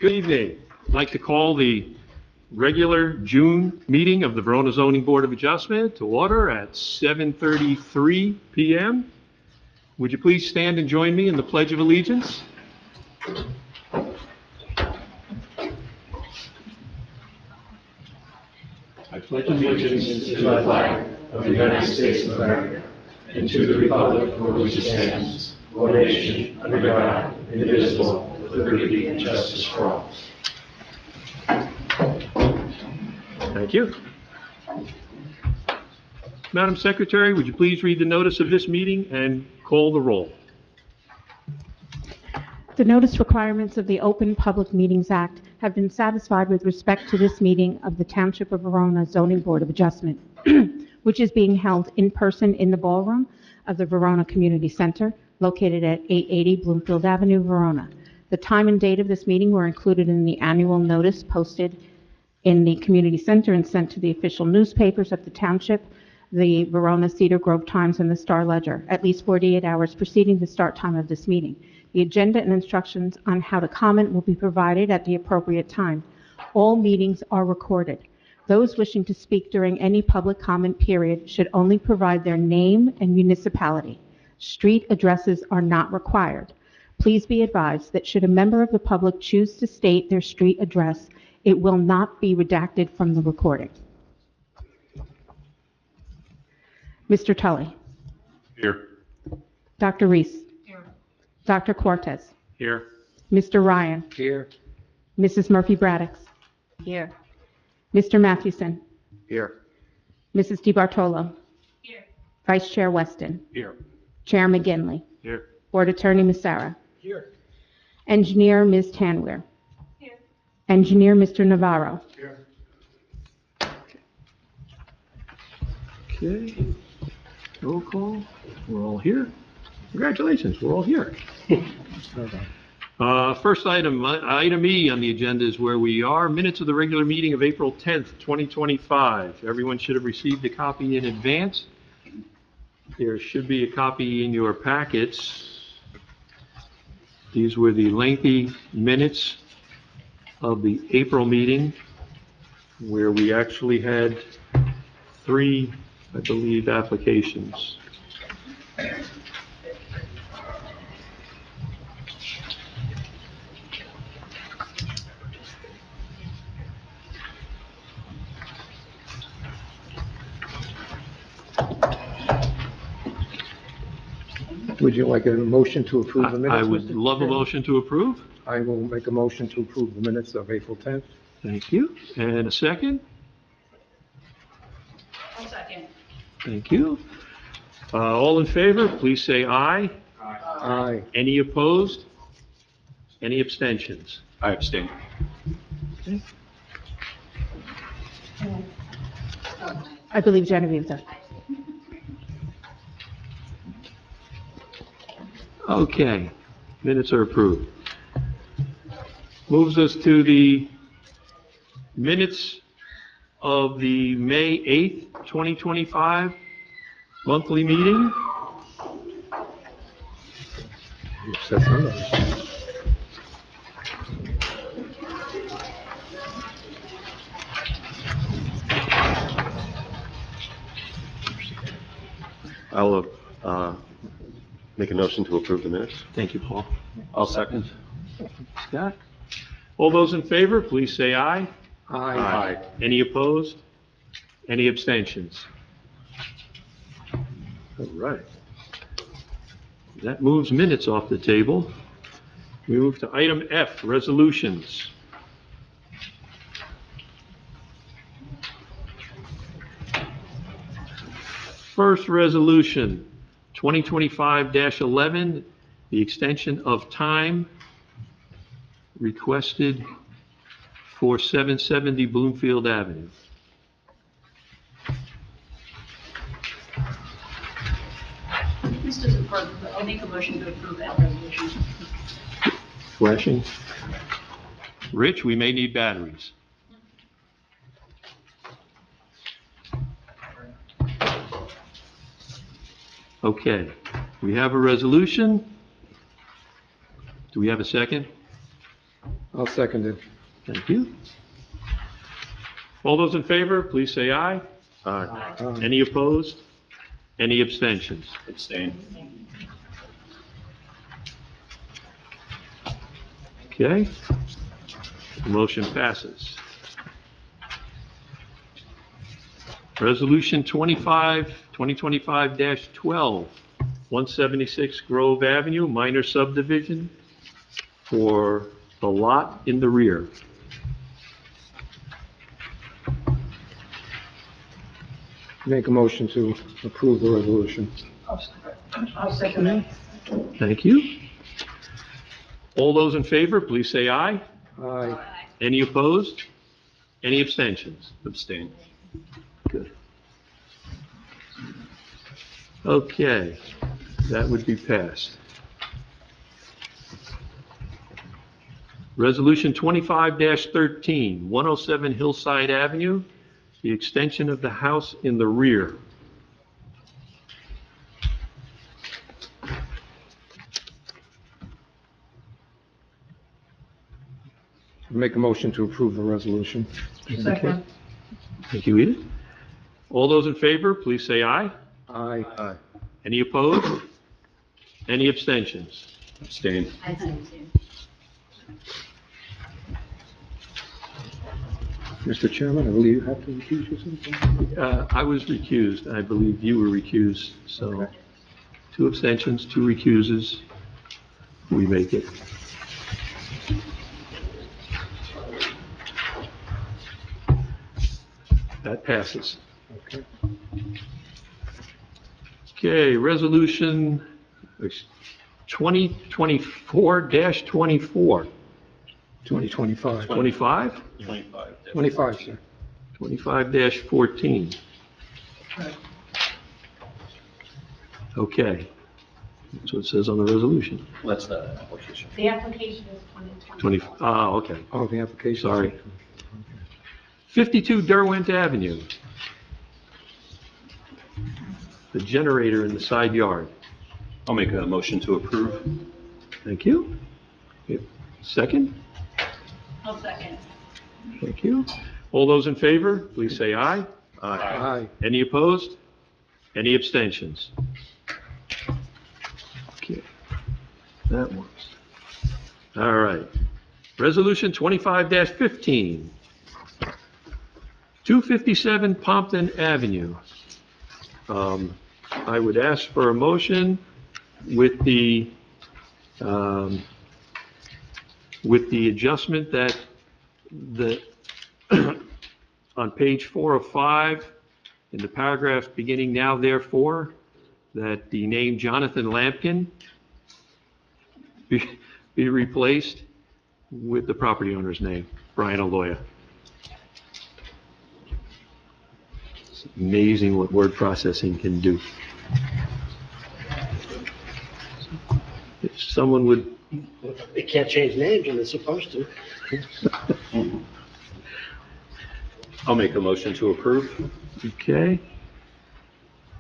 Good evening. I'd like to call the regular June meeting of the Verona Zoning Board of Adjustment to order at 7:33 p.m. Would you please stand and join me in the Pledge of Allegiance? I pledge allegiance to the flag of the United States of America and to the republic for which it stands, one nation, under God, indivisible, with liberty and justice for all. Thank you. Madam Secretary, would you please read the notice of this meeting and call the roll? The notice requirements of the Open Public Meetings Act have been satisfied with respect to this meeting of the Township of Verona Zoning Board of Adjustment, which is being held in person in the ballroom of the Verona Community Center, located at 880 Bloomfield Avenue, Verona. The time and date of this meeting were included in the annual notice posted in the Community Center and sent to the official newspapers of the Township, the Verona, Cedar Grove Times, and the Star Ledger, at least 48 hours preceding the start time of this meeting. The agenda and instructions on how to comment will be provided at the appropriate time. All meetings are recorded. Those wishing to speak during any public comment period should only provide their name and municipality. Street addresses are not required. Please be advised that should a member of the public choose to state their street address, it will not be redacted from the recording. Mr. Tully. Here. Dr. Reese. Here. Dr. Cortez. Here. Mr. Ryan. Here. Mrs. Murphy-Braddock. Here. Mr. Mathewson. Here. Mrs. DiBartolo. Here. Vice Chair Weston. Here. Chair McGinley. Here. Board Attorney Massara. Here. Engineer Ms. Tanweer. Here. Engineer Mr. Navarro. Here. Okay. Roll call. We're all here. Congratulations, we're all here. First item E on the agenda is where we are. Minutes of the regular meeting of April 10th, 2025. Everyone should have received a copy in advance. There should be a copy in your packets. These were the lengthy minutes of the April meeting where we actually had 3, I believe, applications. Would you like a motion to approve the minutes? I would Mr. love a Chairman? motion to approve. I will make a motion to approve the minutes of April 10th. Thank you. And a second? I'll second. Thank you. All in favor, please say aye. Aye. Any opposed? Any abstentions? I abstain. Okay. I believe Genevieve does. Okay, minutes are approved. Moves us to the minutes of the May 8th, 2025 monthly meeting. Said something. I'll make a motion to approve the minutes. Thank you, Paul. I'll second. Scott? All those in favor, please say aye. Aye. Any opposed? Any abstentions? All right. That moves minutes off the table. We move to item F, resolutions. First resolution, 2025-11, the extension of time requested for 770 Bloomfield Avenue. This doesn't work, but I'll make a motion to approve that resolution. Flashing. Rich, we may need batteries. Okay, we have a resolution. Do we have a second? I'll second it. Thank you. All those in favor, please say aye. Aye. Any opposed? Any abstentions? Abstain. Okay. The motion passes. Resolution 2025-12, 176 Grove Avenue, minor subdivision for the lot in the rear. Make a motion to approve the resolution. I'll second that. Thank you. All those in favor, please say aye. Aye. Any opposed? Any abstentions? Abstain. Good. Okay, that would be passed. Resolution 25-13, 107 Hillside Avenue, the extension of the house in the rear. Make a motion to approve the resolution. Second. Thank you, Edith. All those in favor, please say aye. Aye. Aye. Any opposed? Any abstentions? Abstain. I abstain. Mr. Chairman, I believe you have to recuse yourself. I was recused. I believe you were recused, so Okay. 2 abstentions, 2 recuses. We make it. That passes. Okay. Okay, resolution 2024-24. 2025. 25? 25, sir. 25-14. Okay. That's what it says on the resolution. That's the application. The application is 2020. 20, okay. Oh, the application. Sorry. 52 Derwent Avenue. The generator in the side yard. I'll make a motion to approve. Thank you. Yep. Second? I'll second. Thank you. All those in favor, please say aye. Aye. Aye. Any opposed? Any abstentions? Okay, that works. All right. Resolution 25-15, 257 Pompton Avenue. I would ask for a motion with the adjustment that on page 4 of 5, in the paragraph beginning now therefore, that the name Jonathan Lampkin be replaced with the property owner's name, Brian Aloya. It's amazing what word processing can do. If someone would, They can't change names when they're supposed to. I'll make a motion to approve. okay.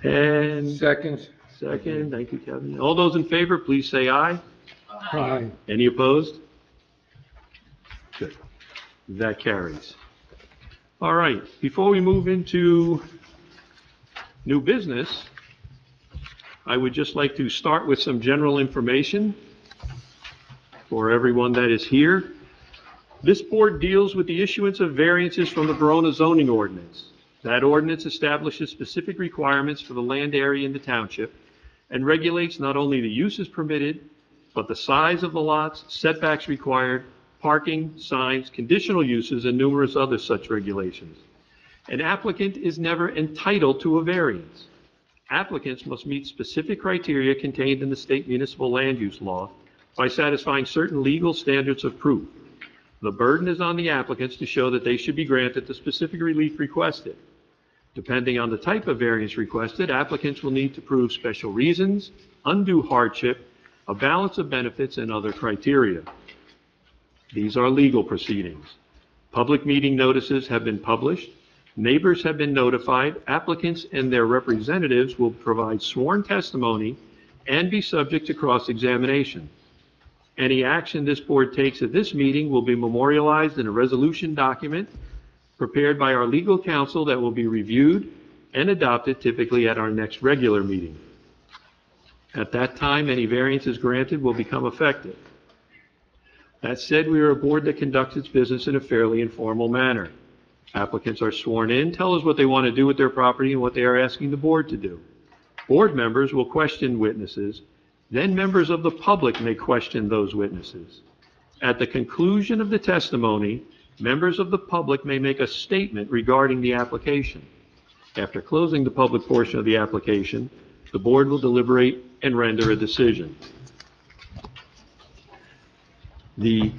And Second. second, thank you, Kevin. All those in favor, please say aye. Aye. Any opposed? Good. That carries. All right, before we move into new business, I would just like to start with some general information for everyone that is here. This board deals with the issuance of variances from the Verona zoning ordinance. That ordinance establishes specific requirements for the land area in the township and regulates not only the uses permitted, but the size of the lots, setbacks required, parking, signs, conditional uses, and numerous other such regulations. An applicant is never entitled to a variance. Applicants must meet specific criteria contained in the state municipal land use law by satisfying certain legal standards of proof. The burden is on the applicants to show that they should be granted the specific relief requested. Depending on the type of variance requested, applicants will need to prove special reasons, undue hardship, a balance of benefits, and other criteria. These are legal proceedings. Public meeting notices have been published. Neighbors have been notified. Applicants and their representatives will provide sworn testimony and be subject to cross-examination. Any action this board takes at this meeting will be memorialized in a resolution document prepared by our legal counsel that will be reviewed and adopted typically at our next regular meeting. At that time, any variances granted will become effective. That said, we are a board that conducts its business in a fairly informal manner. Applicants are sworn in, tell us what they want to do with their property and what they are asking the board to do. Board members will question witnesses, then members of the public may question those witnesses. At the conclusion of the testimony, members of the public may make a statement regarding the application. After closing the public portion of the application, the board will deliberate and render a decision. The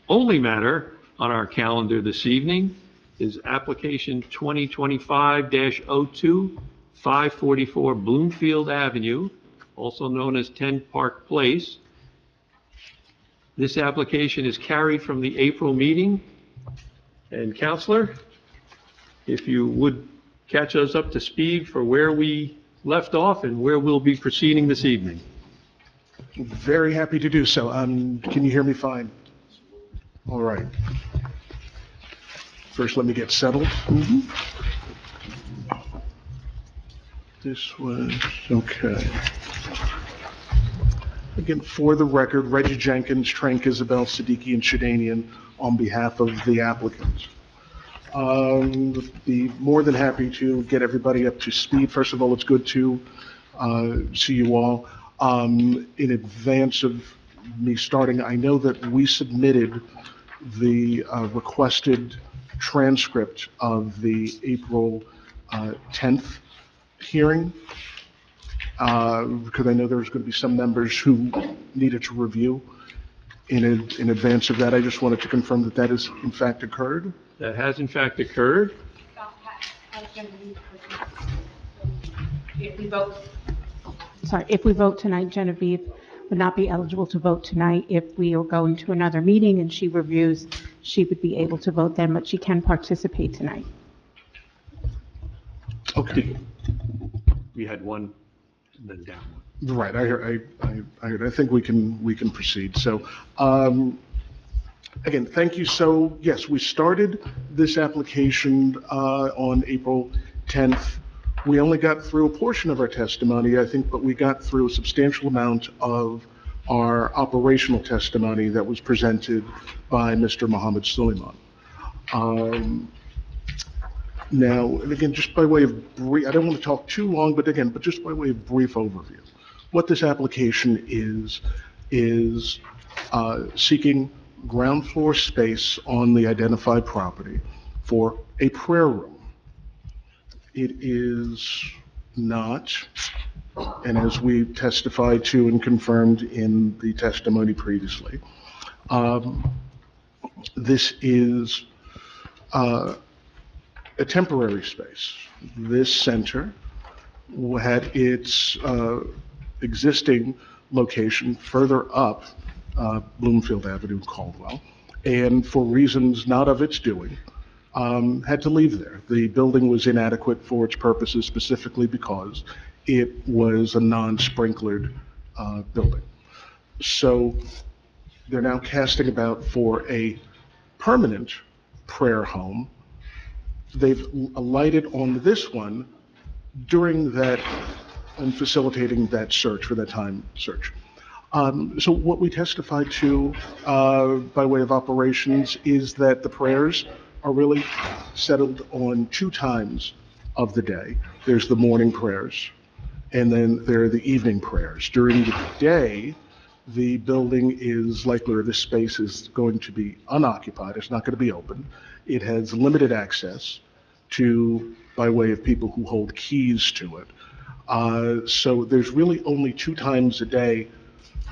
only matter on our calendar this evening is application 2025-02, 544 Bloomfield Avenue, also known as 10 Park Place. This application is carried from the April meeting. And Counselor, if you would catch us up to speed for where we left off and where we'll be proceeding this evening. Very happy to do so. Can you hear me fine? All right. First, let me get settled. This was, okay. Again, for the record, Reggie Jenkins, Trank, Isabel, Siddiqui, and Shadanian on behalf of the applicants. Be more than happy to get everybody up to speed. First of all, it's good to see you all. In advance of me starting, I know that we submitted the requested transcript of the April 10th hearing, because I know there's going to be some members who needed to review. In advance of that, I just wanted to confirm that that has in fact occurred. That has in fact occurred. If we vote tonight, Genevieve would not be eligible to vote tonight. If we are going to another meeting and she reviews, she would be able to vote then, but she can participate tonight. Okay. We had one, and then down one. Right, I heard. I think we can proceed. So, again, thank you. So, yes, we started this application on April 10th. We only got through a portion of our testimony, I think, but we got through a substantial amount of our operational testimony that was presented by Mr. Mohammed Suleiman. Now, and again, just by way of brief, I don't want to talk too long, but just by way of brief overview. What this application is seeking ground floor space on the identified property for a prayer room. It is not, and as we testified to and confirmed in the testimony previously, this is a temporary space. This center had its existing location further up Bloomfield Avenue, Caldwell, and for reasons not of its doing, had to leave there. The building was inadequate for its purposes, specifically because it was a non-sprinklered building. So they're now casting about for a permanent prayer home. They've alighted on this one during that and facilitating that search, for that time search. So what we testified to by way of operations is that the prayers are really settled on two times of the day. There's the morning prayers, and then there are the evening prayers. During the day, the building is likely, or this space is going to be unoccupied. It's not going to be open. It has limited access to, by way of people who hold keys to it. So there's really only two times a day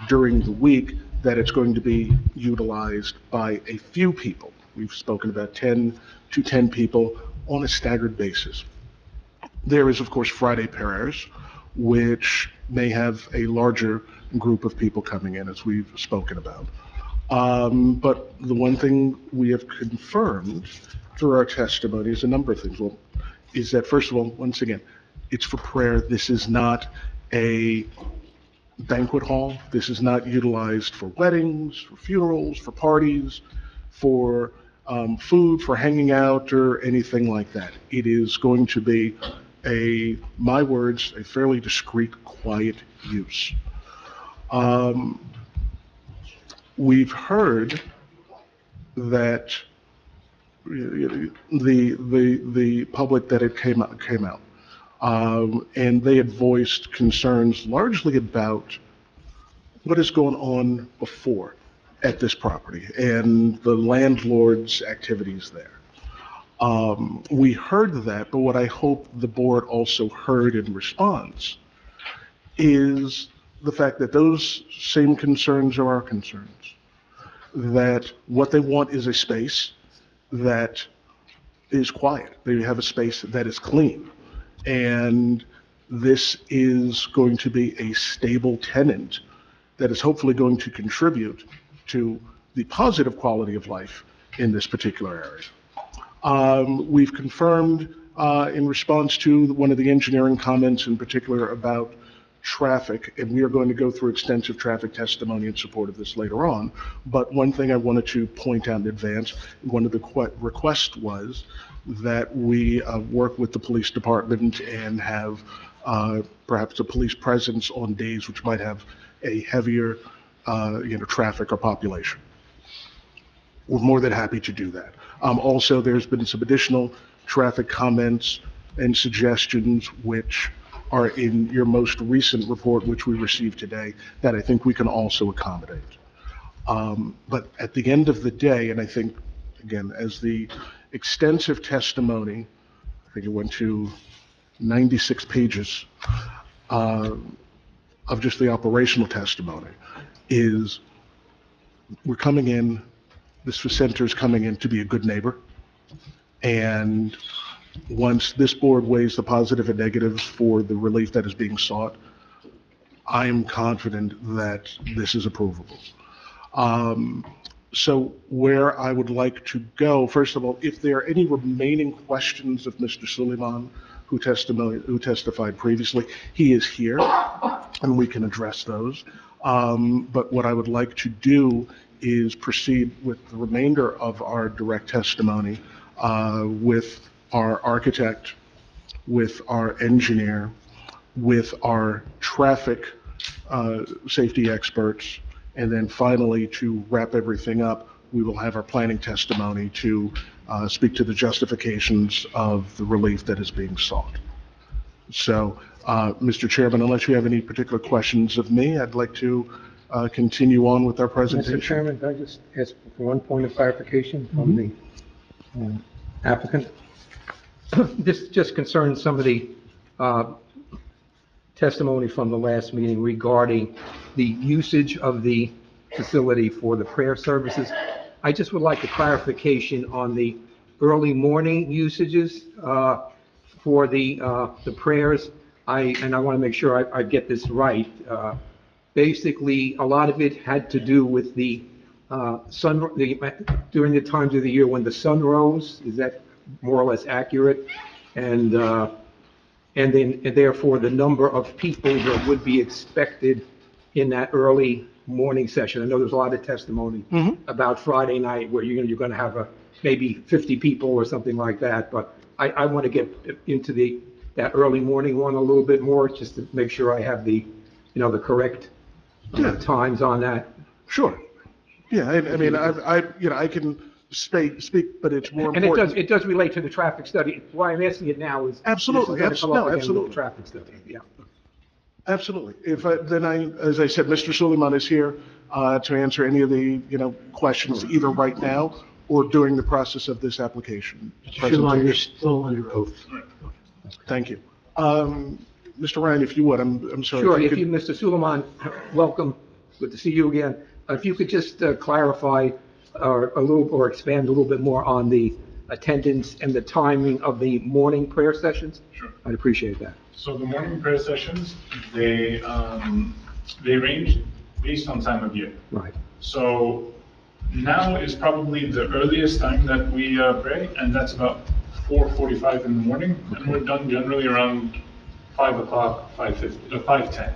during the week that it's going to be utilized by a few people. We've spoken about 10 to 10 people on a staggered basis. There is, of course, Friday prayers, which may have a larger group of people coming in, as we've spoken about. But the one thing we have confirmed through our testimony is a number of things. Well, is that, first of all, once again, it's for prayer. This is not a banquet hall. This is not utilized for weddings, for funerals, for parties, for food, for hanging out, or anything like that. It is going to be my words, a fairly discreet, quiet use. We've heard that the public that it came out. And they had voiced concerns largely about what has gone on before at this property and the landlord's activities there. We heard that, but what I hope the board also heard in response is the fact that those same concerns are our concerns. That what they want is a space that is quiet. They have a space that is clean. And this is going to be a stable tenant that is hopefully going to contribute to the positive quality of life in this particular area. We've confirmed in response to one of the engineering comments in particular about traffic, and we are going to go through extensive traffic testimony in support of this later on. But one thing I wanted to point out in advance, one of the requests was that we work with the police department and have perhaps a police presence on days which might have a heavier traffic or population. We're more than happy to do that. Also, there's been some additional traffic comments and suggestions which are in your most recent report, which we received today, that I think we can also accommodate. But at the end of the day, and I think, again, as the extensive testimony, I think it went to 96 pages of just the operational testimony, is we're coming in, this center is coming in to be a good neighbor, and once this board weighs the positive and negatives for the relief that is being sought, I am confident that this is approvable. So where I would like to go, first of all, if there are any remaining questions of Mr. Suleiman, who testified previously, he is here, and we can address those. But what I would like to do is proceed with the remainder of our direct testimony with our architect, with our engineer, with our traffic safety experts, and then finally, to wrap everything up, we will have our planning testimony to speak to the justifications of the relief that is being sought. So, Mr. Chairman, unless you have any particular questions of me, I'd like to continue on with our presentation. Mr. Chairman, can I just ask for one point of clarification from the applicant? This just concerns some of the testimony from the last meeting regarding the usage of the facility for the prayer services. I just would like a clarification on the early morning usages for the prayers. I want to make sure I get this right. Basically, a lot of it had to do with the during the times of the year when the sun rose. Is that more or less accurate? And therefore the number of people that would be expected in that early morning session. I know there's a lot of testimony about Friday night where you're going to have maybe 50 people or something like that. But I want to get into that early morning one a little bit more, just to make sure I have the correct times on that. Sure. Yeah, I mean, I can speak, but it's more important. And it does relate to the traffic study. Why I'm asking it now is absolutely, absolutely traffic study. Yeah, absolutely. As I said, Mr. Suleiman is here to answer any of the questions either right now or during the process of this application. Mr. Suleiman, you're still under oath. Thank you. Mr. Ryan, if you would, I'm sorry. Sure. Mr. Suleiman, welcome. Good to see you again. If you could just clarify or expand a little bit more on the attendance and the timing of the morning prayer sessions? Sure. I'd appreciate that. So the morning prayer sessions, they range based on time of year. Right. So now is probably the earliest time that we pray, and that's about 4:45 in the morning, and we're done generally around 5 o'clock, 5:10.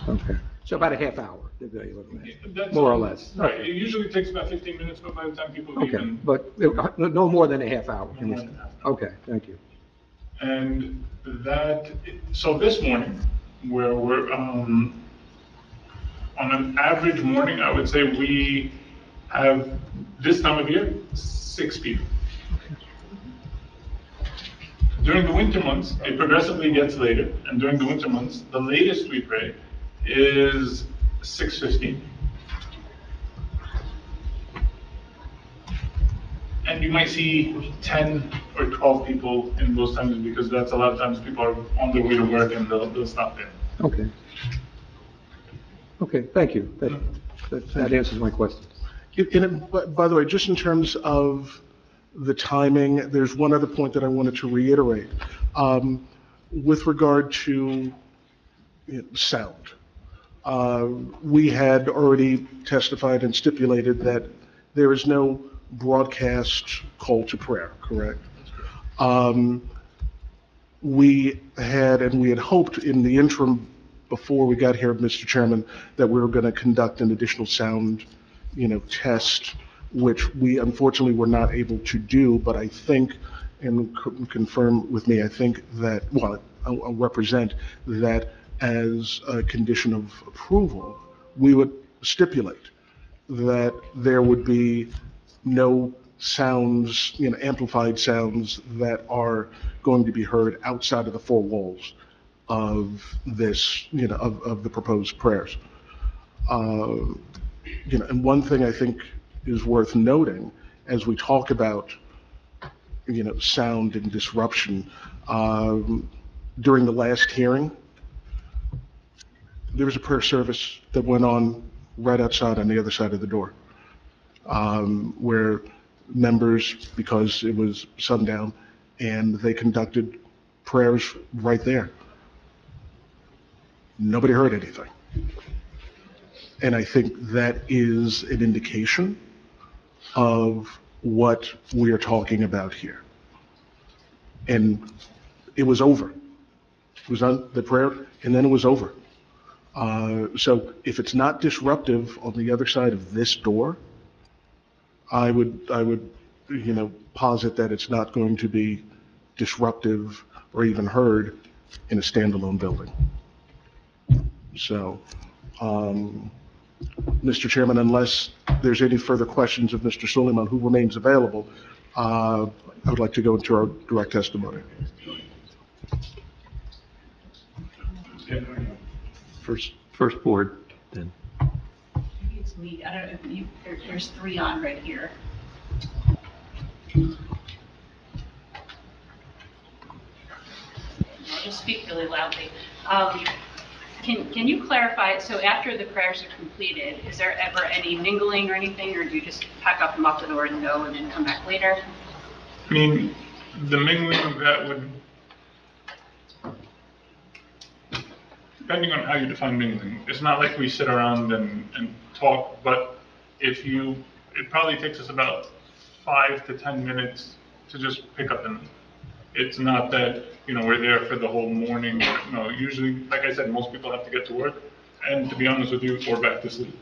Okay. So about a half hour, they're looking at, That's more or all. less. Right, it usually takes about 15 minutes, but by the time people leave, Okay, and but no more than a half hour. No more than a half hour. Okay, thank you. And that, so this morning, where we're, on an average morning, I would say we have, this time of year, 6 people. During the winter months, it progressively gets later, and during the winter months, the latest we pray is 6:15. And you might see 10 or 12 people in those times, because that's a lot of times people are on their way to work and they'll stop there. Okay. Okay, thank you. That answers my questions. By the way, just in terms of the timing, there's one other point that I wanted to reiterate. With regard to sound, we had already testified and stipulated that there is no broadcast call to prayer, correct? We had hoped in the interim before we got here, Mr. Chairman, that we were going to conduct an additional sound, test, which we unfortunately were not able to do, but I think, and confirm with me, I think that, well, I'll represent that as a condition of approval, we would stipulate that there would be no sounds, amplified sounds that are going to be heard outside of the four walls of this, of the proposed prayers. And one thing I think is worth noting as we talk about, sound and disruption, during the last hearing, there was a prayer service that went on right outside on the other side of the door, where members, because it was sundown, and they conducted prayers right there. Nobody heard anything. And I think that is an indication of what we are talking about here. And it was over. It was on the prayer, and then it was over. So if it's not disruptive on the other side of this door, I would, posit that it's not going to be disruptive or even heard in a standalone building. So, Mr. Chairman, unless there's any further questions of Mr. Suleiman, who remains available, I would like to go into our direct testimony. First board, then. Maybe it's me, I don't know, if there's 3 on right here. I'll just speak really loudly. Can you clarify, so after the prayers are completed, is there ever any mingling or anything, or do you just pack up and lock the door and go and then come back later? I mean, the mingling of that would, depending on how you define mingling, it's not like we sit around and talk, but it probably takes us about 5 to 10 minutes to just pick up and leave. It's not that, we're there for the whole morning. No, usually, like I said, most people have to get to work, and to be honest with you, or back to sleep.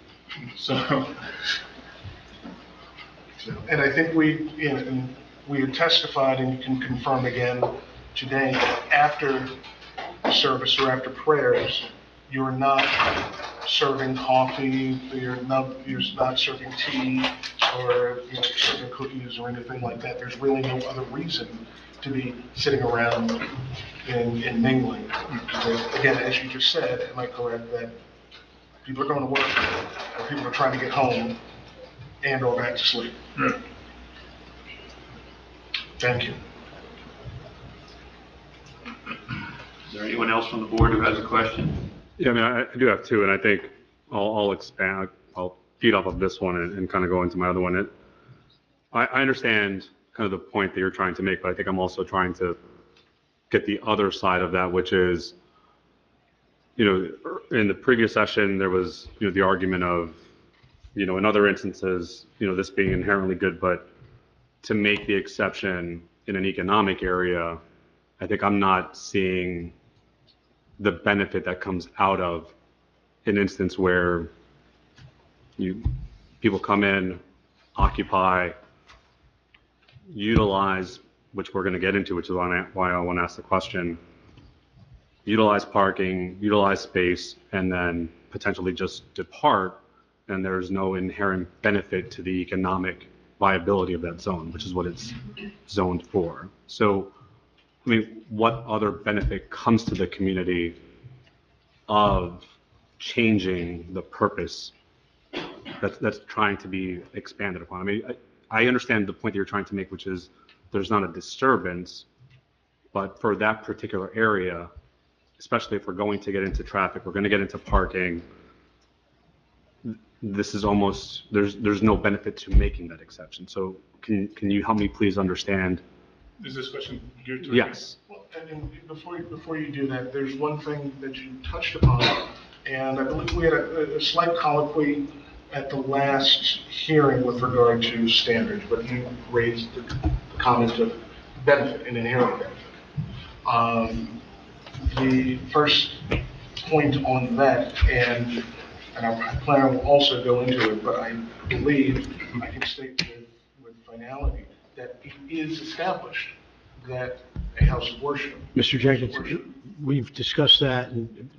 So. And I think we had testified, and you can confirm again today, after service or after prayers, you're not serving coffee, you're not serving tea, or serving cookies or anything like that. There's really no other reason to be sitting around and mingling. Again, as you just said, am I correct, that people are going to work, or people are trying to get home, and or back to sleep? Right. Thank you. Is there anyone else from the board who has a question? Yeah, I mean, I do have 2, and I think I'll expand, I'll feed off of this one and kind of go into my other one. I understand kind of the point that you're trying to make, but I think I'm also trying to get the other side of that, which is, in the previous session, there was, the argument of, in other instances, this being inherently good, but to make the exception in an economic area, I think I'm not seeing the benefit that comes out of an instance where people come in, occupy, utilize, which we're going to get into, which is why I want to ask the question, utilize parking, utilize space, and then potentially just depart, and there's no inherent benefit to the economic viability of that zone, which is what it's zoned for. So, I mean, what other benefit comes to the community of changing the purpose that's trying to be expanded upon? I mean, I understand the point that you're trying to make, which is there's not a disturbance, but for that particular area, especially if we're going to get into traffic, we're going to get into parking, this is almost, there's no benefit to making that exception. So can you help me please understand? Is this question geared to? Yes. Well, and before you do that, there's one thing that you touched upon, and I believe we had a slight colloquy at the last hearing with regard to standards, but you raised the comment of benefit and inherent benefit. The first point on that, and I plan will also go into it, but I believe I can state with finality that it is established that a house of worship. Mr. Jenkins, we've discussed that, and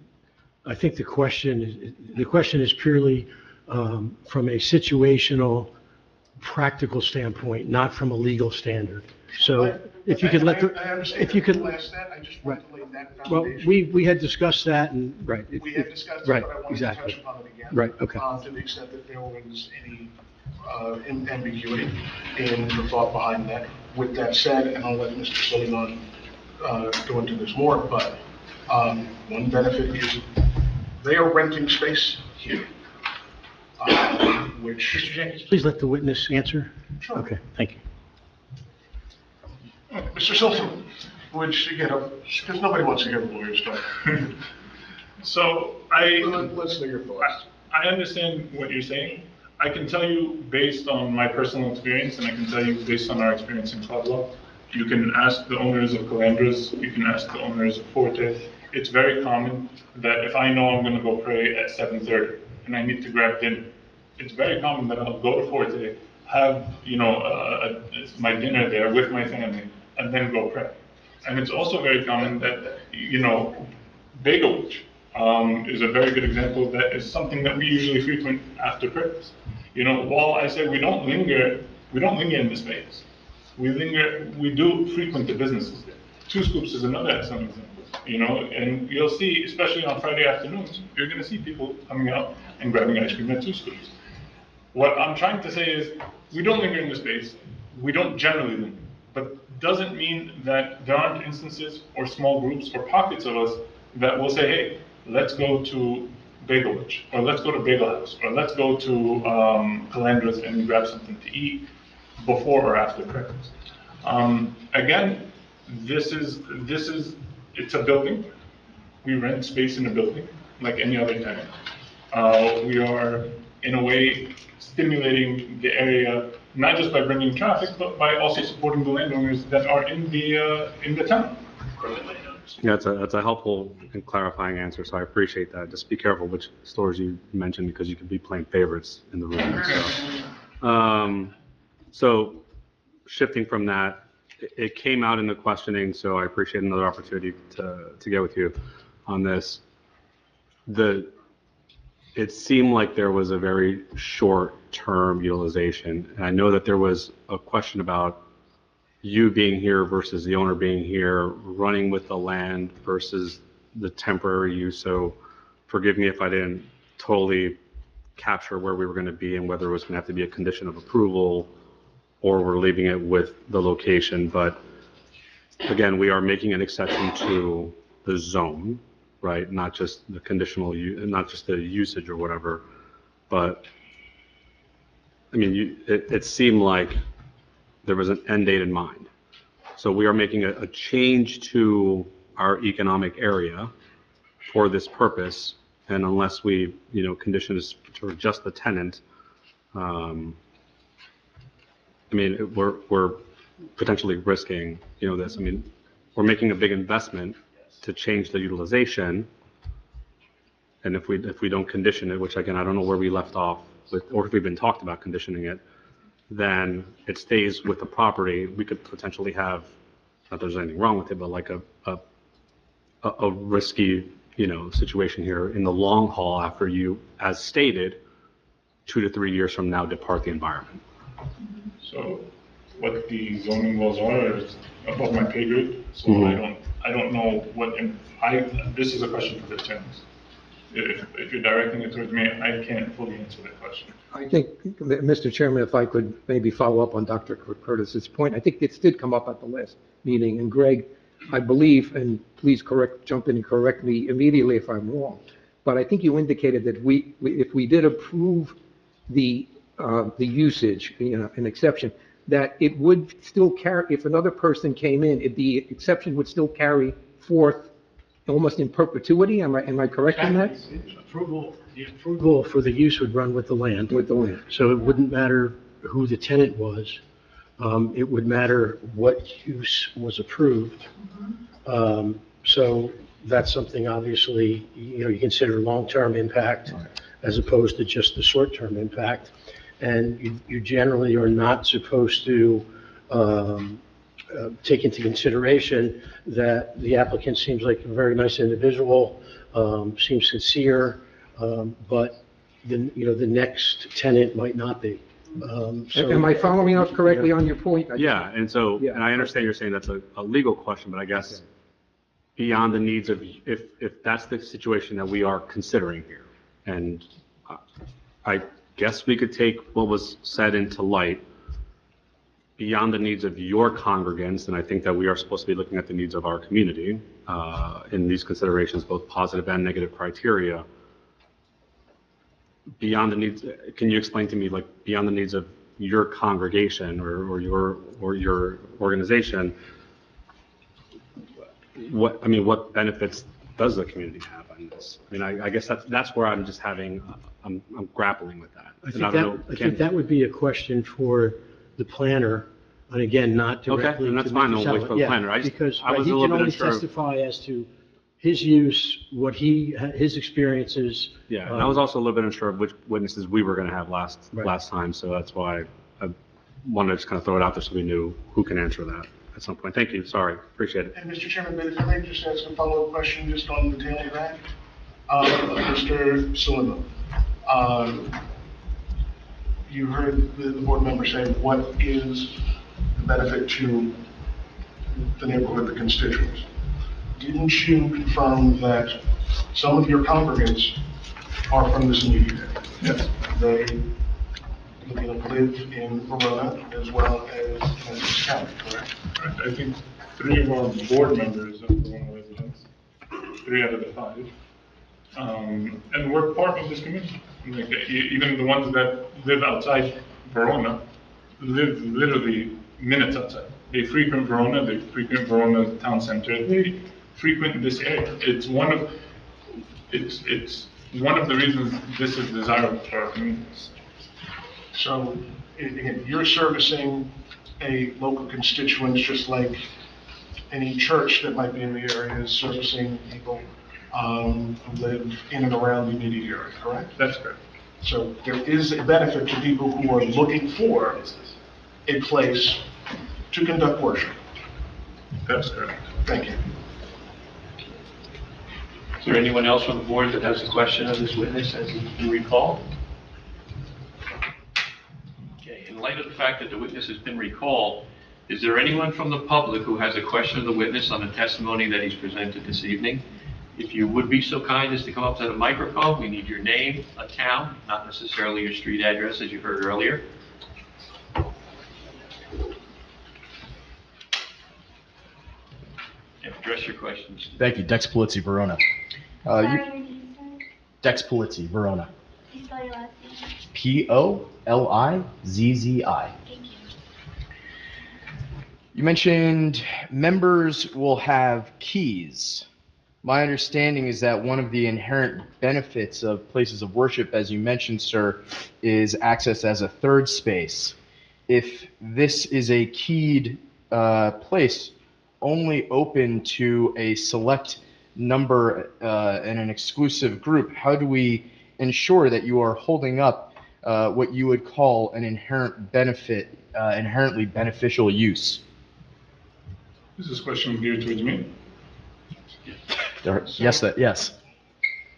I think the question is purely from a situational, practical standpoint, not from a legal standard. So if you could let the, I understand if you could. last that, I just want to lay that Well, foundation. we had discussed that, and, right. We had discussed it, Right, but I wanted to exactly. touch upon it again. Right, okay. To the extent that there was any ambiguity in the thought behind that. With that said, and I'll let Mr. Sullivan go into this more, but one benefit is they are renting space here, which... Mr. Jenkins, please let the witness answer. Sure. Okay, thank you. Mr. Sullivan, which, because nobody wants to hear lawyers talk. So Let's know your thoughts. I understand what you're saying. I can tell you based on my personal experience, and I can tell you based on our experience in club law. You can ask the owners of Calandras, you can ask the owners of Forte. It's very common that if I know I'm going to go pray at 7:30 and I need to grab dinner, it's very common that I'll go to Forte, have my dinner there with my family, and then go pray. And it's also very common that Bagel Witch is a very good example. That is something that we usually frequent after prayers. While I say we don't linger in the space. We do frequent the businesses there. Two Scoops is another excellent example, and you'll see, especially on Friday afternoons, you're going to see people coming out and grabbing ice cream at Two Scoops. What I'm trying to say is, we don't linger in the space, we don't generally linger, but doesn't mean that there aren't instances or small groups or pockets of us that will say, hey, let's go to Bagel Witch, or let's go to Bagel House, or let's go to Calandras and grab something to eat before or after prayers. Again, it's a building. We rent space in a building like any other tenant. We are, in a way, stimulating the area, not just by bringing traffic, but by also supporting the landowners that are in the town. Yeah, that's a helpful and clarifying answer, so I appreciate that. Just be careful which stores you mention, because you could be playing favorites in the room. So shifting from that, it came out in the questioning, so I appreciate another opportunity to get with you on this. It seemed like there was a very short-term utilization, and I know that there was a question about you being here versus the owner being here, running with the land versus the temporary use. So forgive me if I didn't totally capture where we were going to be and whether it was going to have to be a condition of approval or we're leaving it with the location. But again, we are making an exception to the zone, right? Not just the conditional, not just the usage or whatever. But I mean, it seemed like there was an end date in mind. So we are making a change to our economic area for this purpose. And unless we, condition is for just the tenant, I mean, we're potentially risking, this. I mean, we're making a big investment to change the utilization, and if we don't condition it, which again, I don't know where we left off with, or if we've been talked about conditioning it, then it stays with the property. We could potentially have, not that there's anything wrong with it, but like a risky, situation here in the long haul after you, as stated, 2 to 3 years from now, depart the environment. So what the zoning laws are is above my pay grade, so Mhm. I don't know what, this is a question for the attorneys. If you're directing it towards me, I can't fully answer that question. I think, Mr. Chairman, if I could maybe follow up on Dr. Curtis's point, I think this did come up at the last meeting, and Greg, I believe, and please jump in and correct me immediately if I'm wrong, but I think you indicated that if we did approve the usage, an exception, that it would still carry, if another person came in, the exception would still carry forth almost in perpetuity. Am I correct in that? The approval for the use would run with the land. With the land. So it wouldn't matter who the tenant was. It would matter what use was approved. So that's something obviously, you consider long-term impact as opposed to just the short-term impact. And you generally are not supposed to take into consideration that the applicant seems like a very nice individual, seems sincere, but the next tenant might not be. Am I following up correctly on your point? Yeah, and so, Yeah. and I understand you're saying that's a legal question, but I guess beyond the needs of, if that's the situation that we are considering here, and I guess we could take what was said into light beyond the needs of your congregants, and I think that we are supposed to be looking at the needs of our community in these considerations, both positive and negative criteria. Beyond the needs, can you explain to me, like, beyond the needs of your congregation or your organization, what benefits does the community have on this? I guess that's where I'm just I'm grappling with that. I think that would be a question for the planner, and again, not directly. Okay, and that's to fine, Mr. I'll wait Sullivan. for the Yeah, planner. Because I was he a little can bit only unsure of- testify as to his use, what his experiences. Yeah, and I was also a little bit unsure of which witnesses we were going to have last time, so that's why I wanted to just kind of throw it out there so we knew who can answer that at some point. Thank you, sorry, appreciate it. And Mr. Chairman, if I may just ask a follow-up question just on the tail of that. Mr. Sullivan, you heard the board member say, what is the benefit to the neighborhood, the constituents? Didn't you confirm that some of your congregants are from this immediate area? Yes. They live in Verona as well as Essex County, correct? I think 3 of our board members are Verona residents, 3 out of the 5. And we're part of this community. Like, even the ones that live outside Verona live literally minutes outside. They frequent Verona, they frequent Verona town center, they frequent this area. It's one of the reasons this is desirable for our communities. So, again, you're servicing a local constituents just like any church that might be in the area is servicing people who live in and around the immediate area, correct? That's correct. So there is a benefit to people who are looking for a place to conduct worship. That's correct. Thank you. Is there anyone else on the board that has a question of this witness as you recall? Okay, in light of the fact that the witness has been recalled, is there anyone from the public who has a question of the witness on the testimony that he's presented this evening? If you would be so kind as to come up to the microphone, we need your name, a town, not necessarily your street address as you heard earlier. And address your questions. Thank you. Dex Polizzi, Verona. Sorry, where did you start? Dex Polizzi, Verona. Can you spell your last name? Polizzi. Thank you. You mentioned members will have keys. My understanding is that one of the inherent benefits of places of worship, as you mentioned, sir, is access as a third space. If this is a keyed place only open to a select number and an exclusive group, how do we ensure that you are holding up what you would call an inherently beneficial use? Is this question geared towards me? Yes.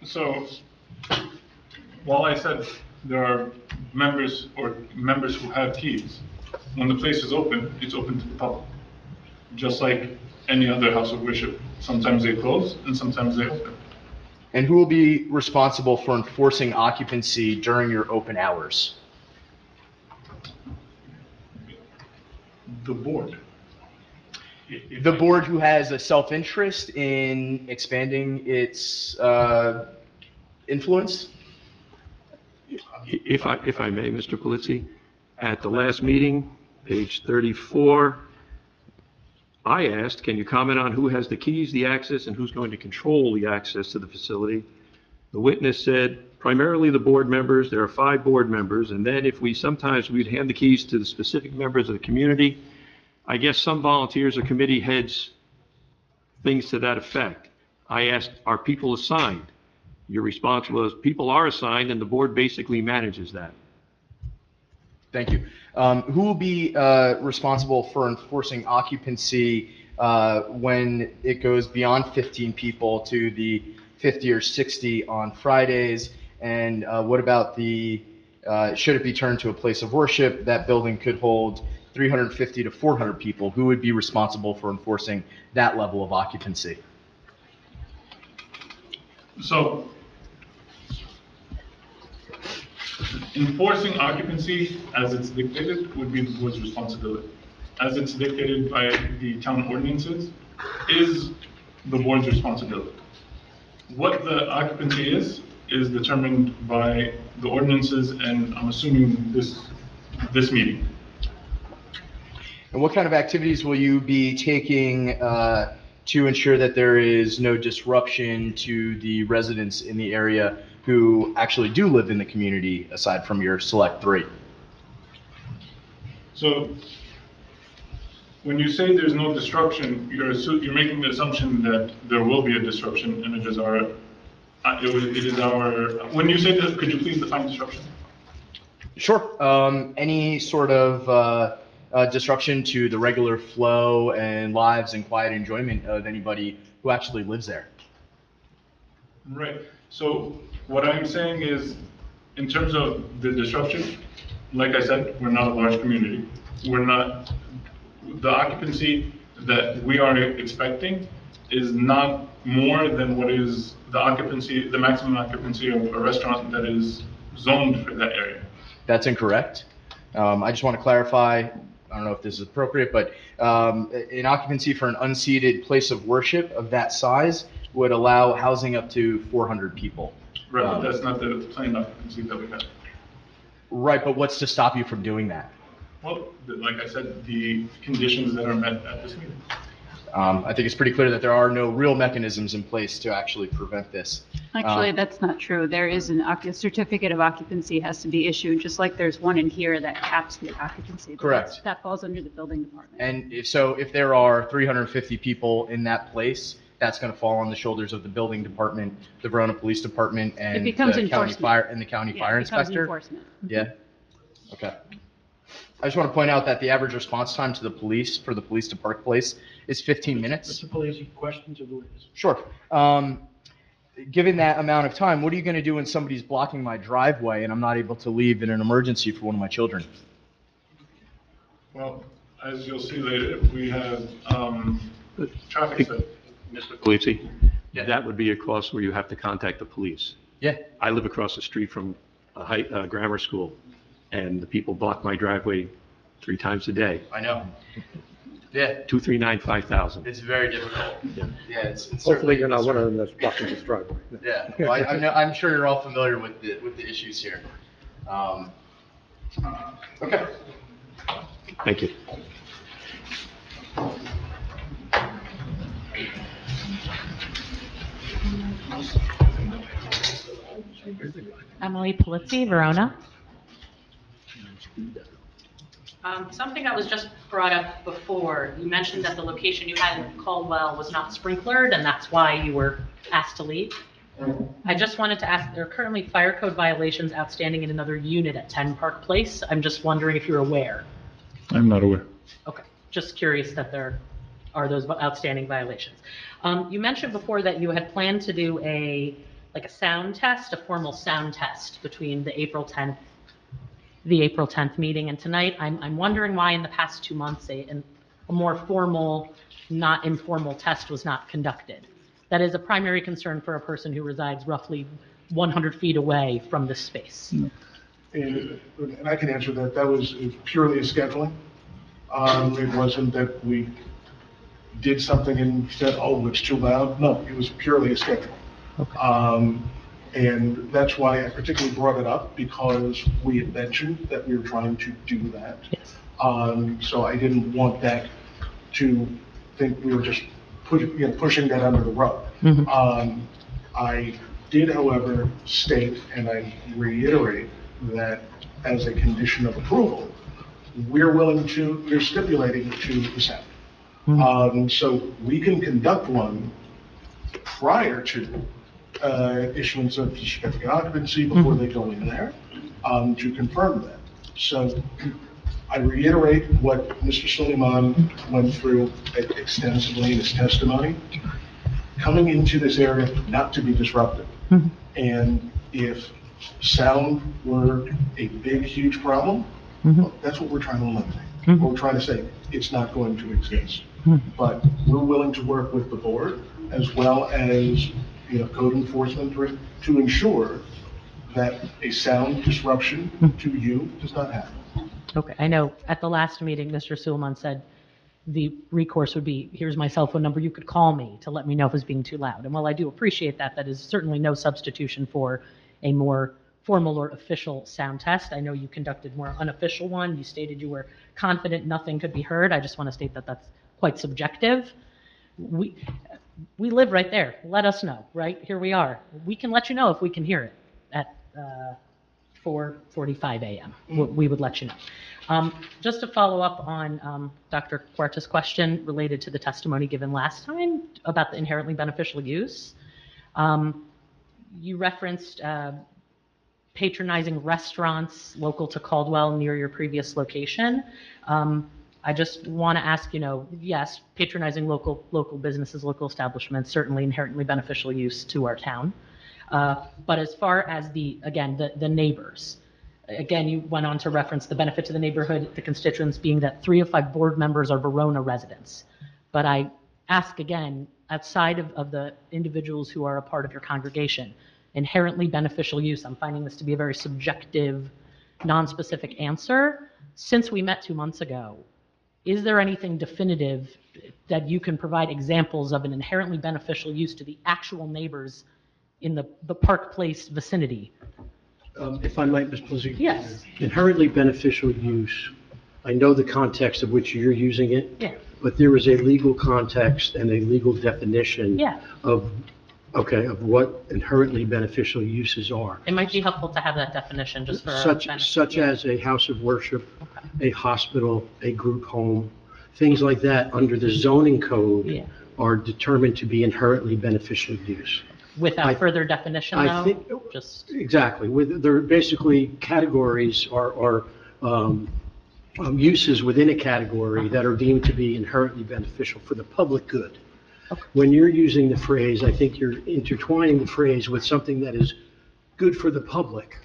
So, while I said there are members who have keys, when the place is open, it's open to the public. Just like any other house of worship. Sometimes they close and sometimes they open. And who will be responsible for enforcing occupancy during your open hours? The board. The board who has a self-interest in expanding its influence? If I may, Mr. Polizzi, at the last meeting, page 34, I asked, can you comment on who has the keys, the access, and who's going to control the access to the facility? The witness said, primarily the board members. There are 5 board members, and then if sometimes we'd hand the keys to the specific members of the community. I guess some volunteers or committee heads, things to that effect. I asked, are people assigned? Your response was, people are assigned, and the board basically manages that. Thank you. Who will be responsible for enforcing occupancy when it goes beyond 15 people to the 50 or 60 on Fridays? And what about should it be turned to a place of worship? That building could hold 350 to 400 people. Who would be responsible for enforcing that level of occupancy? So, enforcing occupancy as it's dictated would be the board's responsibility. As it's dictated by the town ordinances is the board's responsibility. What the occupancy is determined by the ordinances and I'm assuming this meeting. And what kind of activities will you be taking to ensure that there is no disruption to the residents in the area who actually do live in the community, aside from your select 3? So, when you say there's no disruption, you're making the assumption that there will be a disruption, and it is our. When you say that, could you please define disruption? Sure. Any sort of disruption to the regular flow and lives and quiet enjoyment of anybody who actually lives there. Right. So what I'm saying is, in terms of the disruption, like I said, we're not a large community. The occupancy that we are expecting is not more than what is the maximum occupancy of a restaurant that is zoned for that area. That's incorrect. I just want to clarify, I don't know if this is appropriate, but an occupancy for an unseated place of worship of that size would allow housing up to 400 people. Right, but that's not the planned occupancy that we have. Right, but what's to stop you from doing that? Well, like I said, the conditions that are met at this meeting. I think it's pretty clear that there are no real mechanisms in place to actually prevent this. Actually, that's not true. There is a certificate of occupancy has to be issued, just like there's one in here that caps the occupancy. Correct. That falls under the building department. And if there are 350 people in that place, that's going to fall on the shoulders of the building department, the Verona Police Department, and It becomes the county enforcement. fire Yeah, it becomes inspector. enforcement. Yeah. Okay. I just want to point out that the average response time to the police for the police to park place is 15 minutes. Mr. Polisi, questions of the witness? Sure. Given that amount of time, what are you going to do when somebody's blocking my driveway and I'm not able to leave in an emergency for one of my children? Well, as you'll see later, we have traffic study. Mr. Polizzi, that would be a cost where you have to contact the police. Yeah. I live across the street from a grammar school, and the people block my driveway 3 times a day. I know. Yeah. 239-5000. It's very difficult. Yeah. Yeah, it's Hopefully you're not one of them that's blocking this driveway. Yeah, well, I'm sure you're all familiar with the issues here. Okay. Thank you. Emily Polizzi, Verona. Something that was just brought up before, you mentioned that the location you had in Caldwell was not sprinklered, and that's why you were asked to leave. I just wanted to ask, there are currently fire code violations outstanding in another unit at 10 Park Place. I'm just wondering if you're aware. I'm not aware. Okay, just curious that there are those outstanding violations. You mentioned before that you had planned to do a sound test, a formal sound test between the April 10th meeting and tonight. I'm wondering why in the past 2 months a more formal, not informal test was not conducted. That is a primary concern for a person who resides roughly 100 feet away from this space. And I can answer that. That was purely a scheduling. It wasn't that we did something and said, oh, it's too loud. No, it was purely a schedule. Okay. And that's why I particularly brought it up, because we had mentioned that we were trying to do that. Yes. So I didn't want that to think we were just pushing that under the rug. Mm-hmm. I did, however, state, and I reiterate, that as a condition of approval, we're stipulating to the sound. Mm-hmm. So we can conduct one prior to issuance of certificate of occupancy before they go in there, to confirm that. So I reiterate what Mr. Suleiman went through extensively in his testimony. Coming into this area not to be disruptive. Mm-hmm. And if sound were a big, huge problem, well, that's what we're trying to eliminate. Mm-hmm. We're trying to say it's not going to exist. Mm-hmm. But we're willing to work with the board as well as code enforcement to ensure that a sound disruption to you does not happen. Okay, I know at the last meeting, Mr. Suleiman said the recourse would be, here's my cell phone number, you could call me to let me know if it's being too loud. And while I do appreciate that, that is certainly no substitution for a more formal or official sound test. I know you conducted more unofficial one. You stated you were confident nothing could be heard. I just want to state that that's quite subjective. We live right there. Let us know, right? Here we are. We can let you know if we can hear it at 4:45 a.m. We would let you know. Just to follow up on Dr. Cuarta's question related to the testimony given last time about the inherently beneficial use, you referenced patronizing restaurants local to Caldwell near your previous location. I just want to ask, yes, patronizing local businesses, local establishments, certainly inherently beneficial use to our town. But as far as the neighbors, again, you went on to reference the benefit to the neighborhood, the constituents being that 3 of 5 board members are Verona residents. But I ask again, outside of the individuals who are a part of your congregation, inherently beneficial use, I'm finding this to be a very subjective, non-specific answer. Since we met 2 months ago, is there anything definitive that you can provide examples of an inherently beneficial use to the actual neighbors in the Park Place vicinity? If I might, Ms. Blizzy? Yes. Inherently beneficial use, I know the context of which you're using it. Yeah. But there is a legal context and a legal definition Yeah. of what inherently beneficial uses are. It might be helpful to have that definition just for our benefit. Such Yeah. as a house of worship, Okay. a hospital, a group home, things like that under the zoning code Yeah. are determined to be inherently beneficial use. Without further definition, I though? think- Just, Exactly. They're basically categories or uses within a category that are deemed to be inherently beneficial for the public good. Okay. When you're using the phrase, I think you're intertwining the phrase with something that is good for the public,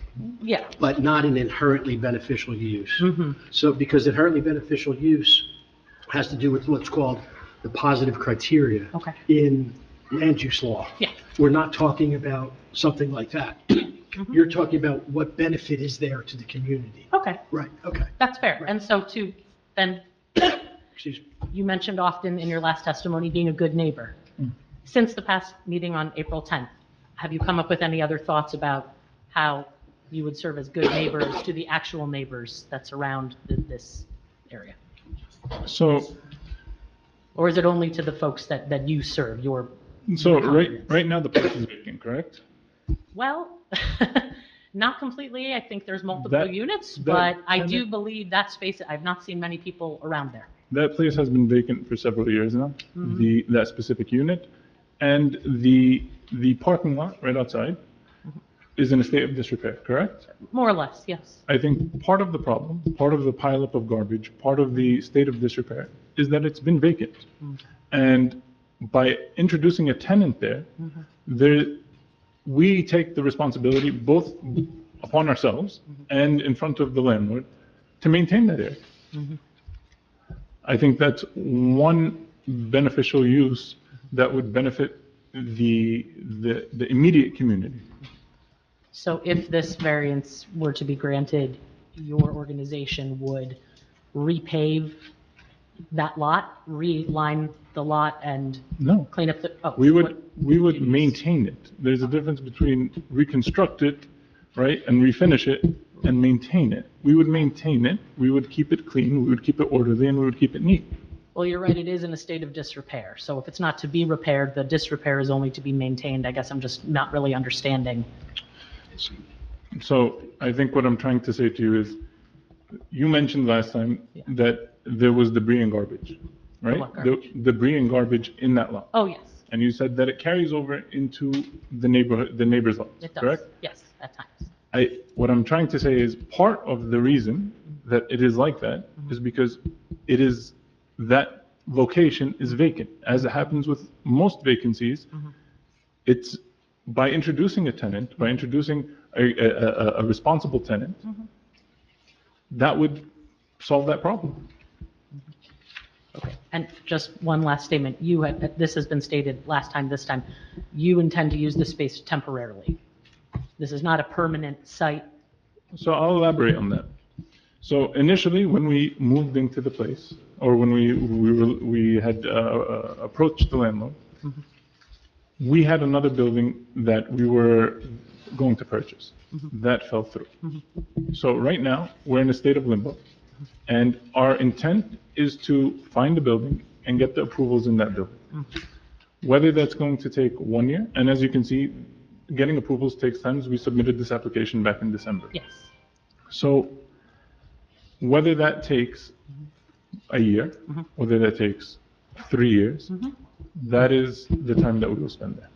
yeah. but not an inherently beneficial use. Mm-hmm. So, because inherently beneficial use has to do with what's called the positive criteria Okay. in land use law. Yeah. We're not talking about something like that. Mm-hmm. You're talking about what benefit is there to the community. Okay, Right, okay. that's fair. Right. And so then Excuse me. you mentioned often in your last testimony being a good neighbor. Since the past meeting on April 10th, have you come up with any other thoughts about how you would serve as good neighbors to the actual neighbors that surround this area? So, Or is it only to the folks that you serve, your so congregants? right now the place is vacant, correct? Well, Not completely, I think there's multiple That- units, that but I do tenant- believe that space, I've not seen many people around there. That place has been vacant for several years now, Mm-hmm. that specific unit. And the parking lot right outside is in a state of disrepair, correct? More or less, yes. I think part of the problem, part of the pileup of garbage, part of the state of disrepair is that it's been vacant. And by introducing a tenant there, we take the responsibility both upon ourselves and in front of the landlord to maintain that area. I think that's one beneficial use that would benefit the immediate community. So if this variance were to be granted, your organization would repave that lot, reline the lot, and No. clean up the, oh. We what- would maintain it. There's a difference between reconstruct it, right, and refinish it and maintain it. We would maintain it, we would keep it clean, we would keep it orderly, and we would keep it neat. Well, you're right, it is in a state of disrepair. So if it's not to be repaired, the disrepair is only to be maintained. I guess I'm just not really understanding. So I think what I'm trying to say to you is, you mentioned last time Yeah. that there was debris and garbage, right? What garbage? The debris and garbage in that lot. Oh, yes, And you said that it carries over into the neighbor's lots, it does. correct? Yes, at times. What I'm trying to say is part of the reason that it is like that is because that location is vacant. As it happens with most vacancies, it's by introducing a tenant, by introducing a responsible tenant, that would solve that problem. Okay. And just one last statement. This has been stated last time, this time, you intend to use this space temporarily. This is not a permanent site. So I'll elaborate on that. So initially, when we moved into the place, or when we had approached the landlord, we had another building that we were going to purchase. That fell through. So right now, we're in a state of limbo, and our intent is to find a building and get the approvals in that building. Whether that's going to take 1 year, and as you can see, getting approvals takes time. We submitted this application back in December. Yes. So whether that takes a year, whether that takes 3 years, that is the time that we will spend there.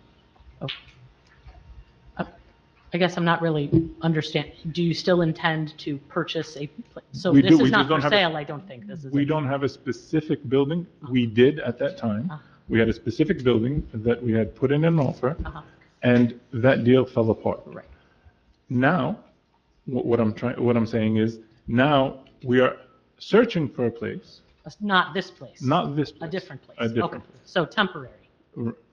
I guess I'm not really understanding. Do you still intend to purchase a, so We this do, is we not just don't for have a- sale, I don't think. This is. We don't have a specific building. We did at that time. We had a specific building that we had put in an offer, and that deal fell apart. Right. Now, what I'm saying is, now we are searching for a place, Not this place. not this place. A different place. A different Okay. place. So temporary.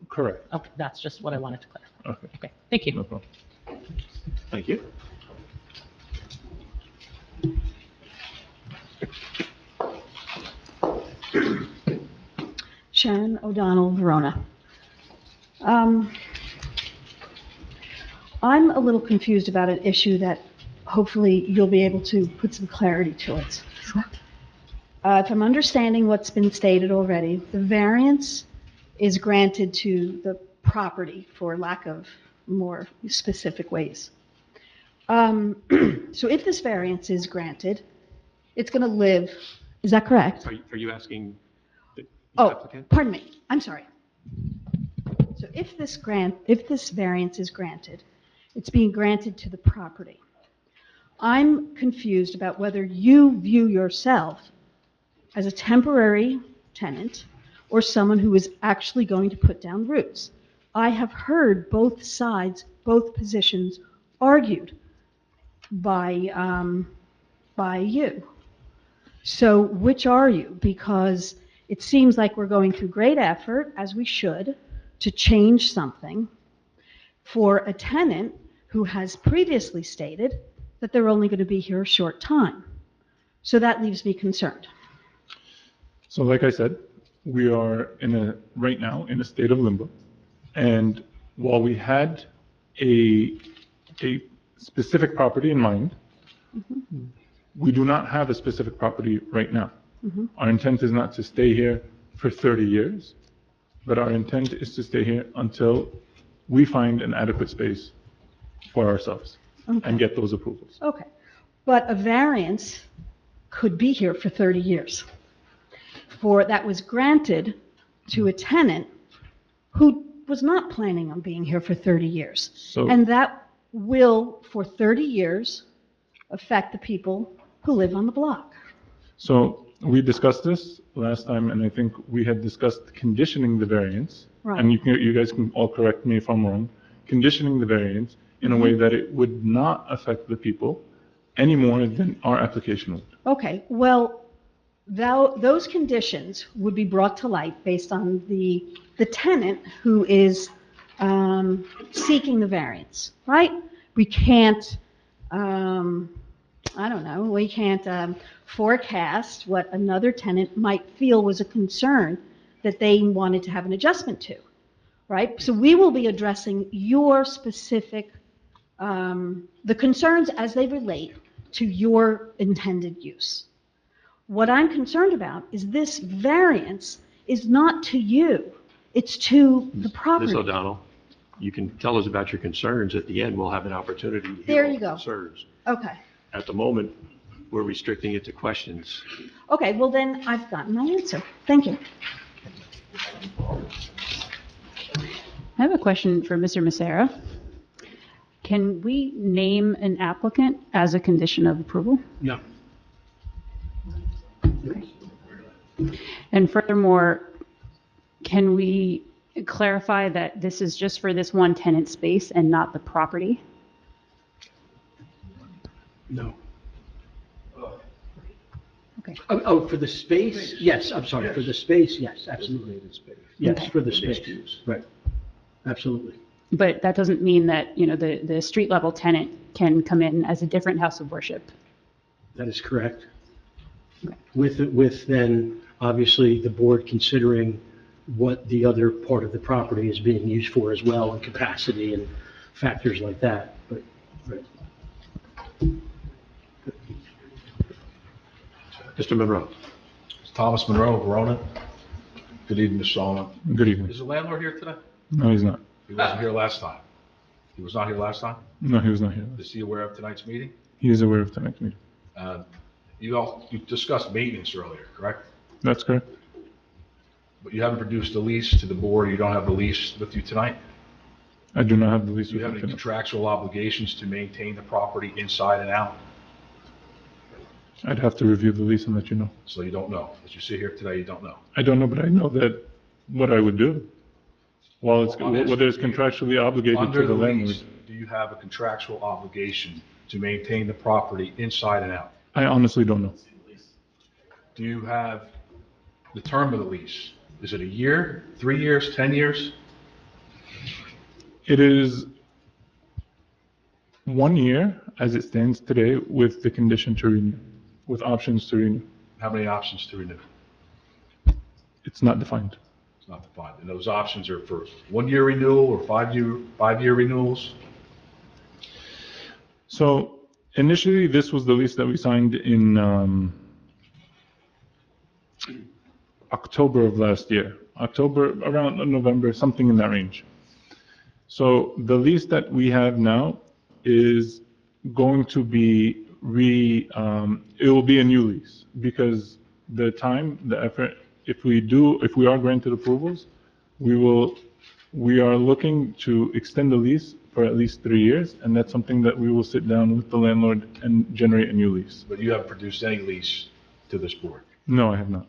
Correct. Okay, that's just what I wanted to clarify. Okay, Okay, thank you. no problem. Thank you. Sharon O'Donnell, Verona. I'm a little confused about an issue that hopefully you'll be able to put some clarity to it. If I'm understanding what's been stated already, the variance is granted to the property, for lack of more specific ways. So if this variance is granted, it's going to live, is that correct? Are you asking the Oh, applicant? pardon me, I'm sorry. So if this variance is granted, it's being granted to the property. I'm confused about whether you view yourself as a temporary tenant or someone who is actually going to put down roots. I have heard both sides, both positions argued by you. So which are you? Because it seems like we're going through great effort, as we should, to change something for a tenant who has previously stated that they're only going to be here a short time. So that leaves me concerned. So like I said, we are right now in a state of limbo. And while we had a specific property in mind, we do not have a specific property right now. Our intent is not to stay here for 30 years, but our intent is to stay here until we find an adequate space for ourselves. and get those approvals. Okay. But a variance could be here for 30 years. That was granted to a tenant who was not planning on being here for 30 years. So- And that will, for 30 years, affect the people who live on the block. So we discussed this last time, and I think we had discussed conditioning the variance. Right. And you guys can all correct me if I'm wrong, conditioning the variance in a way that it would not affect the people any more than our application would. Okay, well, those conditions would be brought to light based on the tenant who is seeking the variance, right? We can't, I don't know, we can't forecast what another tenant might feel was a concern that they wanted to have an adjustment to, right? So we will be addressing your specific, the concerns as they relate to your intended use. What I'm concerned about is this variance is not to you, it's to the property. Ms. O'Donnell, you can tell us about your concerns. At the end, we'll have an opportunity to There hear all you the go. concerns. Okay, At the moment, we're restricting it to questions. okay, well then I've gotten my answer. Thank you. I have a question for Mr. Macera. Can we name an applicant as a condition of approval? No. And furthermore, can we clarify that this is just for this one tenant space and not the property? No. Okay. Oh, for the space? Yes, I'm sorry, for the space, yes, absolutely. Yes, Okay. for the space, right, absolutely. But that doesn't mean that, the street level tenant can come in as a different house of worship. That is correct. With then, obviously, the board considering what the other part of the property is being used for as well, and capacity and factors like that, but, right. Mr. Monroe? Thomas Monroe, Verona. Good evening, Mr. Solomon. Good evening. Is the landlord here today? No, he's not. He wasn't here last time. He was not here last time? No, he was not here. Is he aware of tonight's meeting? He is aware of tonight's meeting. You discussed maintenance earlier, correct? That's correct. But you haven't produced the lease to the board, you don't have the lease with you tonight? I do not have the lease Do you with have me any tonight. contractual obligations to maintain the property inside and out? I'd have to review the lease and let you know. So you don't know. As you sit here today, you don't know. I don't know, but I know that what I would do, while it's, Well, I'm whether it's asking you, contractually obligated Under to the the landlord. lease, do you have a contractual obligation to maintain the property inside and out? I honestly don't know. Do you have the term of the lease? Is it a year, 3 years, 10 years? It is 1 year as it stands today with the condition to renew, with options to renew. How many options to renew? It's not defined. It's not defined. And those options are for 1 year renewal or 5 year renewals? So initially, this was the lease that we signed in October of last year. October, around November, something in that range. So the lease that we have now is going to be it will be a new lease because the time, the effort, if we are granted approvals, we are looking to extend the lease for at least 3 years, and that's something that we will sit down with the landlord and generate a new lease. But you haven't produced any lease to this board. No, I have not.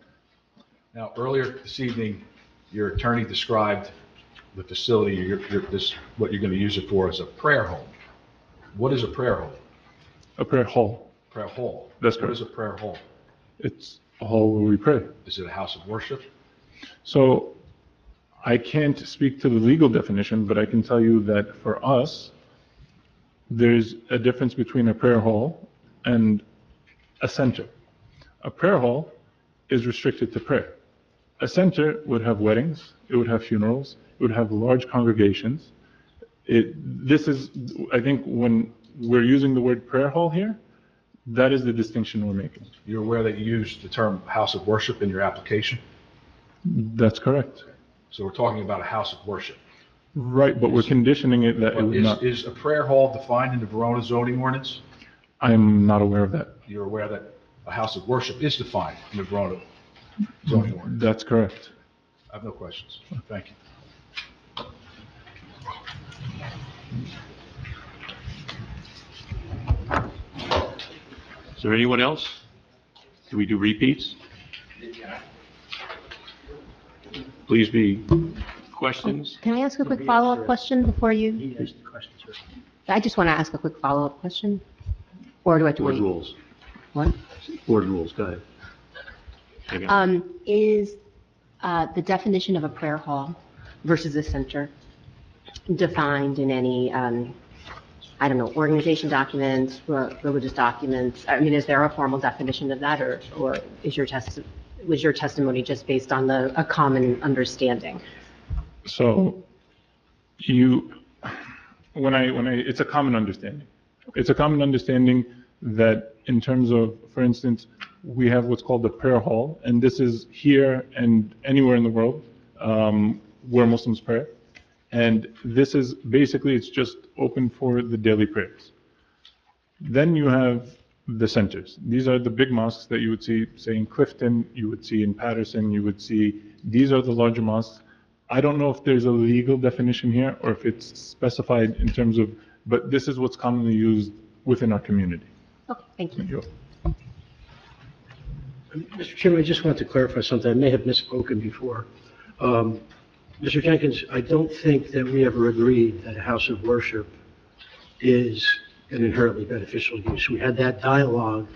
Now, earlier this evening, your attorney described the facility, what you're going to use it for as a prayer home. What is a prayer home? A prayer hall. Prayer hall. That's What correct. is a prayer hall? It's a hall where we pray. Is it a house of worship? So I can't speak to the legal definition, but I can tell you that for us, there's a difference between a prayer hall and a center. A prayer hall is restricted to prayer. A center would have weddings, it would have funerals, it would have large congregations. I think when we're using the word prayer hall here, that is the distinction we're making. You're aware that you used the term house of worship in your application? That's correct. So we're talking about a house of worship. Right, but we're conditioning it that it would not. Is a prayer hall defined in the Verona zoning ordinance? I'm not aware of that. You're aware that a house of worship is defined in the Verona zoning ordinance? That's correct. I have no questions. Thank you. Is there anyone else? Do we do repeats? Please be questions. Can I ask a quick follow-up question before you? He asked the question, sir. I just want to ask a quick follow-up question. Or do I have to Board wait? rules. What? Board rules, go ahead. Hang on. Is the definition of a prayer hall versus a center defined in any, I don't know, organization documents, religious documents? I mean, is there a formal definition of that, or is was your testimony just based on a common understanding? So it's a common understanding. It's a common understanding that in terms of, for instance, we have what's called the prayer hall, and this is here and anywhere in the world where Muslims pray. And this is basically, it's just open for the daily prayers. Then you have the centers. These are the big mosques that you would see, say, in Clifton, you would see in Patterson, you would see, these are the larger mosques. I don't know if there's a legal definition here or if it's specified in terms of, but this is what's commonly used within our community. Okay, thank you. Mr. Chairman, I just wanted to clarify something. I may have misspoken before. Mr. Jenkins, I don't think that we ever agreed that a house of worship is an inherently beneficial use. We had that dialogue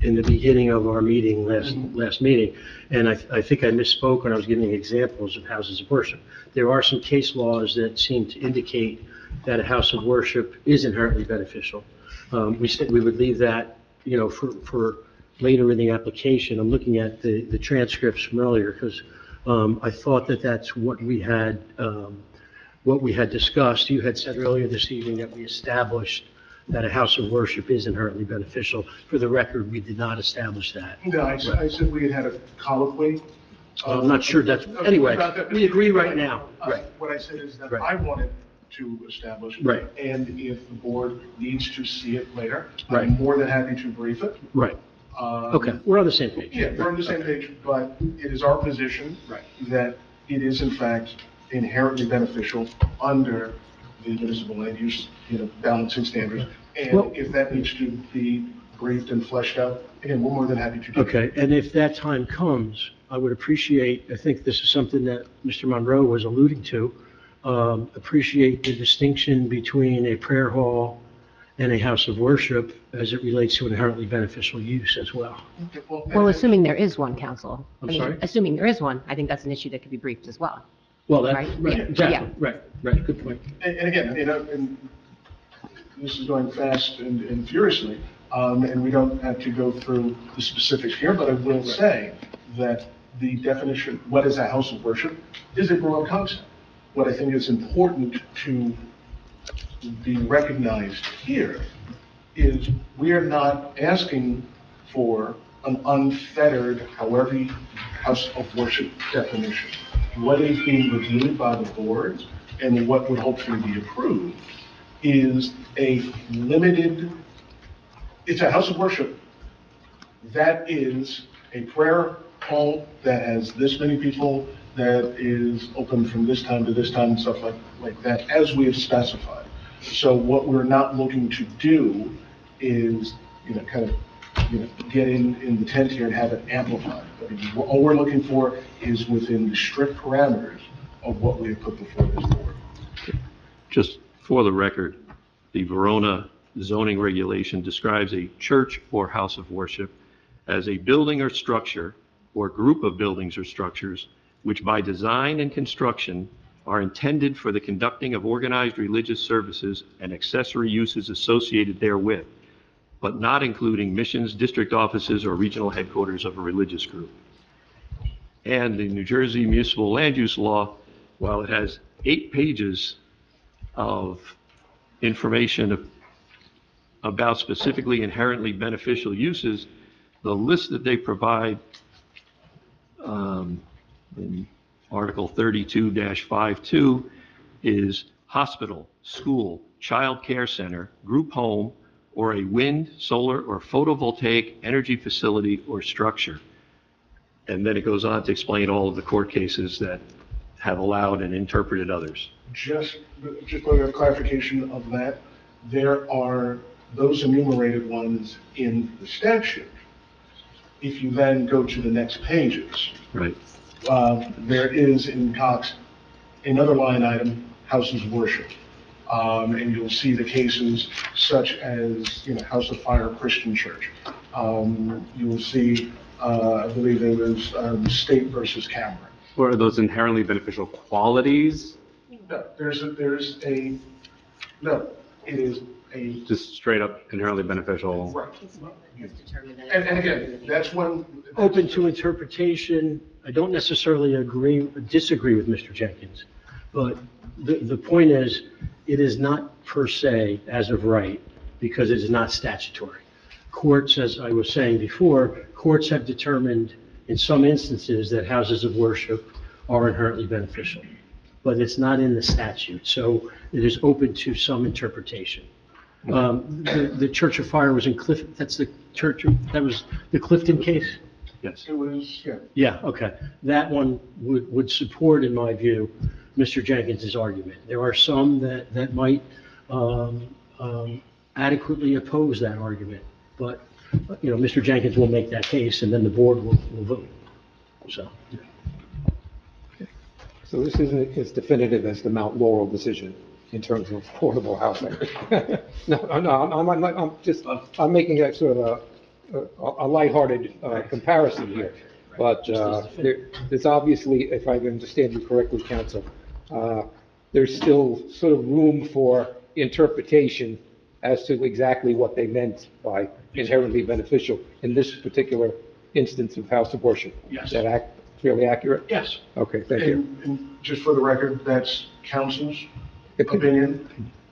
in the beginning of our meeting, last meeting, and I think I misspoke when I was giving examples of houses of worship. There are some case laws that seem to indicate that a house of worship is inherently beneficial. We said we would leave that, for later in the application. I'm looking at the transcripts from earlier because I thought that that's what we had discussed. You had said earlier this evening that we established that a house of worship is inherently beneficial. For the record, we did not establish that. No, I said we had a colloquy. I'm not sure that's, anyway, we agree right now. Right. What I said is that Right. I wanted to establish. Right. And if the board needs to see it later, Right. I'm more than happy to brief it. Right. Okay, we're on the same page. Yeah, we're on the same page, but it is our position that it is in fact inherently beneficial under the municipal land use, balancing standards. Well- And if that needs to be briefed and fleshed out, again, we're more than happy to do. Okay, and if that time comes, I would appreciate, I think this is something that Mr. Monroe was alluding to, appreciate the distinction between a prayer hall and a house of worship as it relates to inherently beneficial use as well. Well, assuming there is one, counsel. I'm sorry? Assuming there is one, I think that's an issue that could be briefed as well. Well, Right? right, Yeah. exactly, right, good point. And again, and this is going fast and furiously, and we don't have to go through the specifics here, but I will say that the definition, what is a house of worship, is a broad concept. What I think is important to be recognized here is we are not asking for an unfettered, however, house of worship definition. What is being reviewed by the board and what would hopefully be approved is a limited, it's a house of worship that is a prayer hall that has this many people, that is open from this time to this time and stuff like that, as we have specified. So what we're not looking to do is, get in the tent here and have it amplified. I mean, all we're looking for is within the strict parameters of what we have put before this board. Just for the record, the Verona zoning regulation describes a church or house of worship as a building or structure or group of buildings or structures which by design and construction are intended for the conducting of organized religious services and accessory uses associated therewith, but not including missions, district offices, or regional headquarters of a religious group. And the New Jersey Municipal Land Use Law, while it has 8 pages of information about specifically inherently beneficial uses, the list that they provide in Article 32-52 is hospital, school, child care center, group home, or a wind, solar, or photovoltaic energy facility or structure. And then it goes on to explain all of the court cases that have allowed and interpreted others. Just a clarification of that, there are those enumerated ones in the statute. If you then go to the next pages, Right. There is in Cox another line item, houses of worship. And you'll see the cases such as, House of Fire Christian Church. You'll see, I believe there was State versus Cameron. Or are those inherently beneficial qualities? No, it is a. Just straight up inherently beneficial? Right. And again, that's one. Open to interpretation. I don't necessarily disagree with Mr. Jenkins, but the point is, it is not per se as of right, because it is not statutory. Courts, as I was saying before, courts have determined in some instances that houses of worship are inherently beneficial, but it's not in the statute, so it is open to some interpretation. The Church of Fire was in Clifton. That was the Clifton case? Yes. It was, yeah. Yeah, okay. That one would support, in my view, Mr. Jenkins's argument. There are some that might adequately oppose that argument, but, Mr. Jenkins will make that case, and then the board will vote, so. So this isn't as definitive as the Mount Laurel decision in terms of affordable housing. I'm making that sort of a lighthearted comparison here. But there's obviously, if I understand you correctly, counsel, there's still sort of room for interpretation as to exactly what they meant by inherently beneficial in this particular instance of house of worship. Yes. Is that fairly accurate? Yes. Okay, thank you. And just for the record, that's council's opinion.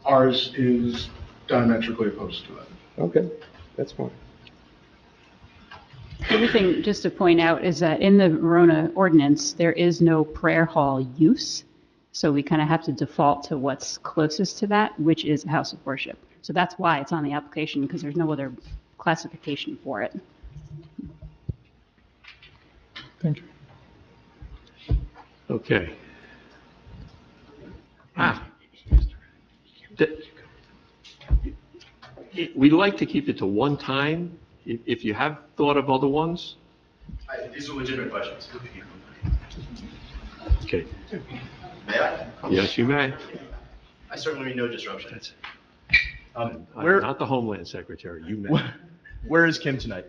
Ours is diametrically opposed to that. Okay, that's fine. The other thing, just to point out, is that in the Verona ordinance, there is no prayer hall use. So we kind of have to default to what's closest to that, which is a house of worship. So that's why it's on the application, because there's no other classification for it. Thank you. Okay. We'd like to keep it to one time. If you have thought of other ones. These are legitimate questions. Okay. May I? Yes, you may. I certainly mean no disruption. I'm not the Homeland Secretary. You may. Where is Kim tonight?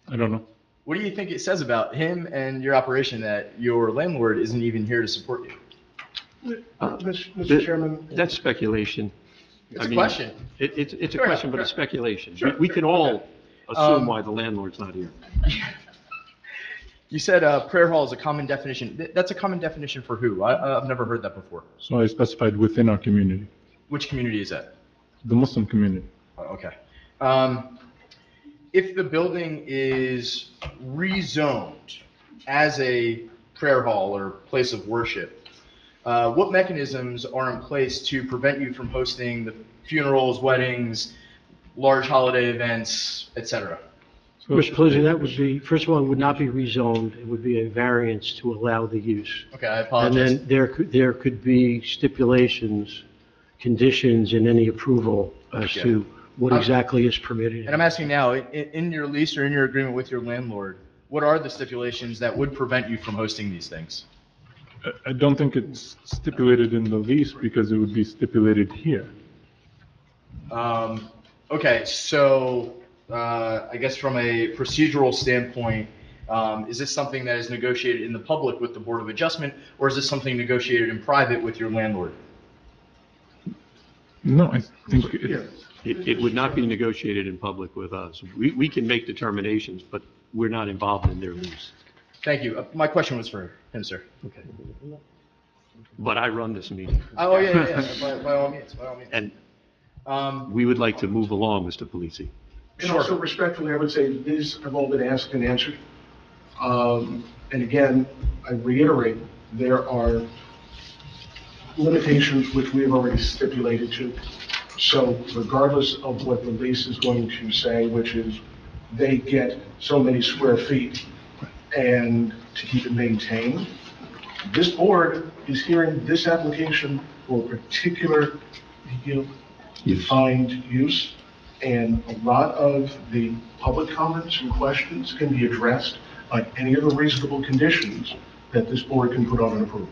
I don't know. What do you think it says about him and your operation that your landlord isn't even here to support you? Mr. Chairman. That's speculation. It's a question. It's a question, but it's speculation. Sure. We can all assume why the landlord's not here. You said prayer hall is a common definition. That's a common definition for who? I've never heard that before. So I specified within our community, Which community is that? the Muslim community. Oh, okay. If the building is rezoned as a prayer hall or place of worship, what mechanisms are in place to prevent you from hosting the funerals, weddings, large holiday events, etc.? Mr. Pelisi, that would be, first of all, it would not be rezoned. It would be a variance to allow the use. Okay, I apologize. And then there could be stipulations, conditions in any approval as to what exactly is permitted. And I'm asking now, in your lease or in your agreement with your landlord, what are the stipulations that would prevent you from hosting these things? I don't think it's stipulated in the lease because it would be stipulated here. Okay, so I guess from a procedural standpoint, is this something that is negotiated in the public with the Board of Adjustment, or is this something negotiated in private with your landlord? No, I think it would not be negotiated in public with us. We can make determinations, but we're not involved in their lease. Thank you. My question was for him, sir. Okay. But I run this meeting. Oh, yeah. By all means, by all means. And we would like to move along, Mr. Polisi. And also respectfully, I would say these have all been asked and answered. And again, I reiterate, there are limitations which we have already stipulated to. So regardless of what the lease is going to say, which is they get so many square feet and to keep it maintained, this board is hearing this application for a particular defined use, and a lot of the public comments and questions can be addressed by any of the reasonable conditions that this board can put on an approval.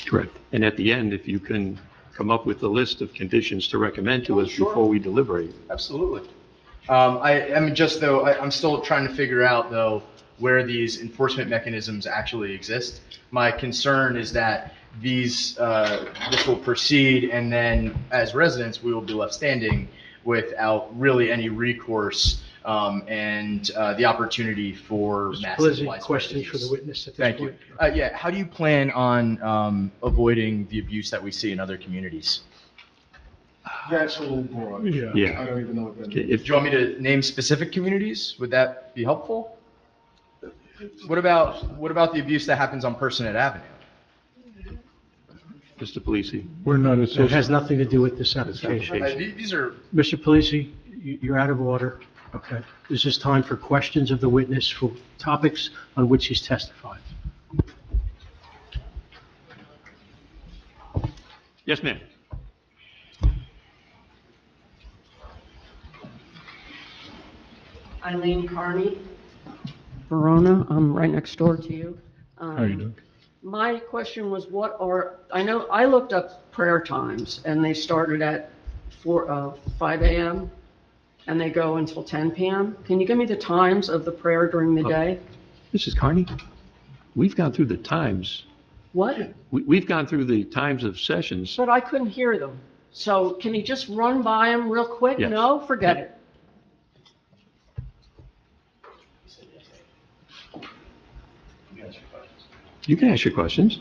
Correct. And at the end, if you can come up with a list of conditions to recommend to us before we deliberate. Absolutely. I'm still trying to figure out, though, where these enforcement mechanisms actually exist. My concern is that this will proceed, and then as residents, we will be left standing without really any recourse and the opportunity for massive Lizzie, widespread questions for abuse. the witness at this Thank point? you. Yeah, how do you plan on avoiding the abuse that we see in other communities? That's a little broad. Yeah. I don't even know what that Okay, means. Do you want me to name specific communities? Would that be helpful? What about the abuse that happens on Personate Avenue? Mr. Polisi. We're not It has nothing to do with this application. These are Mr. Polisi, you're out of order. Okay. This is time for questions of the witness for topics on which he's testified. Yes, ma'am. Eileen Carney, Verona, I'm right next door to you. How are you doing? My question was, I know, I looked up prayer times, and they started at 5 a.m., and they go until 10 p.m. Can you give me the times of the prayer during the day? Mrs. Carney, we've gone through the times. What? We've gone through the times of sessions. But I couldn't hear them. So can you just run by them real quick? Yes. No? Forget it. You can ask your questions.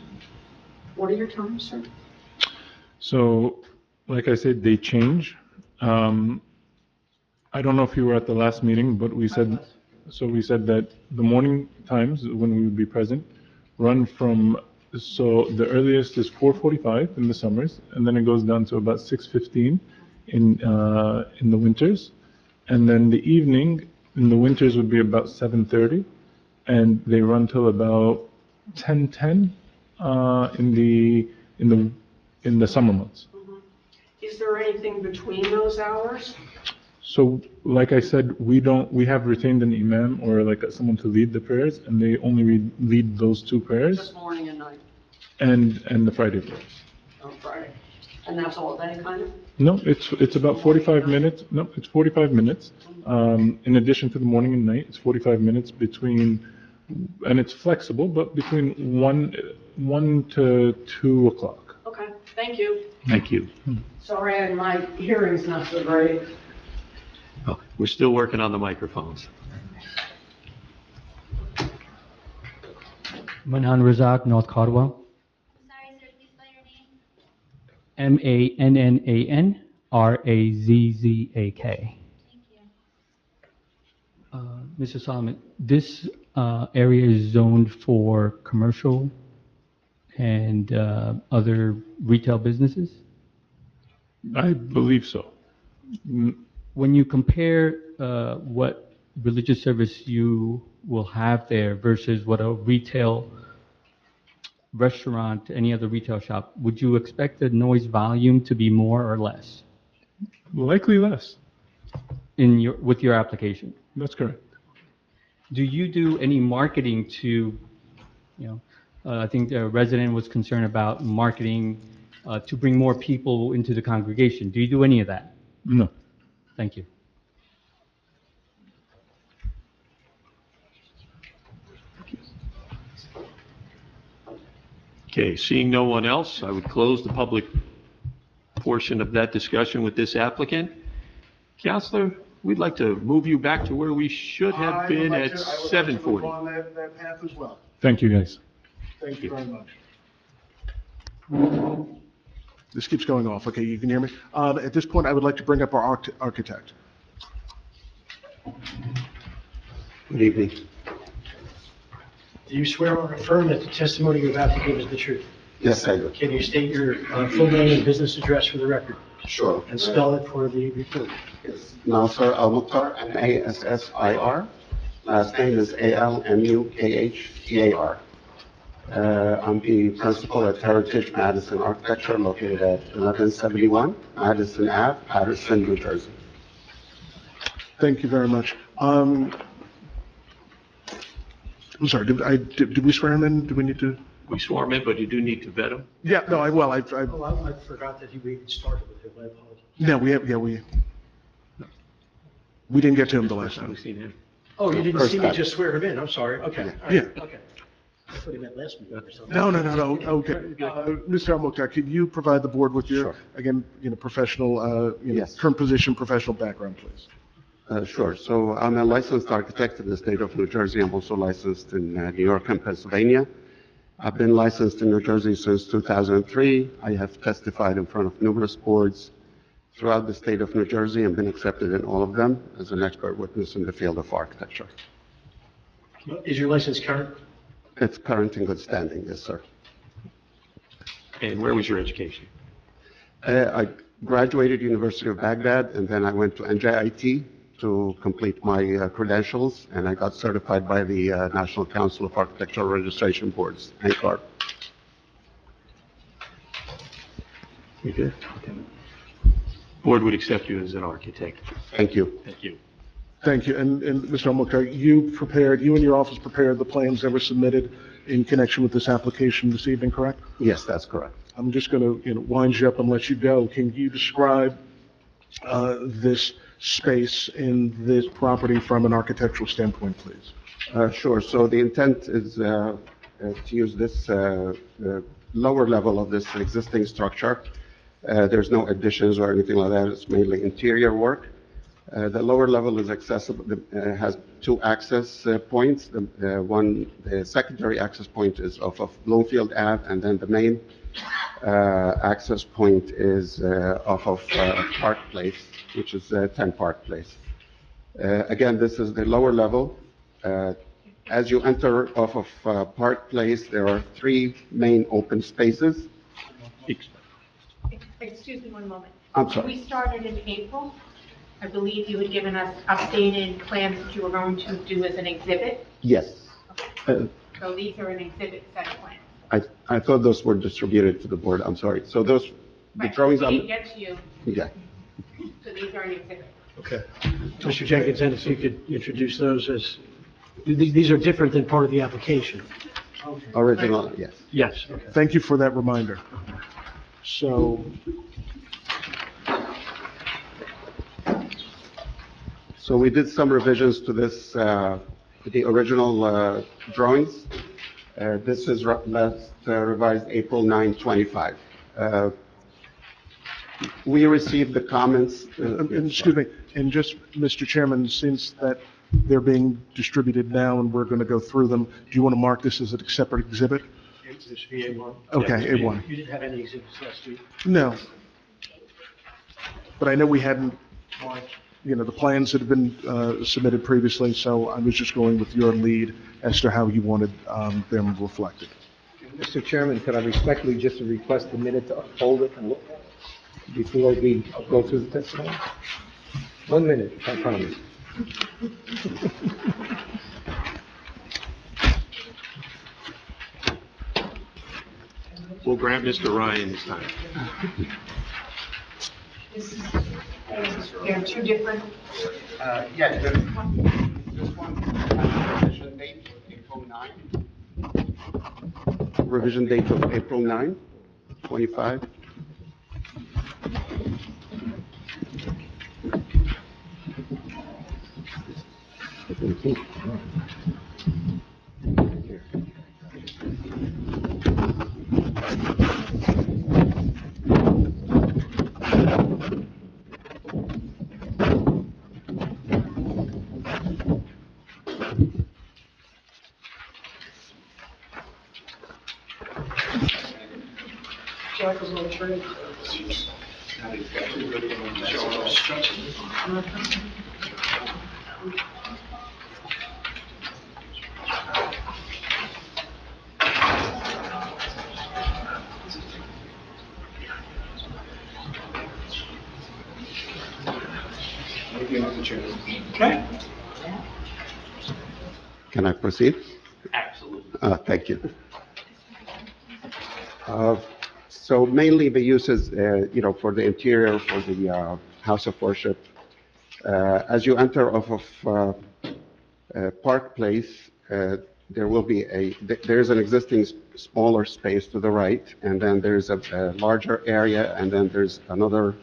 What are your times, sir? So, like I said, they change. I don't know if you were at the last meeting, but we said that the morning times when we would be present run from, so the earliest is 4:45 in the summers, and then it goes down to about 6:15 in the winters, and then the evening in the winters would be about 7:30, and they run till about 10:10 in the summer months. Is there anything between those hours? So, like I said, we have retained an imam or like someone to lead the prayers, and they only lead those two prayers Just morning and night and the Friday prayers. on Friday? And that's all day, kind of? No, it's about 45 minutes. No, it's 45 minutes. In addition to the morning and night, it's 45 minutes between, and it's flexible, but between 1 to 2 o'clock. Okay, thank you. Thank you. Sorry, my hearing's not so great. Oh, we're still working on the microphones. Manan Razak, North Caldwell. Sorry, sir, please spell your name. Mannanrazak. Thank you. Mr. Solomon, this area is zoned for commercial and other retail businesses? I believe so. When you compare what religious service you will have there versus what a retail restaurant, any other retail shop, would you expect the noise volume to be more or less? Likely less. With your application? That's correct. Do you do any marketing to, I think the resident was concerned about marketing to bring more people into the congregation. Do you do any of that? No. Thank you. Okay, seeing no one else, I would close the public portion of that discussion with this applicant. Counselor, we'd like to move you back to where we should have been at 7:40. On that path as well. Thank you, guys. Thank you very much. This keeps going off. Okay, you can hear me? At this point, I would like to bring up our architect. Good evening. Do you swear or affirm that the testimony you're about to give is the truth? Yes, I do. Can you state your full name and business address for the record? Sure. And spell it for the report. Yes. Nasser Al-Mukhtar, Massir. Last name is Almukhtar. I'm the principal at Heritage Madison Architecture, located at 1171 Madison Ave, Paterson, New Jersey. Thank you very much. I'm sorry, did we swear him in? Do we need to? We swore him in, but you do need to vet him. Yeah, no, I Oh, I forgot that we started with him. I apologize. No, we didn't get to him the last time. We've seen him. Oh, you didn't First see me time. just swear him in? I'm sorry. Okay. All right. Yeah. Okay. I thought he meant last meeting or something. No, okay. Mr. Al-Mukhtar, could you provide the board with your, again, professional, Yes. current position, professional background, please? Sure. So I'm a licensed architect in the state of New Jersey. I'm also licensed in New York and Pennsylvania. I've been licensed in New Jersey since 2003. I have testified in front of numerous boards throughout the state of New Jersey and been accepted in all of them as an expert witness in the field of architecture. Is your license current? It's current in good standing, yes, sir. And where was your education? I graduated University of Baghdad, and then I went to NJIT to complete my credentials, and I got certified by the National Council of Architectural Registration Boards, NCAR. You good? Okay. Board would accept you as an architect. Thank you. Thank you. Thank you. And Mr. Al-Mukhtar, you and your office prepared the plans that were submitted in connection with this application this evening, correct? Yes, that's correct. I'm just going to wind you up and let you go. Can you describe this space in this property from an architectural standpoint, please? Sure. So the intent is to use this lower level of this existing structure. There's no additions or anything like that. It's mainly interior work. The lower level is accessible, has two access points. The secondary access point is off of Bloomfield Ave, and then the main access point is off of Park Place, which is 10 Park Place. Again, this is the lower level. As you enter off of Park Place, there are three main open spaces. Excuse me one moment. I'm sorry. We started in April. I believe you had given us updated plans that you were going to do as an exhibit. Yes. So these are an exhibit set of plans. I thought those were distributed to the board. I'm sorry. So the drawings. We didn't get to you. Yeah. So these are an exhibit. Okay. Mr. Jenkins, and if you could introduce those as, these are different than part of the application. Original, yes. Yes. Okay. Thank you for that reminder. So we did some revisions to this, the original drawings. This is last revised April 9, 25. We received the comments. excuse me, and just, Mr. Chairman, since that they're being distributed now and we're going to go through them, do you want to mark this as a separate exhibit? This should be A1. Okay, A1. You didn't have any exhibits last week? No. But I know we hadn't, the plans that have been submitted previously, so I was just going with your lead as to how you wanted them reflected. Mr. Chairman, could I respectfully just request a minute to uphold it and look at it before we go through the testimony? 1 minute, I promise. We'll grant Mr. Ryan his time. There are two different. Yes, this one revision date, April 9. Revision date of April 9, 25. Okay. Can I proceed? Absolutely. Thank you. So mainly the uses, for the interior, for the house of worship. As you enter off of Park Place, there will be there's an existing smaller space to the right, and then there's a larger area, and then there's another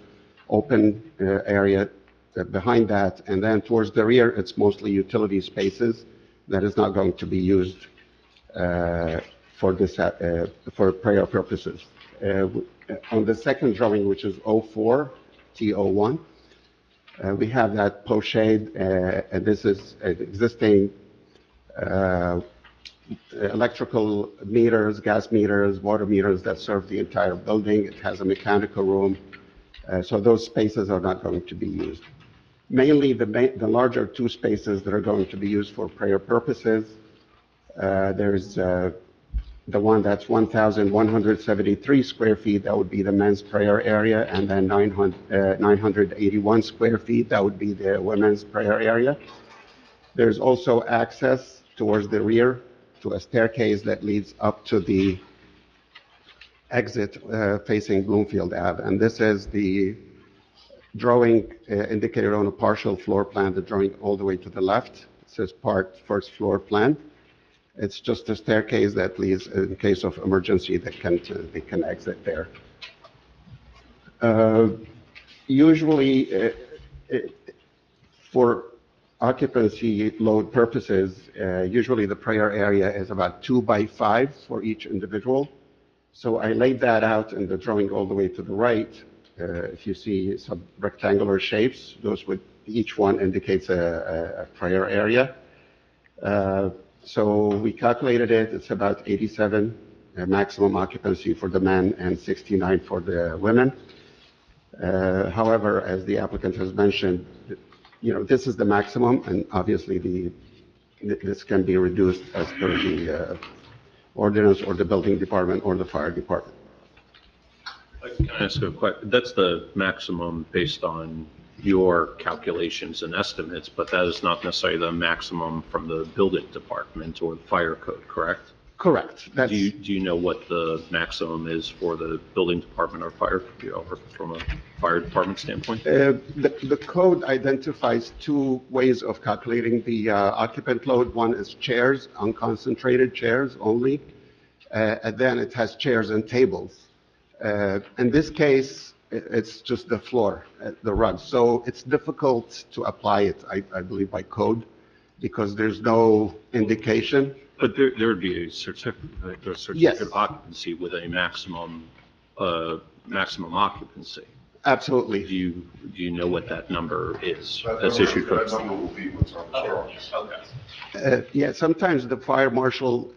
open area behind that, and then towards the rear, it's mostly utility spaces that is not going to be used for this for prayer purposes. On the second drawing, which is 04 T01, we have that pochade, and this is existing electrical meters, gas meters, water meters that serve the entire building. It has a mechanical room, so those spaces are not going to be used. Mainly the larger two spaces that are going to be used for prayer purposes. There's the one that's 1,173 square feet, that would be the men's prayer area, and then 981 square feet, that would be the women's prayer area. There's also access towards the rear to a staircase that leads up to the exit facing Bloomfield Ave. And this is the drawing indicated on a partial floor plan, the drawing all the way to the left. It says first floor plan. It's just a staircase that leads, in case of emergency, they can exit there. Usually, for occupancy load purposes, usually the prayer area is about 2 by 5 for each individual. So I laid that out in the drawing all the way to the right. If you see some rectangular shapes, each one indicates a prayer area. So we calculated it. It's about 87 maximum occupancy for the men and 69 for the women. However, as the applicant has mentioned, this is the maximum, and obviously this can be reduced as per the ordinance or the building department or the fire department. Can I ask a question? That's the maximum based on your calculations and estimates, but that is not necessarily the maximum from the building department or the fire code, correct? Correct. Do you know what the maximum is for the building department or fire, or from a fire department standpoint? The code identifies two ways of calculating the occupant load. One is chairs, unconcentrated chairs only, and then it has chairs and tables. In this case, it's just the floor, the rug. So it's difficult to apply it, I believe, by code, because there's no indication. But there would be a certificate Yes. of occupancy with a maximum occupancy. Absolutely. Do you know what that number is? That's issued for. That number will be what's on the chart. Yeah, sometimes the fire marshal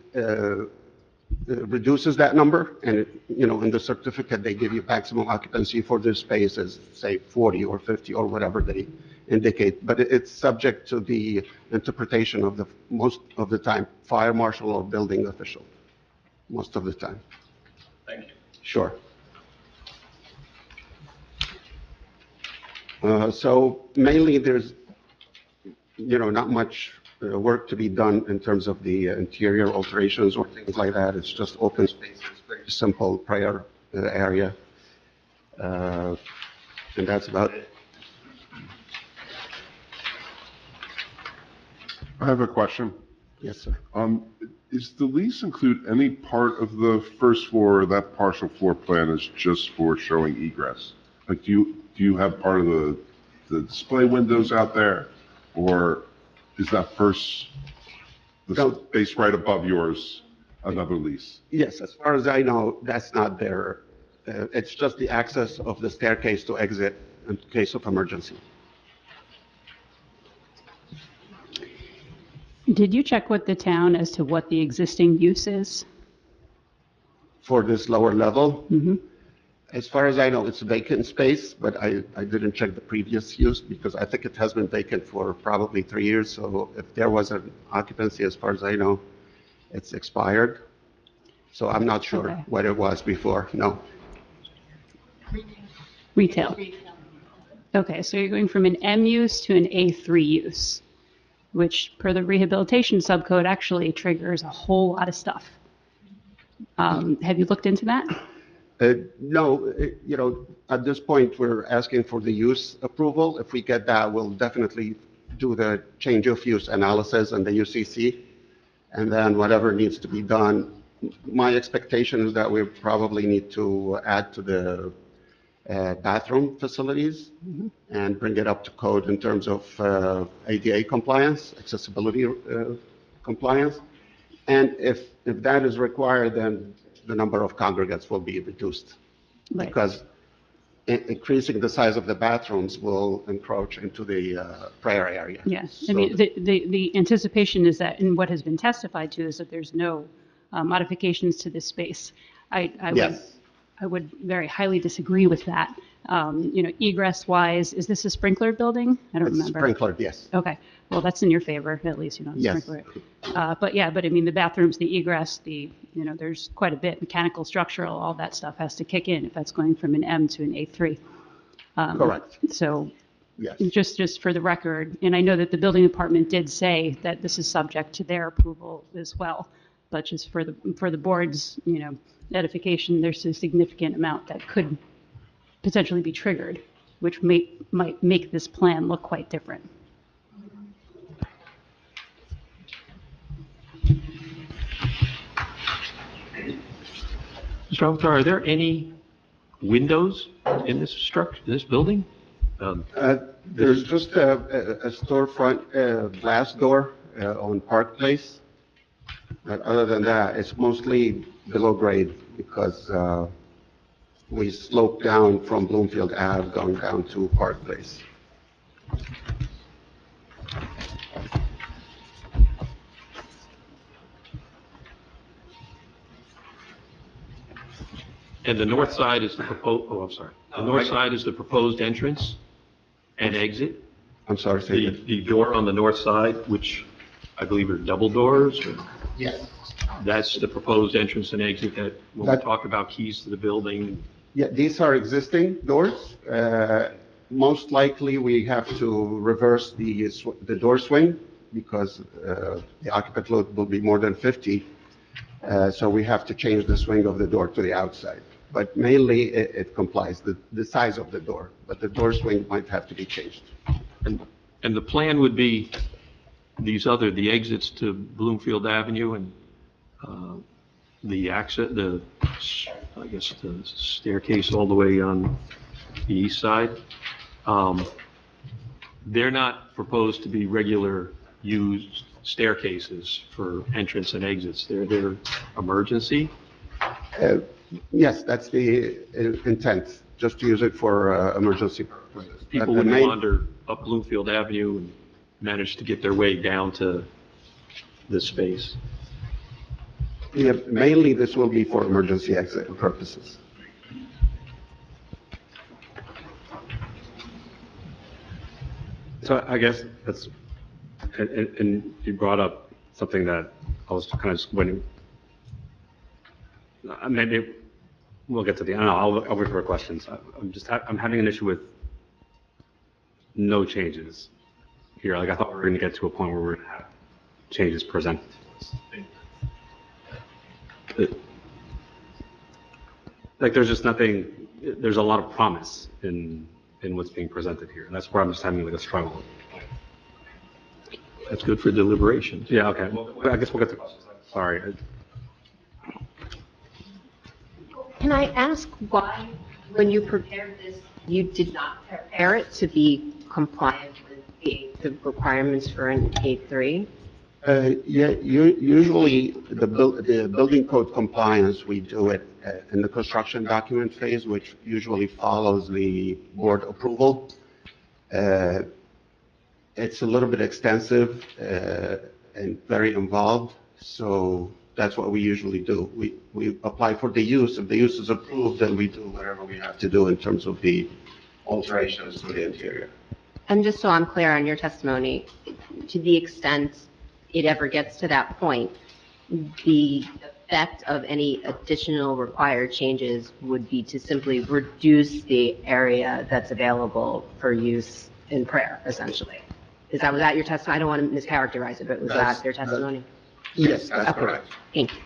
reduces that number, and in the certificate they give you maximum occupancy for this space as, say, 40 or 50 or whatever they indicate, but it's subject to the interpretation of most of the time fire marshal or building official, most of the time. Thank you. Sure. So mainly there's not much work to be done in terms of the interior alterations or things like that. It's just open spaces, very simple prayer area. And that's about it. I have a question. Yes, sir. Is the lease include any part of the first floor, or that partial floor plan is just for showing egress? Like, do you have part of the display windows out there, or is that the space right above yours another lease? Yes, as far as I know, that's not there. It's just the access of the staircase to exit in case of emergency. Did you check with the town as to what the existing use is? For this lower level? Mm-hmm. As far as I know, it's vacant space, but I didn't check the previous use because I think it has been vacant for probably 3 years. So if there was an occupancy, as far as I know, it's expired. So I'm not sure what it was before, no. Retail. Okay, so you're going from an M use to an A3 use, which per the rehabilitation subcode actually triggers a whole lot of stuff. Have you looked into that? No, at this point, we're asking for the use approval. If we get that, we'll definitely do the change of use analysis and the UCC, and then whatever needs to be done. My expectation is that we probably need to add to the bathroom facilities and bring it up to code in terms of ADA compliance, accessibility compliance. And if that is required, then the number of congregants will be reduced. Right. Because increasing the size of the bathrooms will encroach into the prayer area. Yes, I mean, the anticipation is that, and what has been testified to is that there's no modifications to this space. Yes. I would very highly disagree with that. Egress-wise, is this a sprinkler building? I don't remember. Sprinklered, yes. Okay, well, that's in your favor, at least, Yes. sprinkler. But I mean, the bathrooms, the egress, there's quite a bit, mechanical, structural, all that stuff has to kick in if that's going from an M to an A3. Correct. So, yes. just for the record, and I know that the building department did say that this is subject to their approval as well, but just for the board's, edification, there's a significant amount that could potentially be triggered, which might make this plan look quite different. Mr. Avatar, are there any windows in this structure, this building? There's just a storefront glass door on Park Place. But other than that, it's mostly below grade because we slope down from Bloomfield Ave going down to Park Place. And the north side is the north side is the proposed entrance and exit? I'm sorry, say again. The door on the north side, which I believe are double doors? Yes. That's the proposed entrance and exit that, when we talk about keys to the building? Yeah, these are existing doors. Most likely, we have to reverse the door swing because the occupant load will be more than 50. So we have to change the swing of the door to the outside. But mainly, it complies, the size of the door. But the door swing might have to be changed. And the plan would be the exits to Bloomfield Avenue and the staircase all the way on the east side. They're not proposed to be regular used staircases for entrance and exits. They're emergency? Yes, that's the intent, just to use it for emergency purposes. People would wander up Bloomfield Avenue and manage to get their way down to this space. Yeah, mainly this will be for emergency exit purposes. So I guess that's, and you brought up something that I was kind of just waiting. Maybe we'll get to the end. I'll wait for questions. I'm having an issue with no changes here. Like I thought we were going to get to a point where we're going to have changes presented to us. Like there's just nothing. There's a lot of promise in what's being presented here, and that's where I'm just having like a struggle. That's good for deliberations. Yeah. Okay. Well, I guess we'll get to questions. Sorry. Can I ask why, when you prepared this, you did not prepare it to be compliant with the requirements for an A3? Usually the building code compliance, we do it in the construction document phase, which usually follows the board approval. It's a little bit extensive and very involved, so that's what we usually do. We apply for the use. If the use is approved, then we do whatever we have to do in terms of the alterations to the interior. And just so I'm clear on your testimony, to the extent it ever gets to that point, the effect of any additional required changes would be to simply reduce the area that's available for use in prayer, essentially. Was that your testimony? I don't want to mischaracterize it, but was that your testimony? Yes, that's Okay. correct. Thank you.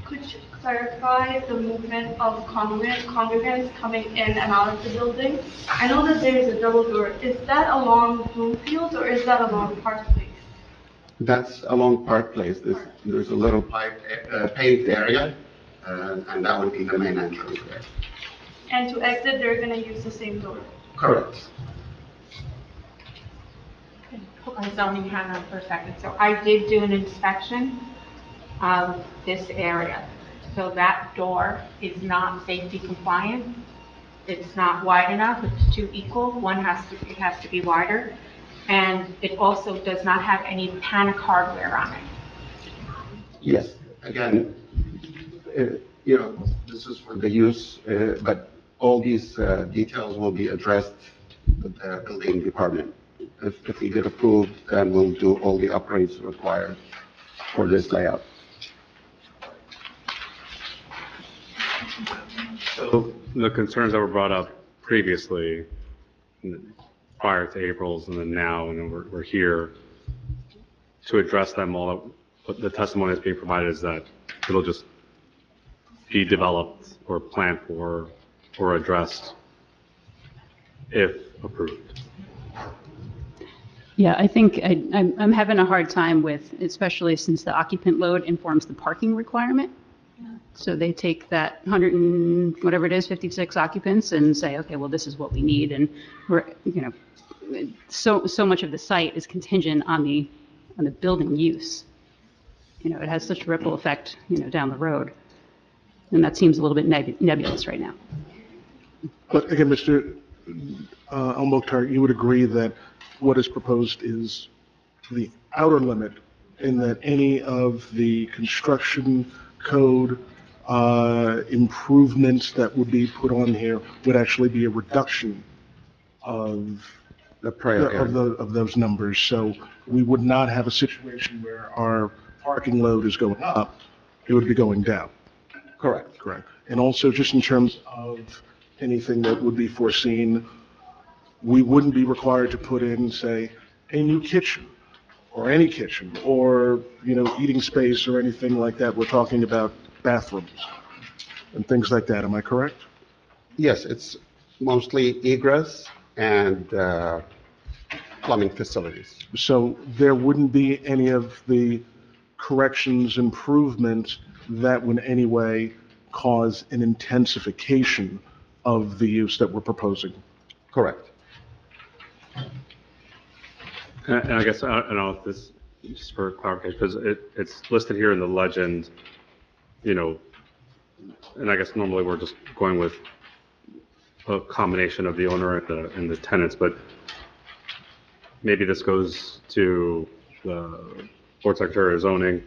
Could you clarify the movement of congregants coming in and out of the building? I know that there is a double door. Is that along Bloomfield or is that along Park Place? That's along Park Place. There's a little paved area, and that would be the main entrance there. And to exit, they're going to use the same door? Correct. Put my zoning hat on for a second. So I did do an inspection of this area. So that door is not safety compliant. It's not wide enough. It's too equal. It has to be wider. And it also does not have any panic hardware on it. Yes. Again, this is for the use, but all these details will be addressed with the building department. If we get approved, then we'll do all the upgrades required for this layout. So the concerns that were brought up previously, prior to April's and then now, and then we're here to address them all. What the testimony that's being provided is that it'll just be developed or planned for or addressed if approved. Yeah, I think I'm having a hard time with, especially since the occupant load informs the parking requirement. So they take that 100 and whatever it is, 56 occupants and say, okay, well, this is what we need. And we're, so much of the site is contingent on the building use. It has such a ripple effect, down the road. And that seems a little bit nebulous right now. But again, Mr. Al-Mokhtar, you would agree that what is proposed is the outer limit in that any of the construction code improvements that would be put on here would actually be a reduction of the prayer of those numbers. So we would not have a situation where our parking load is going up, it would be going down. Correct. Correct. And also just in terms of anything that would be foreseen, we wouldn't be required to put in, say, a new kitchen or any kitchen or, eating space or anything like that. We're talking about bathrooms and things like that. Am I correct? Yes, it's mostly egress and plumbing facilities. So there wouldn't be any of the corrections, improvements that would in any way cause an intensification of the use that we're proposing? Correct. And I guess, I don't know if this, just for clarification, because it's listed here in the legend, and I guess normally we're just going with a combination of the owner and the tenants, but maybe this goes to the Board Secretary of Zoning.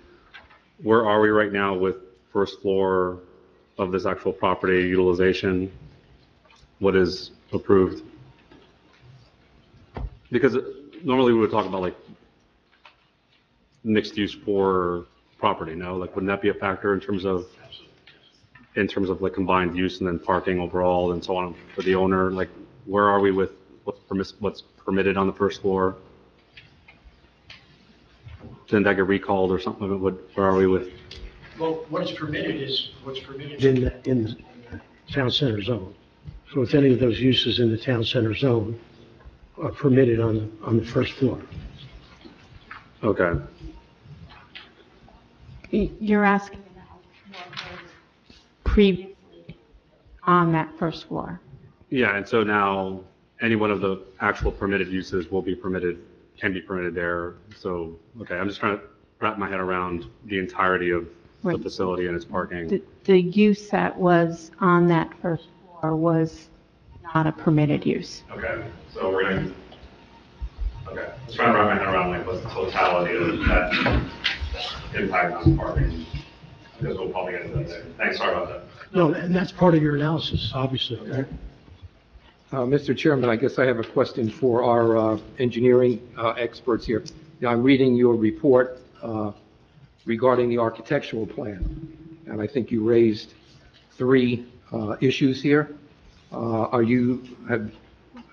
Where are we right now with first floor of this actual property utilization? What is approved? Because normally we would talk about like mixed use for property, no? Like, wouldn't that be a factor in terms of like combined use and then parking overall and so on for the owner? Like, where are we with what's permitted on the first floor? Didn't that get recalled or something? Where are we with? Well, what is permitted is what's permitted in the town center zone. So if any of those uses in the town center zone are permitted on the first floor. Okay. You're asking about what was previously on that first floor. Yeah, and so now any one of the actual permitted uses can be permitted there. So, okay, I'm just trying to wrap my head around the entirety of the facility and its parking. The use that was on that first floor was not a permitted use. Okay, so I'm trying to wrap my head around like what's the totality of that impact on parking. Because we'll probably get into that later. Thanks, sorry about that. No, and that's part of your analysis, obviously, right? Mr. Chairman, I guess I have a question for our engineering experts here. Now, I'm reading your report regarding the architectural plan, and I think you raised three issues here.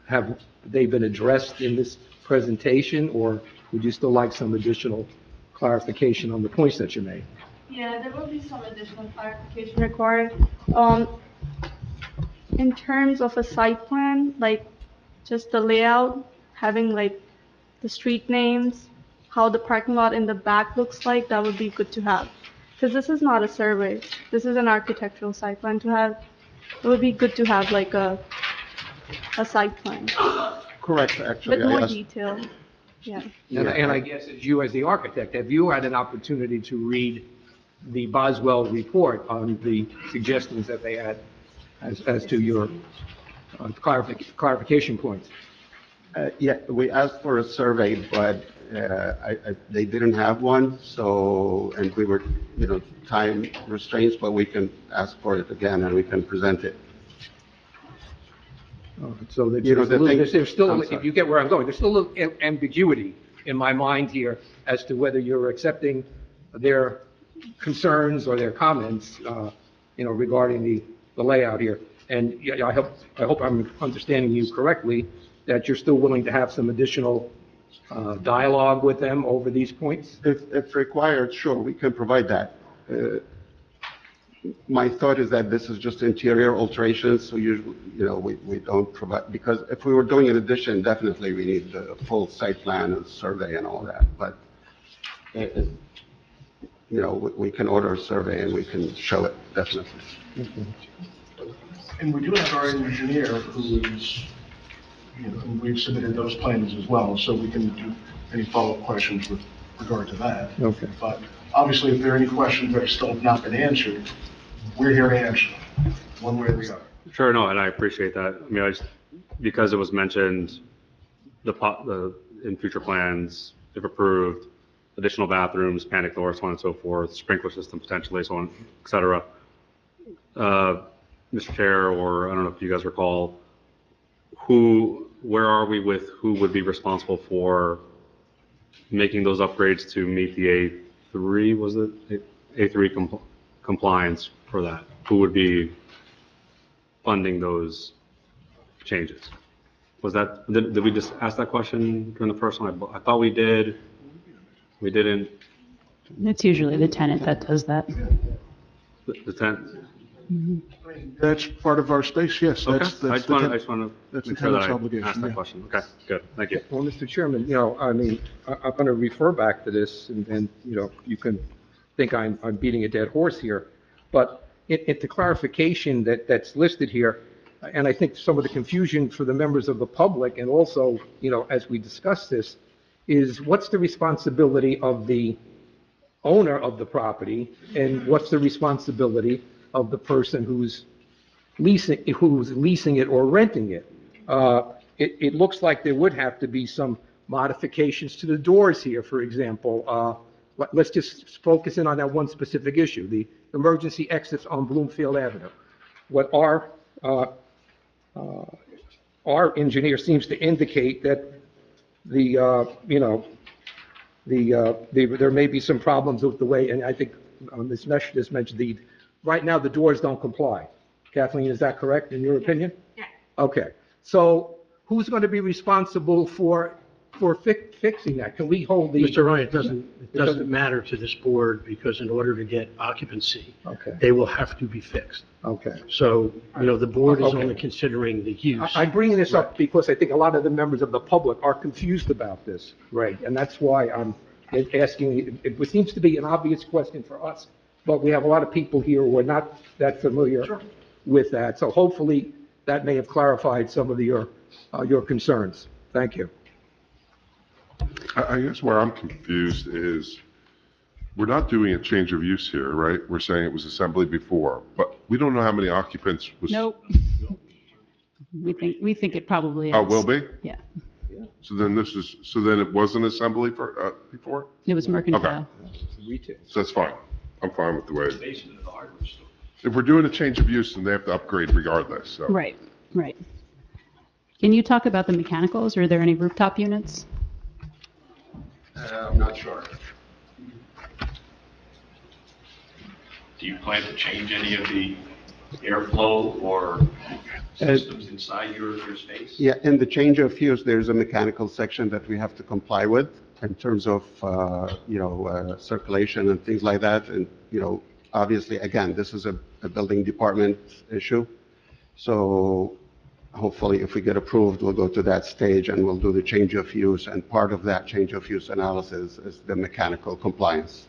Have they been addressed in this presentation, or would you still like some additional clarification on the points that you made? Yeah, there will be some additional clarification required. In terms of a site plan, like just the layout, having like the street names, how the parking lot in the back looks like, that would be good to have. Because this is not a survey, this is an architectural site plan to have. It would be good to have like a site plan. Correct, actually. With more Yes. detail, yeah. And I guess as you, as the architect, have you had an opportunity to read the Boswell report on the suggestions that they had as to your clarification points? Yeah, we asked for a survey, but they didn't have one, so, and we were, time restraints, but we can ask for it again and we can present it. So there's still, if you get where I'm going, there's still a little ambiguity in my mind here as to whether you're accepting their concerns or their comments, regarding the layout here. And I hope I'm understanding you correctly, that you're still willing to have some additional dialogue with them over these points? If required, sure, we can provide that. My thought is that this is just interior alterations, so usually, we don't provide, because if we were doing an addition, definitely we need the full site plan and survey and all that, but, we can order a survey and we can show it, definitely. And we do have our engineer who is, and we've submitted those plans as well, so we can do any follow-up questions with regard to that. Okay. But obviously, if there are any questions that still have not been answered, we're here to answer them, one way or the other. Sure, no, and I appreciate that. I mean, because it was mentioned, in future plans, if approved, additional bathrooms, panic doors, so on and so forth, sprinkler system potentially, so on, et cetera. Mr. Chair, or I don't know if you guys recall, where are we with who would be responsible for making those upgrades to meet the A3, was it? A3 compliance for that? Who would be funding those changes? Did we just ask that question during the first one? I thought we did. We didn't. It's usually the tenant that does that. The tenant? That's part of our space, yes. Okay, That's I just want to that's the make sure that tenant's I obligation, asked that yeah. question. Okay, good, thank you. Well, Mr. Chairman, I'm going to refer back to this, and you can think I'm beating a dead horse here, but it's the clarification that's listed here, and I think some of the confusion for the members of the public, and also, as we discuss this, is what's the responsibility of the owner of the property, and what's the responsibility of the person who's leasing it or renting it? It looks like there would have to be some modifications to the doors here, for example. Let's just focus in on that one specific issue, the emergency exits on Bloomfield Avenue. What our engineer seems to indicate that there may be some problems with the way, and I think Ms. Mesh just mentioned right now the doors don't comply. Kathleen, is that correct in your opinion? Yeah. Okay, so who's going to be responsible for fixing that? Can we hold the? Mr. Ryan, it doesn't matter to this board, because in order to get occupancy, Okay. they will have to be fixed. Okay. So, the board is Okay. only considering the use. I'm bringing this up because I think a lot of the members of the public are confused about this, Greg, and that's why I'm asking. It seems to be an obvious question for us, but we have a lot of people here who are not that familiar with that. So hopefully that may have clarified some of your concerns. Thank you. I guess where I'm confused is, we're not doing a change of use here, right? We're saying it was assembly before, but we don't know how many occupants was. Nope. We think it probably is. Oh, will be? Yeah. So then it wasn't assembly for, before? It was mercantile. Retail. So that's fine. I'm fine with the way. If we're doing a change of use, then they have to upgrade regardless, so. Right. Can you talk about the mechanicals? Are there any rooftop units? I'm not sure. Do you plan to change any of the airflow or systems inside your space? Yeah, in the change of use, there's a mechanical section that we have to comply with in terms of, circulation and things like that. And, obviously, again, this is a building department issue. So hopefully, if we get approved, we'll go to that stage and we'll do the change of use. And part of that change of use analysis is the mechanical compliance.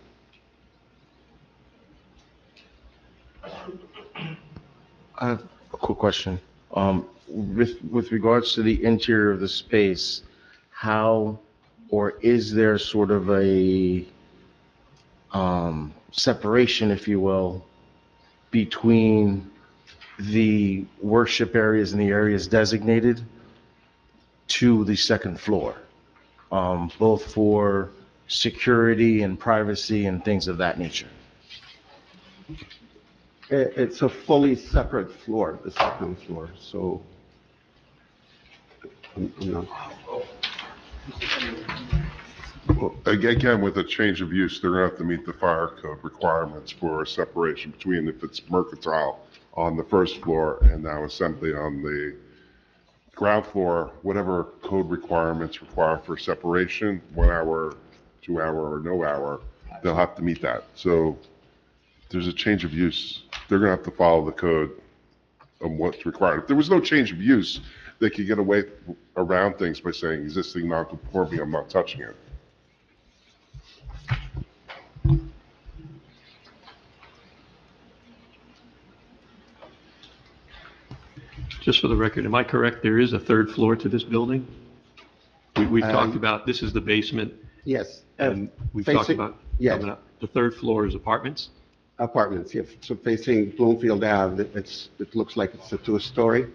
I have a quick question. With regards to the interior of the space, how or is there sort of a separation, if you will, between the worship areas and the areas designated to the second floor, both for security and privacy and things of that nature? It's a fully separate floor, the second floor, so I'm not. Well, again, with a change of use, they're gonna have to meet the fire code requirements for a separation between if it's mercantile on the first floor and now assembly on the ground floor, whatever code requirements require for separation, 1 hour, 2 hour, or no hour, they'll have to meet that. So there's a change of use. They're gonna have to follow the code on what's required. If there was no change of use, they could get away around things by saying existing non-conforming, I'm not touching it. Just for the record, am I correct? There is a third floor to this building? We've talked about, this is the basement. Yes. And we've talked about yes. coming up. The third floor is apartments? Apartments, yes. So facing Bloomfield Ave, it looks like it's a two-story.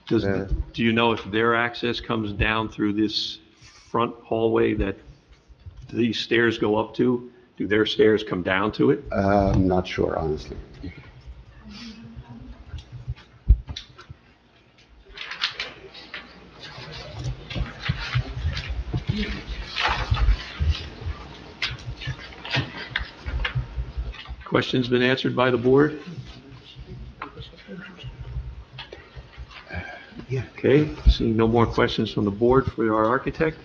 Do you know if their access comes down through this front hallway that these stairs go up to? Do their stairs come down to it? I'm not sure, honestly. Questions been answered by the board? Yeah. Okay, seeing no more questions from the board for our architect,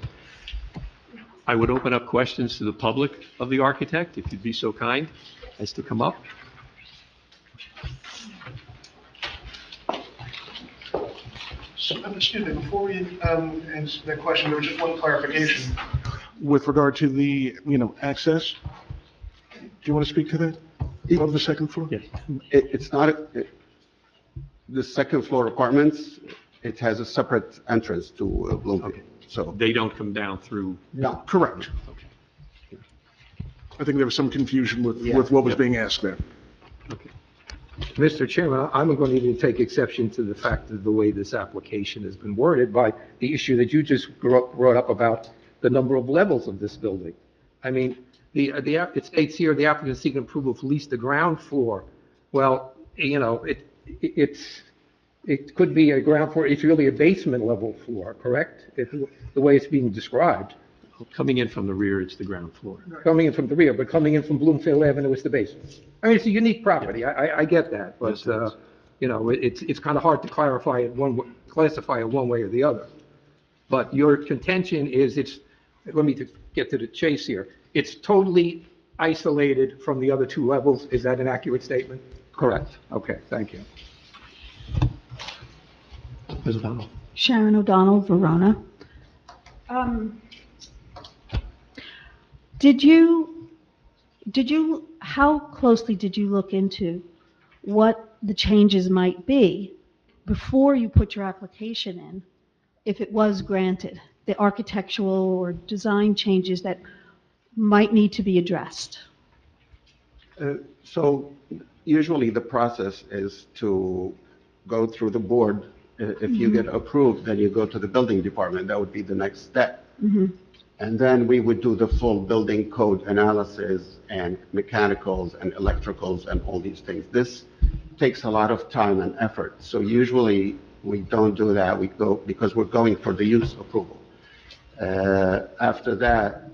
I would open up questions to the public of the architect, if you'd be so kind as to come up. So, excuse me, before we answer that question, there was just one clarification. With regard to the, access, do you want to speak to that? Of the second floor? Yes. It's not, the second floor apartments, it has a separate entrance to Bloomfield. Okay. So They don't come down through? No. Correct. Okay. I think there was some confusion with what was being asked there. Okay. Mr. Chairman, I'm going to even take exception to the fact of the way this application has been worded by the issue that you just brought up about the number of levels of this building. I mean, it states here, the applicant is seeking approval of at least the ground floor. Well, it could be a ground floor, it's really a basement level floor, correct? The way it's being described. Coming in from the rear, it's the ground floor. Coming in from the rear, but coming in from Bloomfield Avenue is the basement. I mean, it's a unique property, I get that, but, it's kind of hard to classify it one way or the other. But your contention is let me get to the chase here. It's totally isolated from the other two levels. Is that an accurate statement? correct. Okay, thank you. Ms. O'Donnell? Sharon O'Donnell, Verona. How closely did you look into what the changes might be before you put your application in, if it was granted, the architectural or design changes that might need to be addressed? So usually the process is to go through the board. If you get approved, then you go to the building department. That would be the next step. And then we would do the full building code analysis and mechanicals and electricals and all these things. This takes a lot of time and effort. So usually we don't do that. We go, because we're going for the use approval. After that,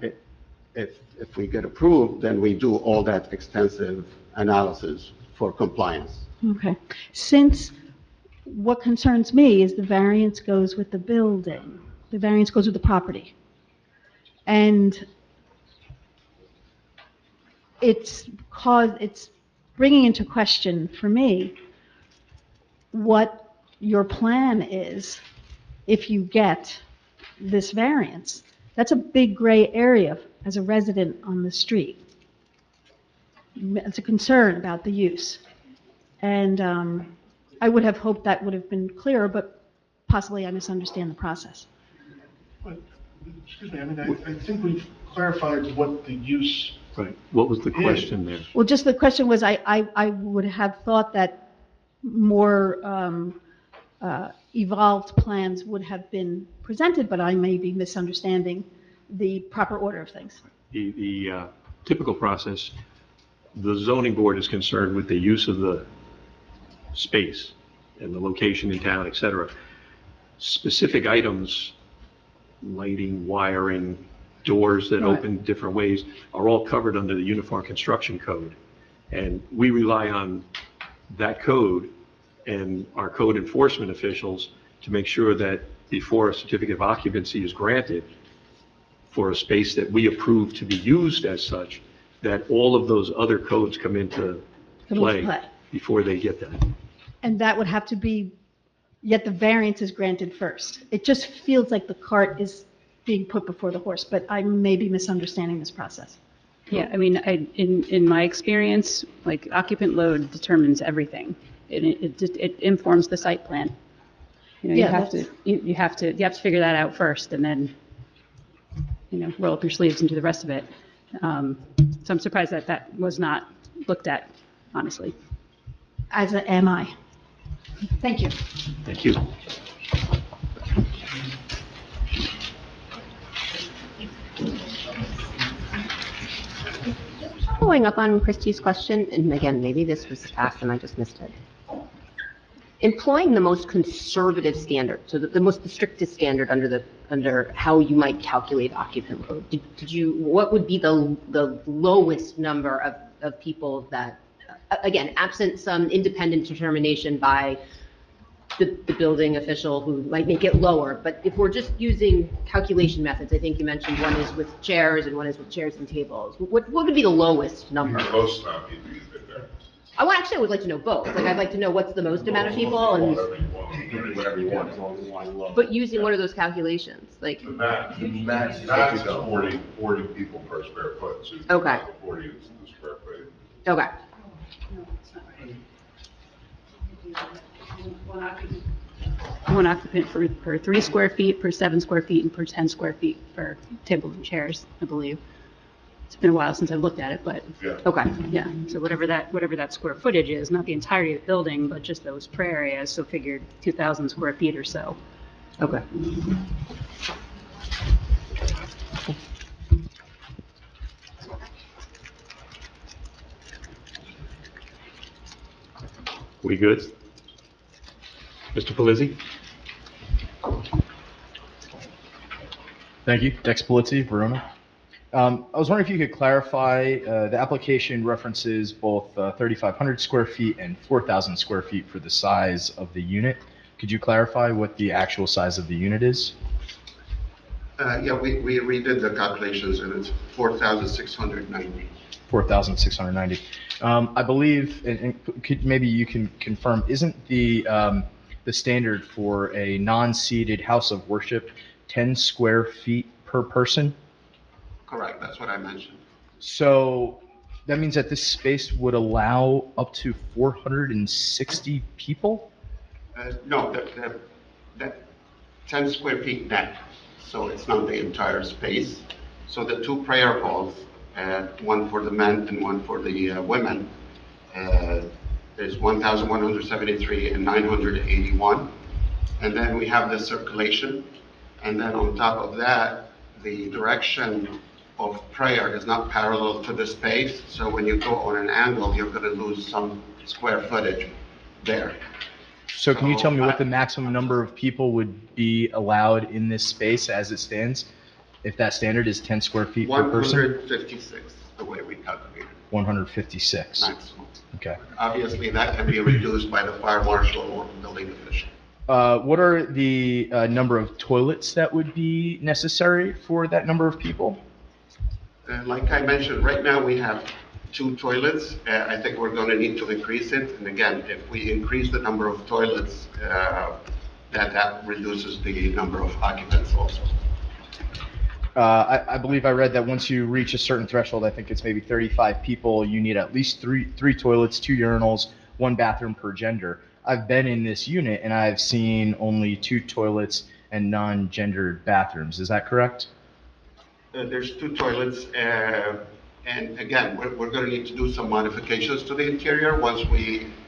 if we get approved, then we do all that extensive analysis for compliance. Okay. Since what concerns me is the variance goes with the building, the variance goes with the property. And it's bringing into question for me what your plan is if you get this variance. That's a big gray area as a resident on the street. It's a concern about the use. And I would have hoped that would have been clearer, but possibly I misunderstand the process. Excuse me, I mean, I think we've clarified what the use. Right. What was the question there? Well, just the question was, I would have thought that more evolved plans would have been presented, but I may be misunderstanding the proper order of things. The typical process, the zoning board is concerned with the use of the space and the location in town, et cetera. Specific items, lighting, wiring, doors that open different ways, are all covered under the Uniform Construction Code. And we rely on that code and our code enforcement officials to make sure that before a certificate of occupancy is granted for a space that we approve to be used as such, that all of those other codes come into play before they get that. And that would have to be, yet the variance is granted first. It just feels like the cart is being put before the horse, but I may be misunderstanding this process. Yeah, I mean, in my experience, like occupant load determines everything. It informs the site plan. You know, you have to figure that out first, and then, you know, roll up your sleeves and do the rest of it. So I'm surprised that that was not looked at, honestly. As am I. Thank you. Thank you. Following up on Christie's question, and again, maybe this was asked and I just missed it. Employing the most conservative standard, so the strictest standard under how you might calculate occupant load, what would be the lowest number of people that, again, absent some independent determination by the building official who might make it lower, but if we're just using calculation methods, I think you mentioned one is with chairs and one is with chairs and tables. What would be the lowest number? Most amount of people use it there. I would like to know both. Like, I'd like to know what's the most amount of people and. Whatever you want, as long as it's low. But using what are those calculations? Like. The max is 40 people per square foot. So Okay. 40 is the square foot. Okay. One occupant per 3 square feet, per 7 square feet, and per 10 square feet for tables and chairs, I believe. It's been a while since I've looked at it, but. Yeah. Okay. Yeah, so whatever that square footage is, not the entirety of the building, but just those prayer areas, so figured 2,000 square feet or so. Okay. We good? Mr. Polizzi? Thank you. Dex Polizzi, Verona. I was wondering if you could clarify, the application references both 3,500 square feet and 4,000 square feet for the size of the unit. Could you clarify what the actual size of the unit is? Yeah, we redid the calculations and it's 4,690. 4,690. I believe, and maybe you can confirm, isn't the standard for a non-seated house of worship 10 square feet per person? Correct, that's what I mentioned. So that means that this space would allow up to 460 people? No, that 10 square feet net, so it's not the entire space. So the two prayer halls, one for the men and one for the women, there's 1,173 and 981. And then we have the circulation. And then on top of that, the direction of prayer is not parallel to the space. So when you go on an angle, you're going to lose some square footage there. So can you tell me what the maximum number of people would be allowed in this space as it stands? If that standard is 10 square feet per person? 156, the way we calculate it. 156. Maximum. Okay. Obviously, that can be reduced by the fire marshal or the building official. What are the number of toilets that would be necessary for that number of people? Like I mentioned, right now we have 2 toilets. I think we're going to need to increase it. And again, if we increase the number of toilets, that reduces the number of occupants also. I believe I read that once you reach a certain threshold, I think it's maybe 35 people, you need at least three toilets, 2 urinals, 1 bathroom per gender. I've been in this unit and I've seen only 2 toilets and non-gendered bathrooms. Is that correct? There's 2 toilets, and again, we're going to need to do some modifications to the interior. Once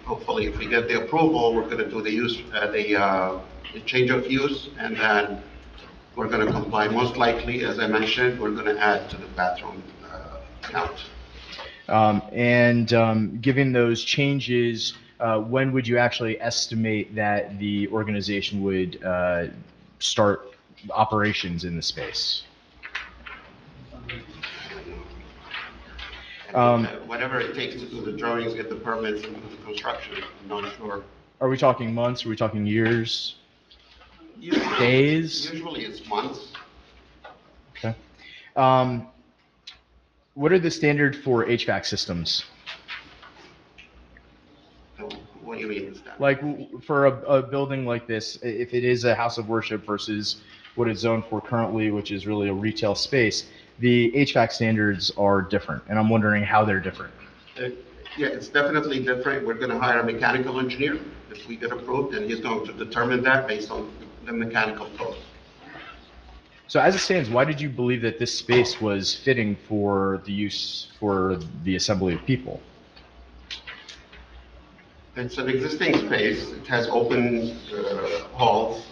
hopefully, if we get the approval, we're going to do the change of use, and then we're going to comply. Most likely, as I mentioned, we're going to add to the bathroom count. Given those changes, when would you actually estimate that the organization would start operations in the space? Whatever it takes to do the drawings, get the permits, and do the construction, I'm not sure. Are we talking months? Are we talking years? Usually, Days? Usually it's months. Okay. What are the standard for HVAC systems? What do you mean is that? Like for a building like this, if it is a house of worship versus what it's zoned for currently, which is really a retail space, the HVAC standards are different, and I'm wondering how they're different. Yeah, it's definitely different. We're going to hire a mechanical engineer if we get approved, and he's going to determine that based on the mechanical code. So as it stands, why did you believe that this space was fitting for the use for the assembly of people? It's an existing space. It has open halls.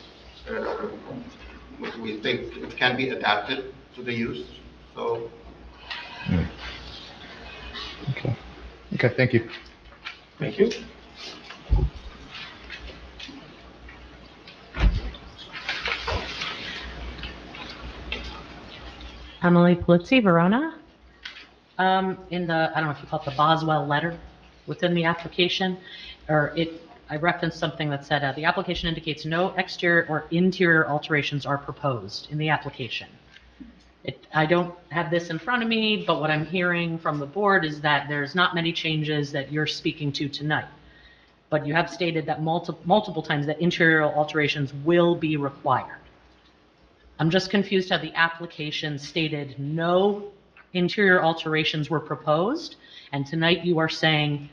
We think it can be adapted to the use. So. Okay. Okay. Thank you. Thank you. Emily Polizzi, Verona. In the, I don't know if you call it the Boswell letter within the application, I referenced something that said, the application indicates no exterior or interior alterations are proposed in the application. I don't have this in front of me, but what I'm hearing from the board is that there's not many changes that you're speaking to tonight. But you have stated that multiple times that interior alterations will be required. I'm just confused how the application stated no interior alterations were proposed, and tonight you are saying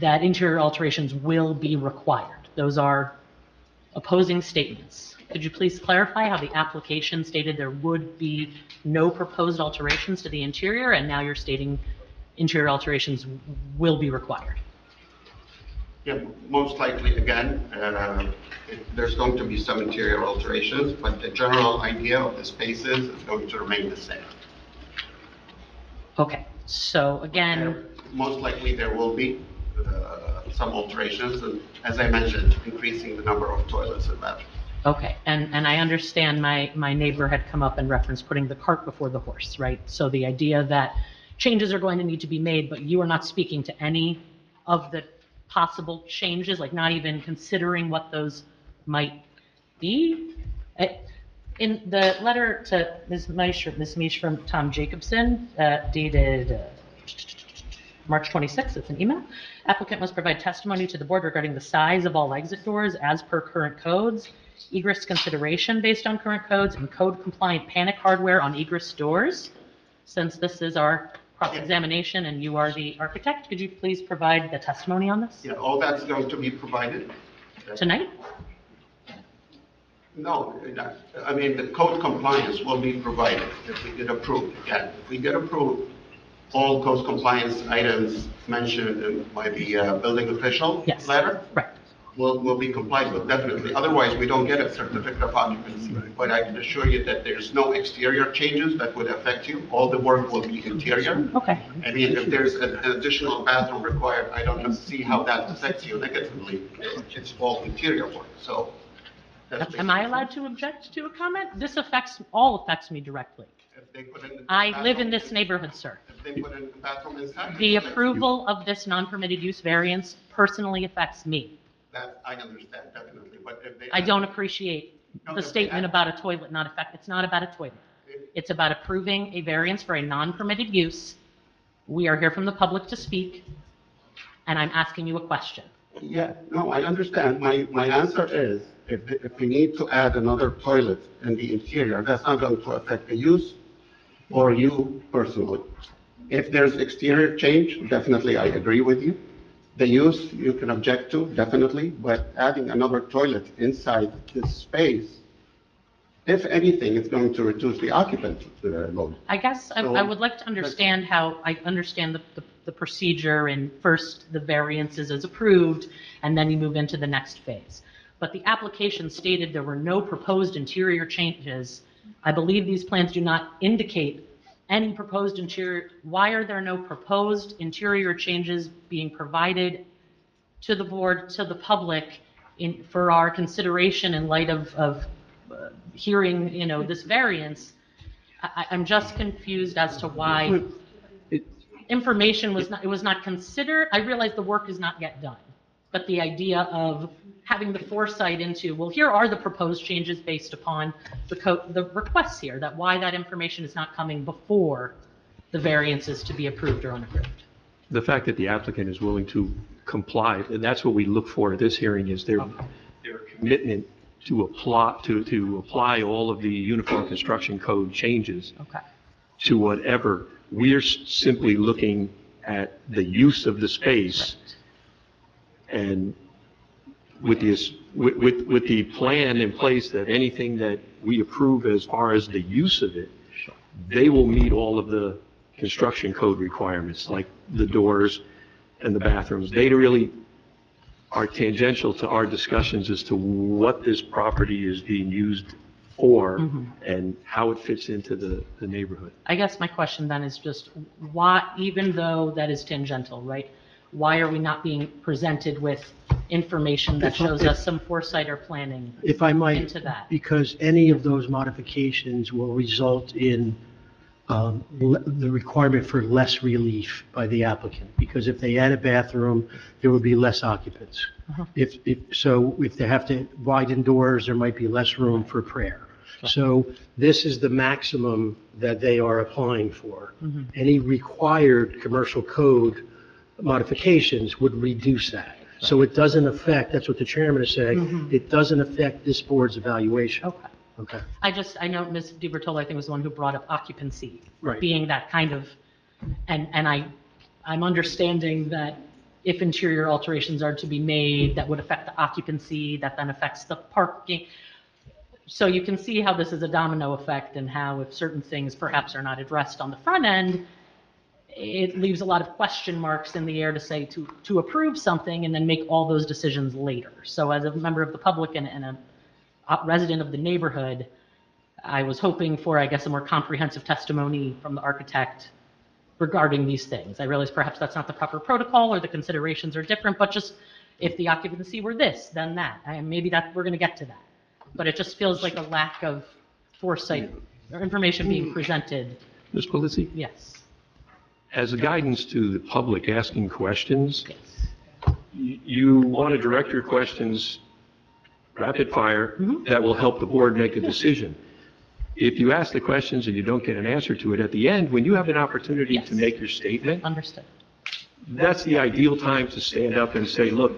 that interior alterations will be required. Those are opposing statements. Could you please clarify how the application stated there would be no proposed alterations to the interior, and now you're stating interior alterations will be required? Yeah, most likely, again, there's going to be some interior alterations, but the general idea of the spaces is going to remain the same. Okay, so again... Most likely there will be some alterations, and as I mentioned, increasing the number of toilets and bathrooms. Okay, and I understand my neighbor had come up and referenced putting the cart before the horse, right? So the idea that changes are going to need to be made, but you are not speaking to any of the possible changes, like not even considering what those might be? In the letter to Ms. Meish from Tom Jacobson, dated March 26th, it's an email. Applicant must provide testimony to the board regarding the size of all exit doors as per current codes, egress consideration based on current codes, and code compliant panic hardware on egress doors. Since this is our cross-examination and you are the architect, could you please provide the testimony on this? Yeah, all that's going to be provided. Tonight? No, I mean, the code compliance will be provided if we get approved. Again, if we get approved, all code compliance items mentioned by the building official letter, right, will be complied with, definitely. Otherwise, we don't get a certificate of occupancy. But I can assure you that there's no exterior changes that would affect you. All the work will be interior. Okay. I mean, if there's an additional bathroom required, I don't see how that affects you negatively. It's all interior work, so. Am I allowed to object to a comment? This affects me directly. If they put in the I live in this neighborhood, sir. If they put in the bathroom inside. The approval of this non-permitted use variance personally affects me. That, I understand, definitely, but if they. I don't appreciate the statement about a toilet not affect, it's not about a toilet. It's about approving a variance for a non-permitted use. We are here from the public to speak, and I'm asking you a question. Yeah, no, I understand. My answer is, if we need to add another toilet in the interior, that's not going to affect the use or you personally. If there's exterior change, definitely I agree with you. The use you can object to, definitely, but adding another toilet inside this space, if anything, it's going to reduce the occupant load. I guess I would like to understand how, I understand the procedure, and first the variances is approved, and then you move into the next phase. But the application stated there were no proposed interior changes. I believe these plans do not indicate any proposed interior. Why are there no proposed interior changes being provided to the board, to the public, for our consideration in light of hearing, this variance? I'm just confused as to why information was not considered. I realize the work is not yet done, but the idea of having the foresight into, well, here are the proposed changes based upon the requests here, that why that information is not coming before the variances to be approved or unapproved. The fact that the applicant is willing to comply, and that's what we look for at this hearing, is their commitment to apply all of the Uniform Construction Code changes to whatever. We're simply looking at the use of the space, and with the plan in place that anything that we approve as far as the use of it, they will meet all of the construction code requirements, like the doors and the bathrooms. They really are tangential to our discussions as to what this property is being used for and how it fits into the neighborhood. I guess my question then is just why, even though that is tangential, right? Why are we not being presented with information that shows us some foresight or planning If I might, into that? because any of those modifications will result in the requirement for less relief by the applicant, because if they add a bathroom, there will be less occupants. If they have to widen doors, there might be less room for prayer. So this is the maximum that they are applying for. Any required commercial code modifications would reduce that. So it doesn't affect, that's what the chairman is saying, it doesn't affect this board's evaluation. Okay. I know Ms. DiBertolo, I think, was the one who brought up occupancy, Right. being that kind of, and I'm understanding that if interior alterations are to be made, that would affect the occupancy, that then affects the parking. So you can see how this is a domino effect, and how if certain things perhaps are not addressed on the front end, it leaves a lot of question marks in the air to say to approve something and then make all those decisions later. So as a member of the public and a resident of the neighborhood, I was hoping for, I guess, a more comprehensive testimony from the architect regarding these things. I realize perhaps that's not the proper protocol or the considerations are different, but just if the occupancy were this, then that. Maybe that we're going to get to that. But it just feels like a lack of foresight or information being presented. Ms. Polizzi? Yes. As a guidance to the public asking questions, you want to direct your questions rapid fire that will help the board make a decision. If you ask the questions and you don't get an answer to it at the end, when you have an opportunity to make your statement, that's the ideal time to stand up and say, look,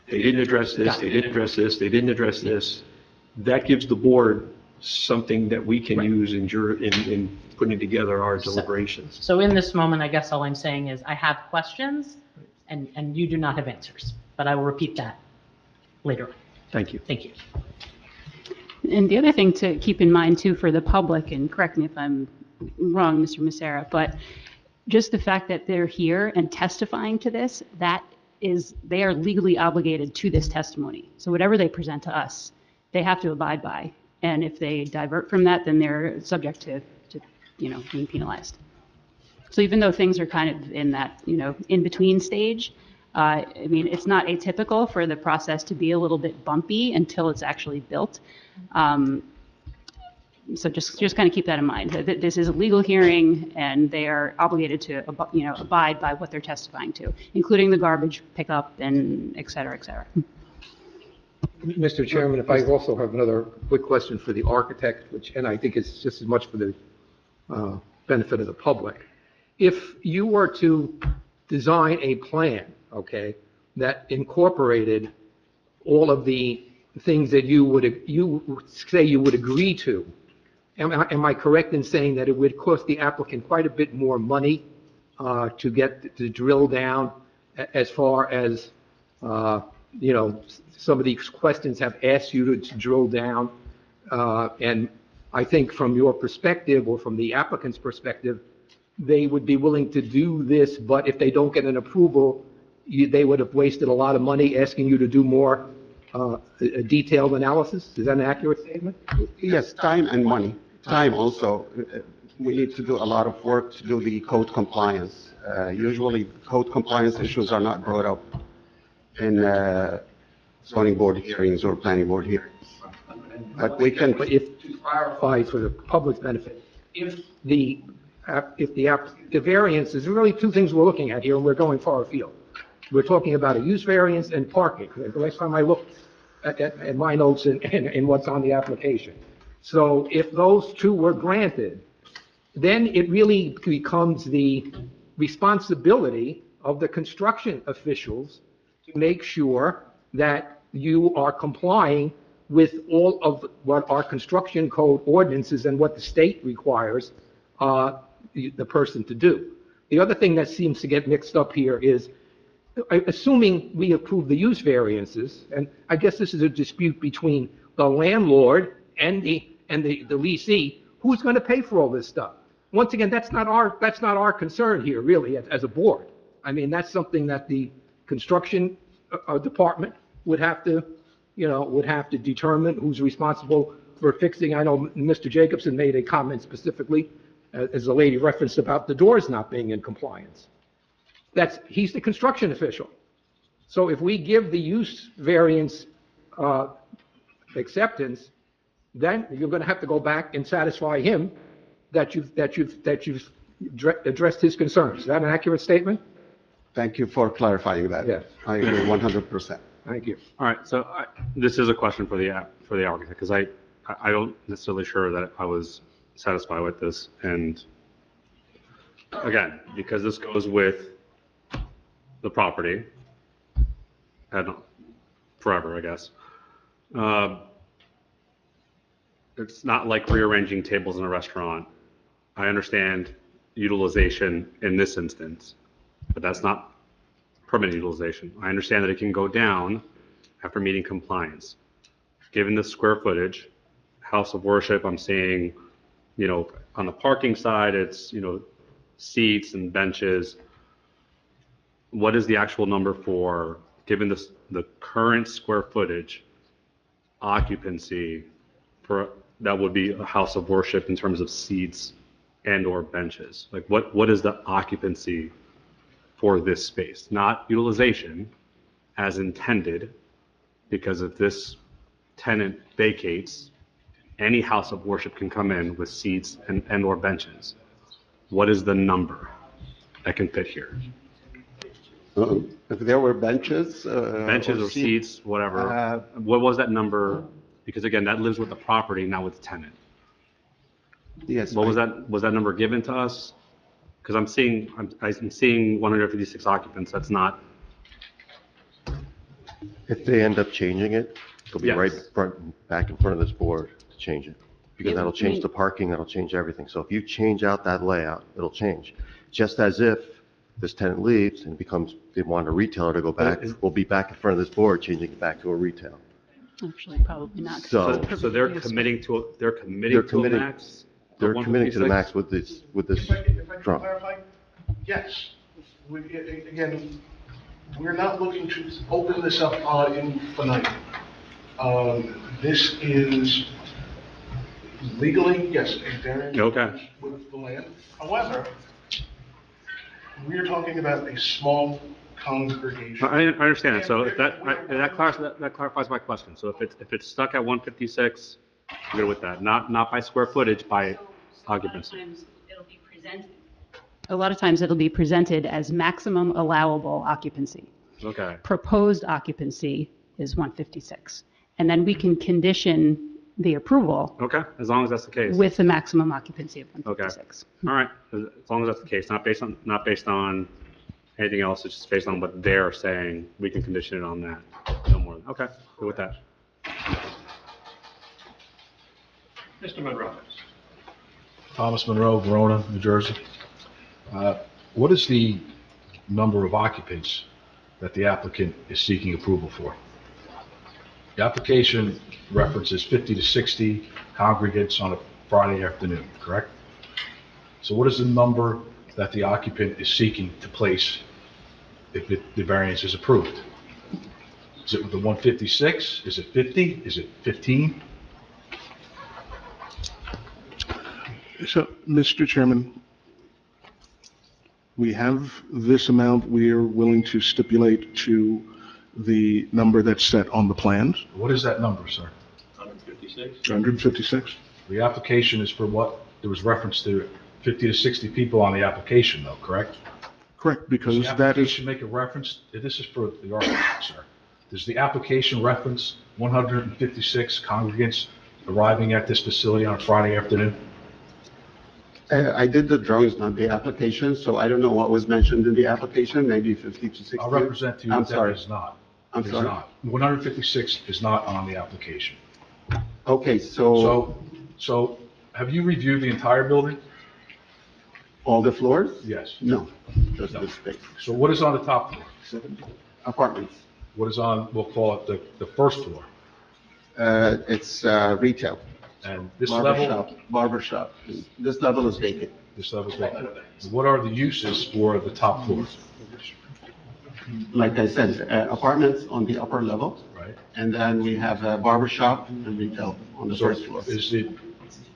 they didn't address this, they didn't address this, they didn't address this. That gives the board something that we can use in putting together our deliberations. So in this moment, I guess all I'm saying is I have questions and you do not have answers, but I will repeat that later on. Thank you. Thank you. And the other thing to keep in mind too for the public, and correct me if I'm wrong, Mr. Massera, but just the fact that they're here and testifying to this, that is they are legally obligated to this testimony. So whatever they present to us, they have to abide by. And if they divert from that, then they're subject to being penalized. So even though things are kind of in that, in-between stage, I mean, it's not atypical for the process to be a little bit bumpy until it's actually built. So just kind of keep that in mind. This is a legal hearing, and they are obligated to, abide by what they're testifying to, including the garbage pickup and et cetera, et cetera. Mr. Chairman, if I also have another quick question for the architect, and I think it's just as much for the benefit of the public. If you were to design a plan, okay, that incorporated all of the things that you would agree to, am I correct in saying that it would cost the applicant quite a bit more money to drill down as far as, some of these questions have asked you to drill down? And I think from your perspective or from the applicant's perspective, they would be willing to do this, but if they don't get an approval, they would have wasted a lot of money asking you to do more a detailed analysis. Is that an accurate statement? Yes, time and money. Time also. We need to do a lot of work to do the code compliance. Usually, code compliance issues are not brought up in zoning board hearings or planning board hearings. But we can. But if to clarify for the public's benefit, if the variance is really two things we're looking at here, and we're going far afield. We're talking about a use variance and parking. The last time I looked at my notes and what's on the application. So if those two were granted, then it really becomes the responsibility of the construction officials to make sure that you are complying with all of what our construction code ordinances and what the state requires the person to do. The other thing that seems to get mixed up here is, assuming we approve the use variances, and I guess this is a dispute between the landlord and the leasee, who's going to pay for all this stuff? Once again, that's not our concern here, really, as a board. I mean, that's something that the construction department would have to determine who's responsible for fixing. I know Mr. Jacobson made a comment specifically, as the lady referenced, about the doors not being in compliance. He's the construction official. So if we give the use variance acceptance, then you're going to have to go back and satisfy him that you've addressed his concerns. Is that an accurate statement? Thank you for clarifying that. Yes. I agree 100%. Thank you. All right, so this is a question for the architect, because I don't necessarily sure that I was satisfied with this. And again, because this goes with the property, and forever, I guess. It's not like rearranging tables in a restaurant. I understand utilization in this instance, but that's not permanent utilization. I understand that it can go down after meeting compliance. Given the square footage, house of worship, I'm seeing, on the parking side, it's, seats and benches. What is the actual number for, given the current square footage, occupancy for that would be a house of worship in terms of seats and or benches? Like what is the occupancy for this space? Not utilization as intended, because if this tenant vacates, any house of worship can come in with seats and or benches. What is the number that can fit here? If there were benches. Benches or seats, whatever. What was that number? Because again, that lives with the property, not with the tenant. Yes. What was that? Was that number given to us? Because I'm seeing 156 occupants. That's not. If they end up changing it, it'll be back in front of this board to change it. Because that'll change the parking, that'll change everything. So if you change out that layout, it'll change. Just as if this tenant leaves and they want a retailer to go back, we'll be back in front of this board, changing it back to a retail. Actually, probably not. So they're committing to a max? They're committing to the max with this If I can drum. clarify, yes. Again, We're not looking to open this up infinite. This is legally, yes, a variance Okay. with the land. However, we're talking about a small congregation. I understand that. So if that clarifies my question. So if it's stuck at 156, I'm good with that. Not by square footage, by occupancy. A lot of times it'll be presented as maximum allowable occupancy. Okay. Proposed occupancy is 156. And then we can condition the approval Okay, as long as that's the case. with the maximum occupancy of Okay. 156. All right. As long as that's the case, not based on anything else. It's just based on what they're saying. We can condition it on that. No more. Okay. Good with that. Mr. Monroe. Thomas Monroe, Verona, New Jersey. What is the number of occupants that the applicant is seeking approval for? The application references 50 to 60 congregants on a Friday afternoon, correct? So what is the number that the occupant is seeking to place if the variance is approved? Is it the 156? Is it 50? Is it 15? So, Mr. Chairman, we have this amount we are willing to stipulate to the number that's set on the plans, What is that number, sir? 156. 156. The application is for what? There was reference to 50 to 60 people on the application though, correct? Correct, because Does the that is, application make a reference, this is for the architect, sir. Does the application reference 156 congregants arriving at this facility on a Friday afternoon? I did the drawings, not the application, so I don't know what was mentioned in the application, maybe 50 to 60. I'll represent to you I'm that sorry. it is not. I'm It is sorry. not. 156 is not on the application. Okay, So have you reviewed the entire building? all the floors? Yes. No, just the space. So what is on the top floor? Apartments. What is on, we'll call it the first floor? It's retail. And this level? Barber shop. This level is vacant. This level is vacant. What are the uses for the top floor? Like I said, apartments on the upper level. Right. And then we have a barber shop and retail on the So first floor.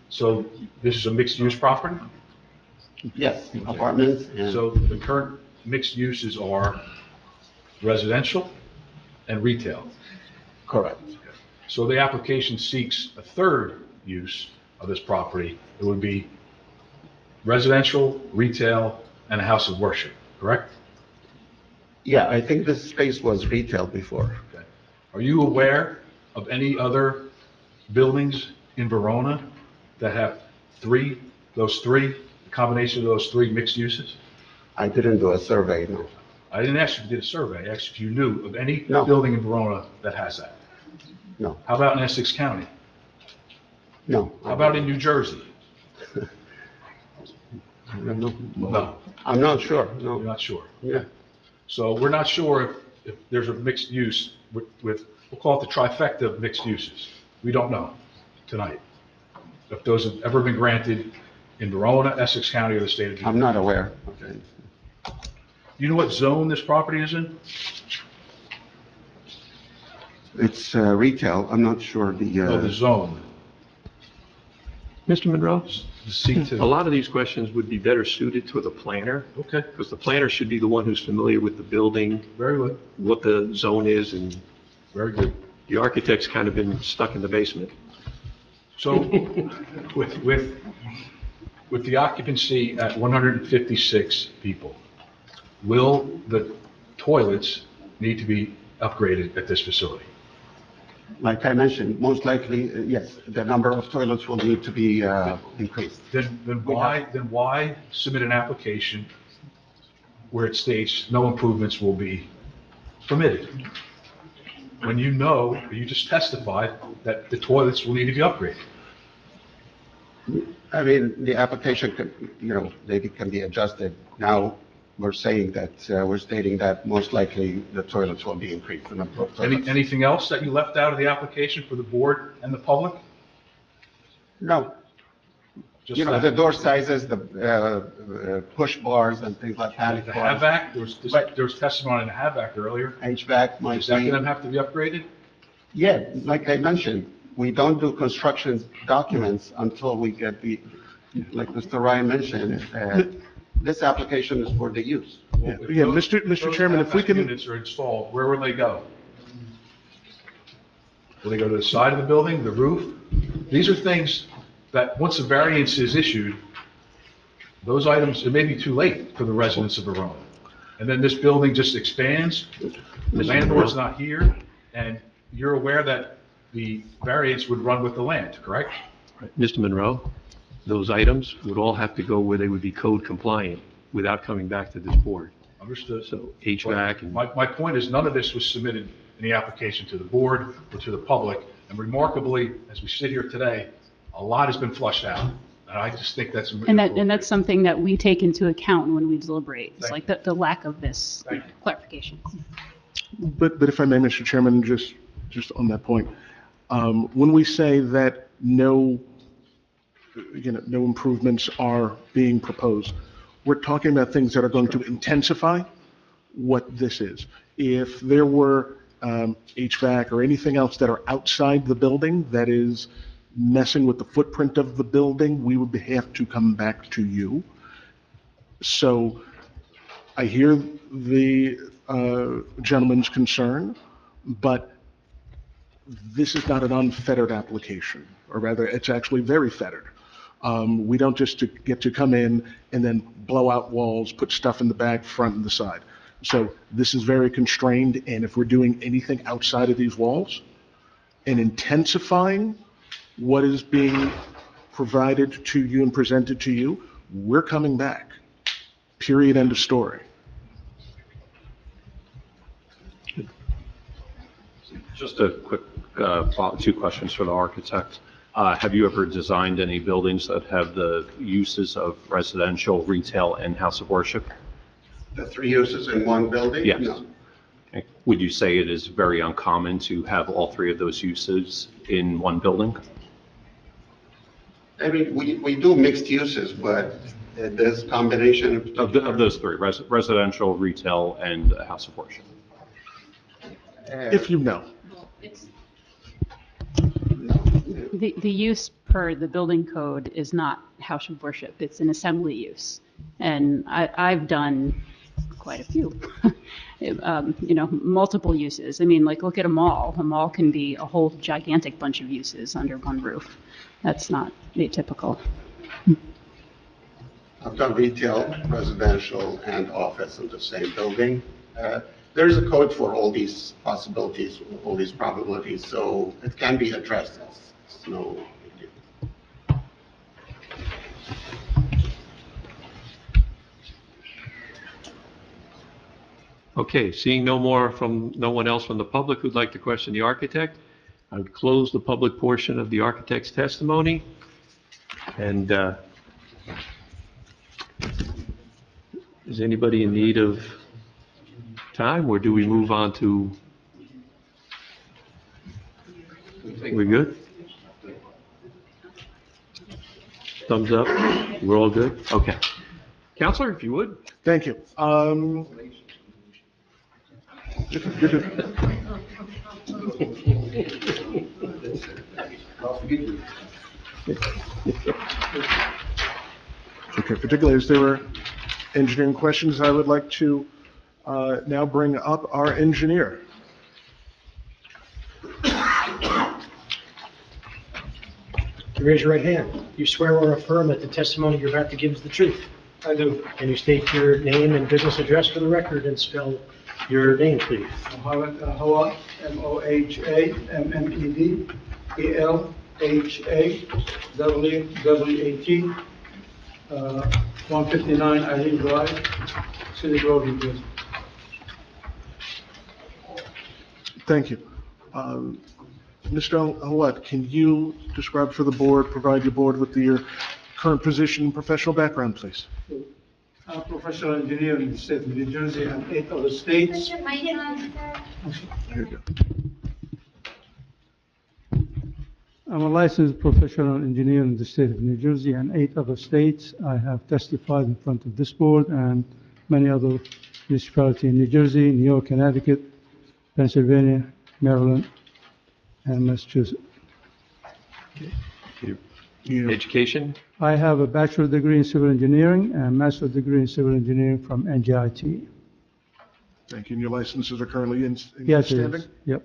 So this is a mixed-use property? Yes, apartments and. So the current mixed uses are residential and retail? Correct. So the application seeks a third use of this property. It would be residential, retail, and a house of worship, correct? Yeah, I think this space was retail before. Okay. Are you aware of any other buildings in Verona that have the combination of those three mixed uses? I didn't do a survey, no. I didn't ask you if you did a survey. I asked if you knew of any No. building in Verona that has that. No. How about in Essex County? No. How about in New Jersey? No. I'm not sure, no. You're not sure? Yeah. So we're not sure if there's a mixed use with, we'll call it the trifecta of mixed uses. We don't know tonight. If those have ever been granted in Verona, Essex County, or the state of New York. I'm not aware. Okay. Do you know what zone this property is in? It's retail, I'm not sure No, the zone. Mr. Monroe? The C2. A lot of these questions would be better suited to the planner. Okay. Because the planner should be the one who's familiar with the building, Very good. what the zone is, and Very good. the architect's kind of been stuck in the basement. So with the occupancy at 156 people, will the toilets need to be upgraded at this facility? Like I mentioned, most likely, yes, the number of toilets will need to be increased. Then why submit an application where it states no improvements will be permitted? When you know, you just testified that the toilets will need to be upgraded. I mean, the application could, maybe can be adjusted. Now, we're saying that, we're stating that most likely the toilets will be increased. The number of toilets. Anything else that you left out of the application for the board and the public? No. Just You know, that. the door sizes, the push bars and things like that. The HVAC, there was testimony on the HVAC earlier. HVAC might Is that be. going to have to be upgraded? Yeah, like I mentioned, we don't do construction documents until we get the, like Mr. Ryan mentioned, this application is for the use. Yeah, Mr. Chairman, if we Those can. HVAC units are installed, where will they go? Will they go to the side of the building, the roof? These are things that, once a variance is issued, those items, it may be too late for the residents of Verona. And then this building just expands, the landlord's not here, and you're aware that the variance would run with the land, correct? Right. Mr. Monroe, those items would all have to go where they would be code compliant without coming back to this board. Understood. So HVAC and. My point is, none of this was submitted in the application to the board or to the public, and remarkably, as we sit here today, a lot has been flushed out, and I just think that's. And that's something that we take into account when we deliberate. It's Thank like the lack of this clarification. But if I may, Mr. Chairman, just on that point, when we say that no improvements are being proposed, we're talking about things that are going to intensify what this is. If there were HVAC or anything else that are outside the building that is messing with the footprint of the building, we would have to come back to you. So I hear the gentleman's concern, but this is not an unfettered application, or rather, it's actually very fettered. We don't just get to come in and then blow out walls, put stuff in the back, front, and the side. So this is very constrained, and if we're doing anything outside of these walls and intensifying what is being provided to you and presented to you, we're coming back. Period, end of story. Just a quick, two questions for the architect. Have you ever designed any buildings that have the uses of residential, retail, and house of worship? The three uses in one building? Yes. No. Okay. Would you say it is very uncommon to have all three of those uses in one building? I mean, we do mixed uses, but there's combination Of those three, residential, retail, and house of worship? If you know. The use per the building code is not house of worship, it's an assembly use. And I've done quite a few, multiple uses. I mean, like, look at a mall. A mall can be a whole gigantic bunch of uses under one roof. That's not atypical. I've done retail, residential, and office in the same building. There's a code for all these possibilities, all these probabilities, so it can be addressed. It's no big deal. Okay, seeing no one else from the public who'd like to question the architect, I would close the public portion of the architect's testimony. And is anybody in need of time, or do we move on to? We're good? Thumbs up? We're all good? Okay. Counselor, if you would. Thank you. Okay, particularly as there were engineering questions, I would like to now bring up our engineer. Raise your right hand. You swear or affirm that the testimony you're about to give is the truth? I do. Can you state your name and business address for the record and spell your name, please? Mohammed Ahwa, Mohammed, Elhawat, 159 Eileen Drive, City Road, New Jersey. Thank you. Mr. Ahwat, can you describe for the board, provide your board with your current position and professional background, please? I'm a professional engineer in the state of New Jersey and 8 other states. Here you go. I'm a licensed professional engineer in the state of New Jersey and 8 other states. I have testified in front of this board and many other municipalities in New Jersey, New York, Connecticut, Pennsylvania, Maryland, and Massachusetts. Education? I have a bachelor's degree in civil engineering and master's degree in civil engineering from NJIT. Thank you. And your licenses are currently in Yes, it standing? is. Yep.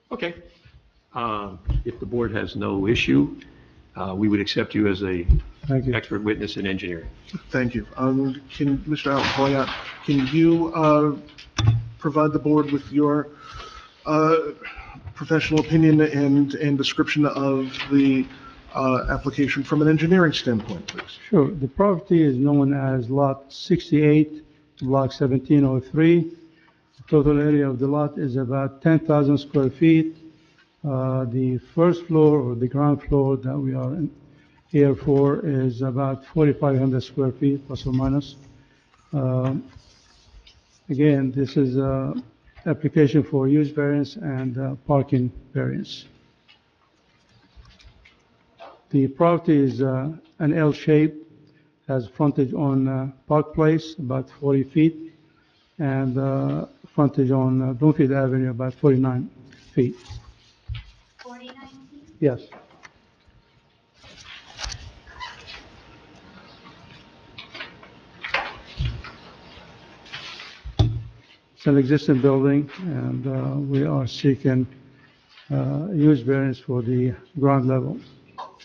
Okay. If the board has no issue, we would accept you as a Thank you. expert witness in engineering. Thank you. Can, Mr. Hoyat, can you provide the board with your professional opinion and description of the application from an engineering standpoint, please? Sure. The property is known as Lot 68, Block 1703. The total area of the lot is about 10,000 square feet. The first floor or the ground floor that we are here for is about 4,500 square feet, plus or minus. Again, this is an application for use variance and parking variance. The property is an L shape, has frontage on Park Place, about 40 feet, and frontage on Bloomfield Avenue, about 49 feet. 49 feet? Yes. It's an existing building, and we are seeking use variance for the ground level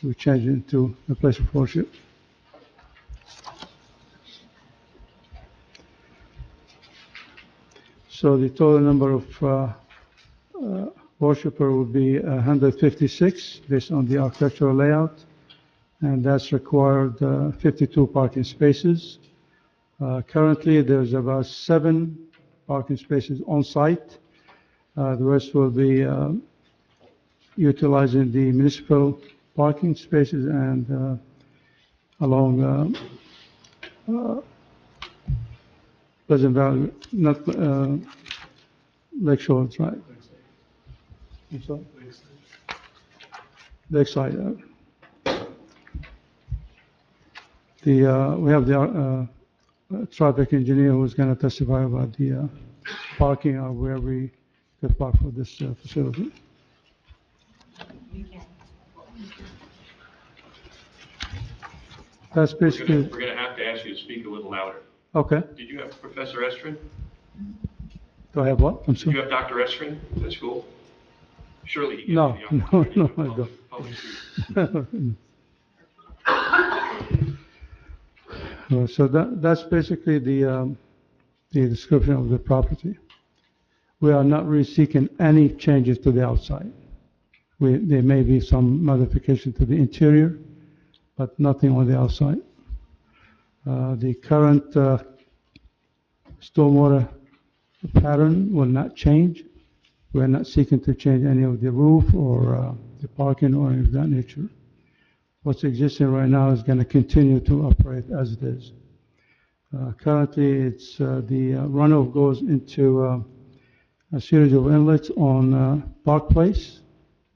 to change it into a place of worship. So the total number of worshiper would be 156 based on the architectural layout, and that's required 52 parking spaces. Currently, there's about 7 parking spaces on site. The rest will be utilizing the municipal parking spaces and along Pleasant Valley, not Lakeshore Drive. I'm sorry? Lakeside. We have the traffic engineer who's going to testify about the parking or where we could park for this facility. That's basically. We're going to have to ask you to speak a little louder. Okay. Did you have Professor Estrin? Do I have what? I'm Did sorry. you have Dr. Estrin at school? Surely he gave No, you the opportunity no, to I don't. public speak. So that's basically the description of the property. We are not really seeking any changes to the outside. There may be some modification to the interior, but nothing on the outside. The current stormwater pattern will not change. We're not seeking to change any of the roof or the parking or any of that nature. What's existing right now is going to continue to operate as it is. Currently, it's the runoff goes into a series of inlets on Park Place,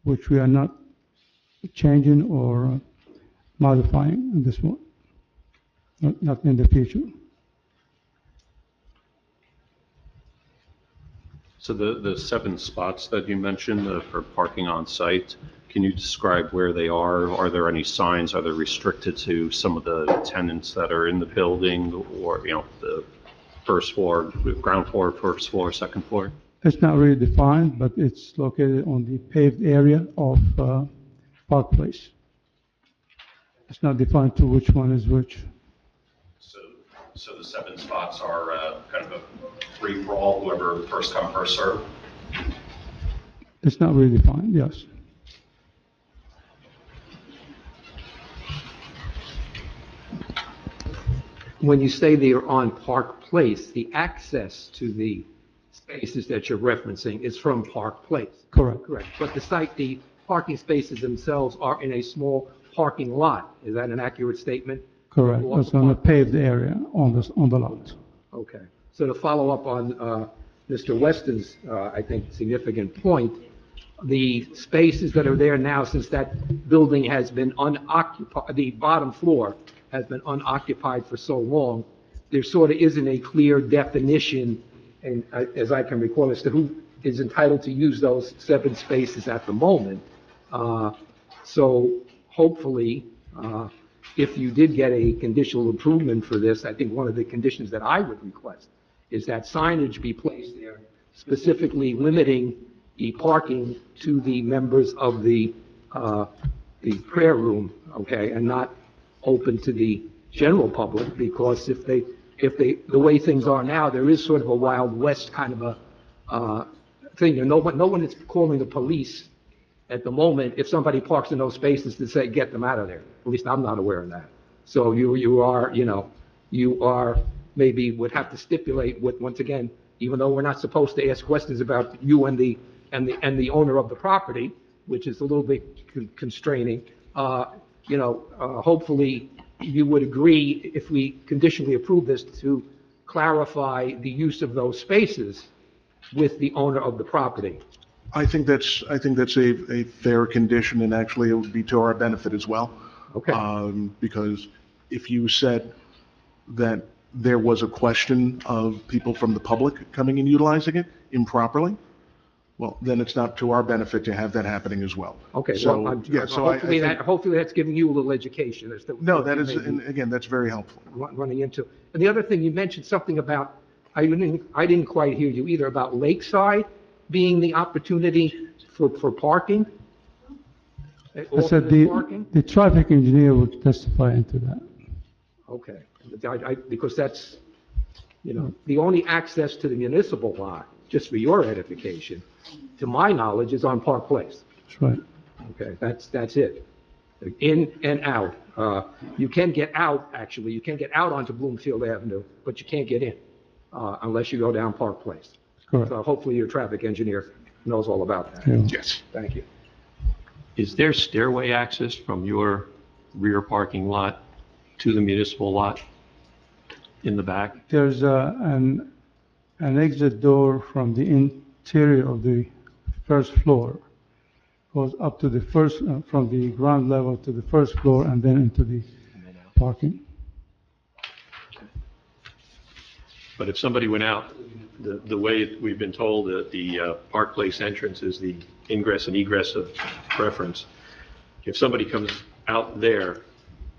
which we are not changing or modifying at this point, not in the future. So the 7 spots that you mentioned for parking on site, can you describe where they are? Are there any signs? Are they restricted to some of the tenants that are in the building, or, the first floor, ground floor, first floor, second floor? It's not really defined, but it's located on the paved area of Park Place. It's not defined to which one is which. So the 7 spots are kind of a free-for-all, whoever first come, first serve? It's not really defined, yes. When you say they're on Park Place, the access to the spaces that you're referencing is from Park Place. Correct. Correct. But the parking spaces themselves are in a small parking lot. Is that an accurate statement? Correct. It's on a paved area on the lot. Okay. So to follow up on Mr. Weston's, I think, significant point, the spaces that are there now, since that building has been unoccupied, the bottom floor has been unoccupied for so long, there sort of isn't a clear definition, and as I can recall, as to who is entitled to use those 7 spaces at the moment. So hopefully, if you did get a conditional improvement for this, I think one of the conditions that I would request is that signage be placed there specifically limiting the parking to the members of the prayer room, okay, and not open to the general public, because if they, the way things are now, there is sort of a Wild West kind of a thing. And no one is calling the police at the moment if somebody parks in those spaces to say, get them out of there. At least I'm not aware of that. So you are maybe would have to stipulate with, once again, even though we're not supposed to ask questions about you and the owner of the property, which is a little bit constraining, hopefully you would agree, if we conditionally approve this, to clarify the use of those spaces with the owner of the property. I think that's a fair condition, and actually it would be to our benefit as well. Okay. Because if you said that there was a question of people from the public coming and utilizing it improperly, well, then it's not to our benefit to have that happening as well. Okay, So, well, yeah, so hopefully that's giving you a little education as to. No, that is, and again, that's very helpful. Running into. And the other thing, you mentioned something about, I didn't quite hear you either, about Lakeside being the opportunity for parking? I said the traffic engineer would testify into that. Okay, because that's, the only access to the municipal lot, just for your edification, to my knowledge, is on Park Place. That's right. Okay, that's it. In and out. You can get out, actually, you can get out onto Bloomfield Avenue, but you can't get in unless you go down Park Place. Correct. So hopefully your traffic engineer knows all about that. Yeah. Yes. Thank you. Is there stairway access from your rear parking lot to the municipal lot in the back? There's an exit door from the interior of the first floor, goes up to the first, from the ground level to the first floor, and then into the parking. But if somebody went out, the way we've been told that the Park Place entrance is the ingress and egress of preference, if somebody comes out there,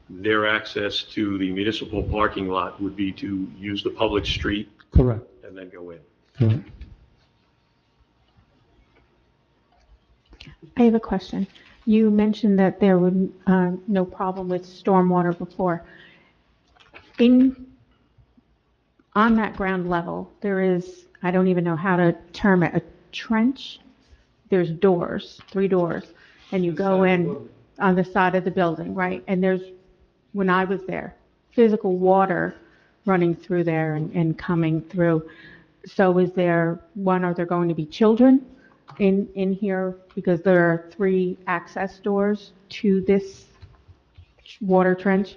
their access to the municipal parking lot would be to use the public street? Correct. And then go in? Correct. I have a question. You mentioned that there would no problem with stormwater before. On that ground level, there is, I don't even know how to term it, a trench. There's doors, 3 doors, and you go in on the side of the building, right? And there's, when I was there, physical water running through there and coming through. So is there, are there going to be children in here? Because there are 3 access doors to this water trench.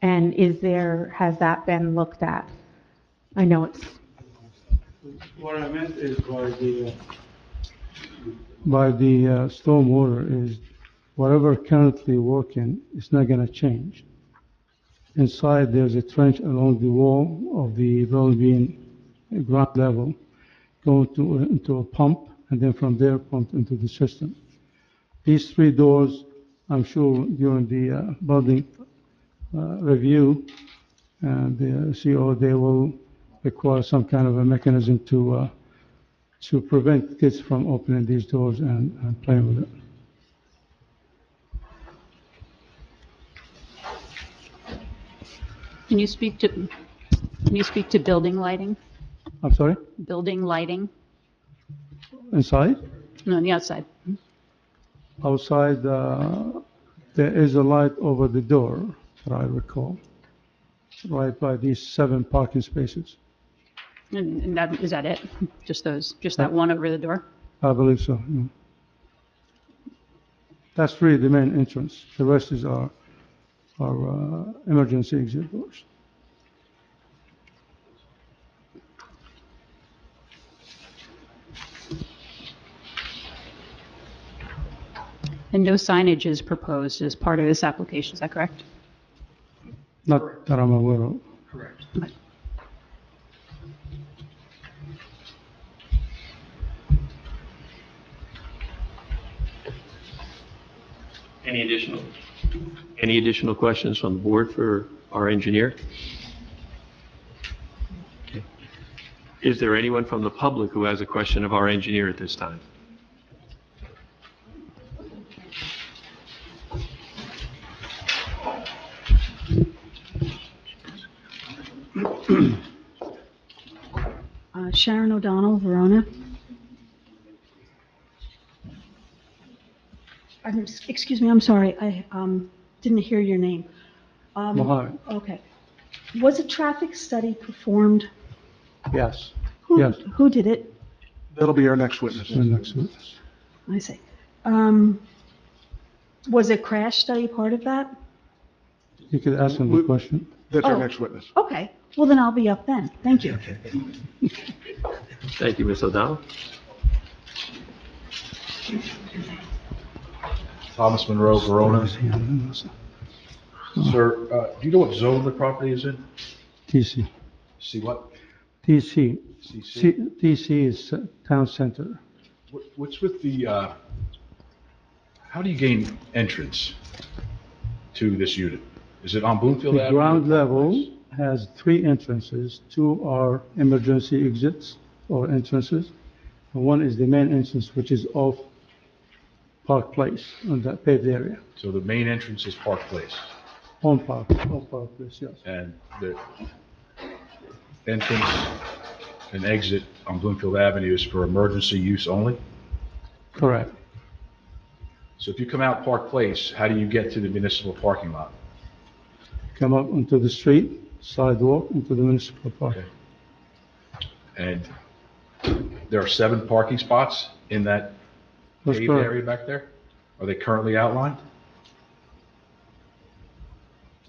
And has that been looked at? I know it's. What I meant is by the stormwater is whatever currently working is not going to change. Inside there's a trench along the wall of the building, ground level, going into a pump, and then from there pumped into the system. These 3 doors, I'm sure during the building review and the CO, they will require some kind of a mechanism to prevent kids from opening these doors and playing with it. Can you speak to building lighting? I'm sorry? Building lighting? Inside? No, on the outside. Outside, there is a light over the door, that I recall, right by these 7 parking spaces. And is that it? Just that one over the door? I believe so, yeah. That's really the main entrance. The rest is our emergency exit doors. And no signage is proposed as part of this application, is that correct? Not that I'm aware of. Correct. Any additional questions from the board for our engineer? Okay. Is there anyone from the public who has a question of our engineer at this time? Sharon O'Donnell, Verona. Excuse me, I'm sorry, I didn't hear your name. Mohammed. Okay. Was a traffic study performed? Yes. Who, Yes. who did it? That'll be our next witness. The next witness. I see. Was a crash study part of that? You could ask him the question. That's our Oh. next witness. Okay, well then I'll be up then. Thank you. Thank you, Ms. O'Donnell. Thomas Monroe, Verona. Sir, do you know what zone the property is in? TC. See what? TC. CC? TC is town center. What's with the, how do you gain entrance to this unit? Is it on Bloomfield The Avenue? ground level has 3 entrances. 2 are emergency exits or entrances. And 1 is the main entrance, which is off Park Place on that paved area. So the main entrance is Park Place, On Park Place, yes. and the entrance and exit on Bloomfield Avenue is for emergency use only? Correct. So if you come out Park Place, how do you get to the municipal parking lot? Come up onto the street, sidewalk, into the municipal park. Okay. And there are 7 parking spots in that That's paved correct. area back there? Are they currently outlined?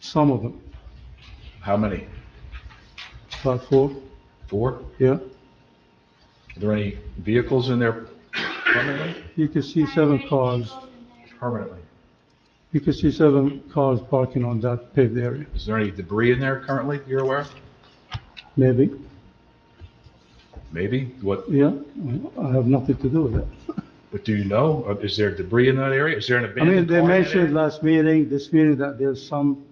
Some of them, How many? about 4, 4? yeah. Are there any vehicles in there permanently? You can see 7 cars. Permanently. You can see 7 cars parking on that paved area, Is there any debris in there currently you're aware of? maybe. Maybe? What, Yeah, I have nothing to do with it. but do you know? Is there debris in that area? Is there an I mean, abandoned they car in that mentioned area? last meeting, this meeting, that there's some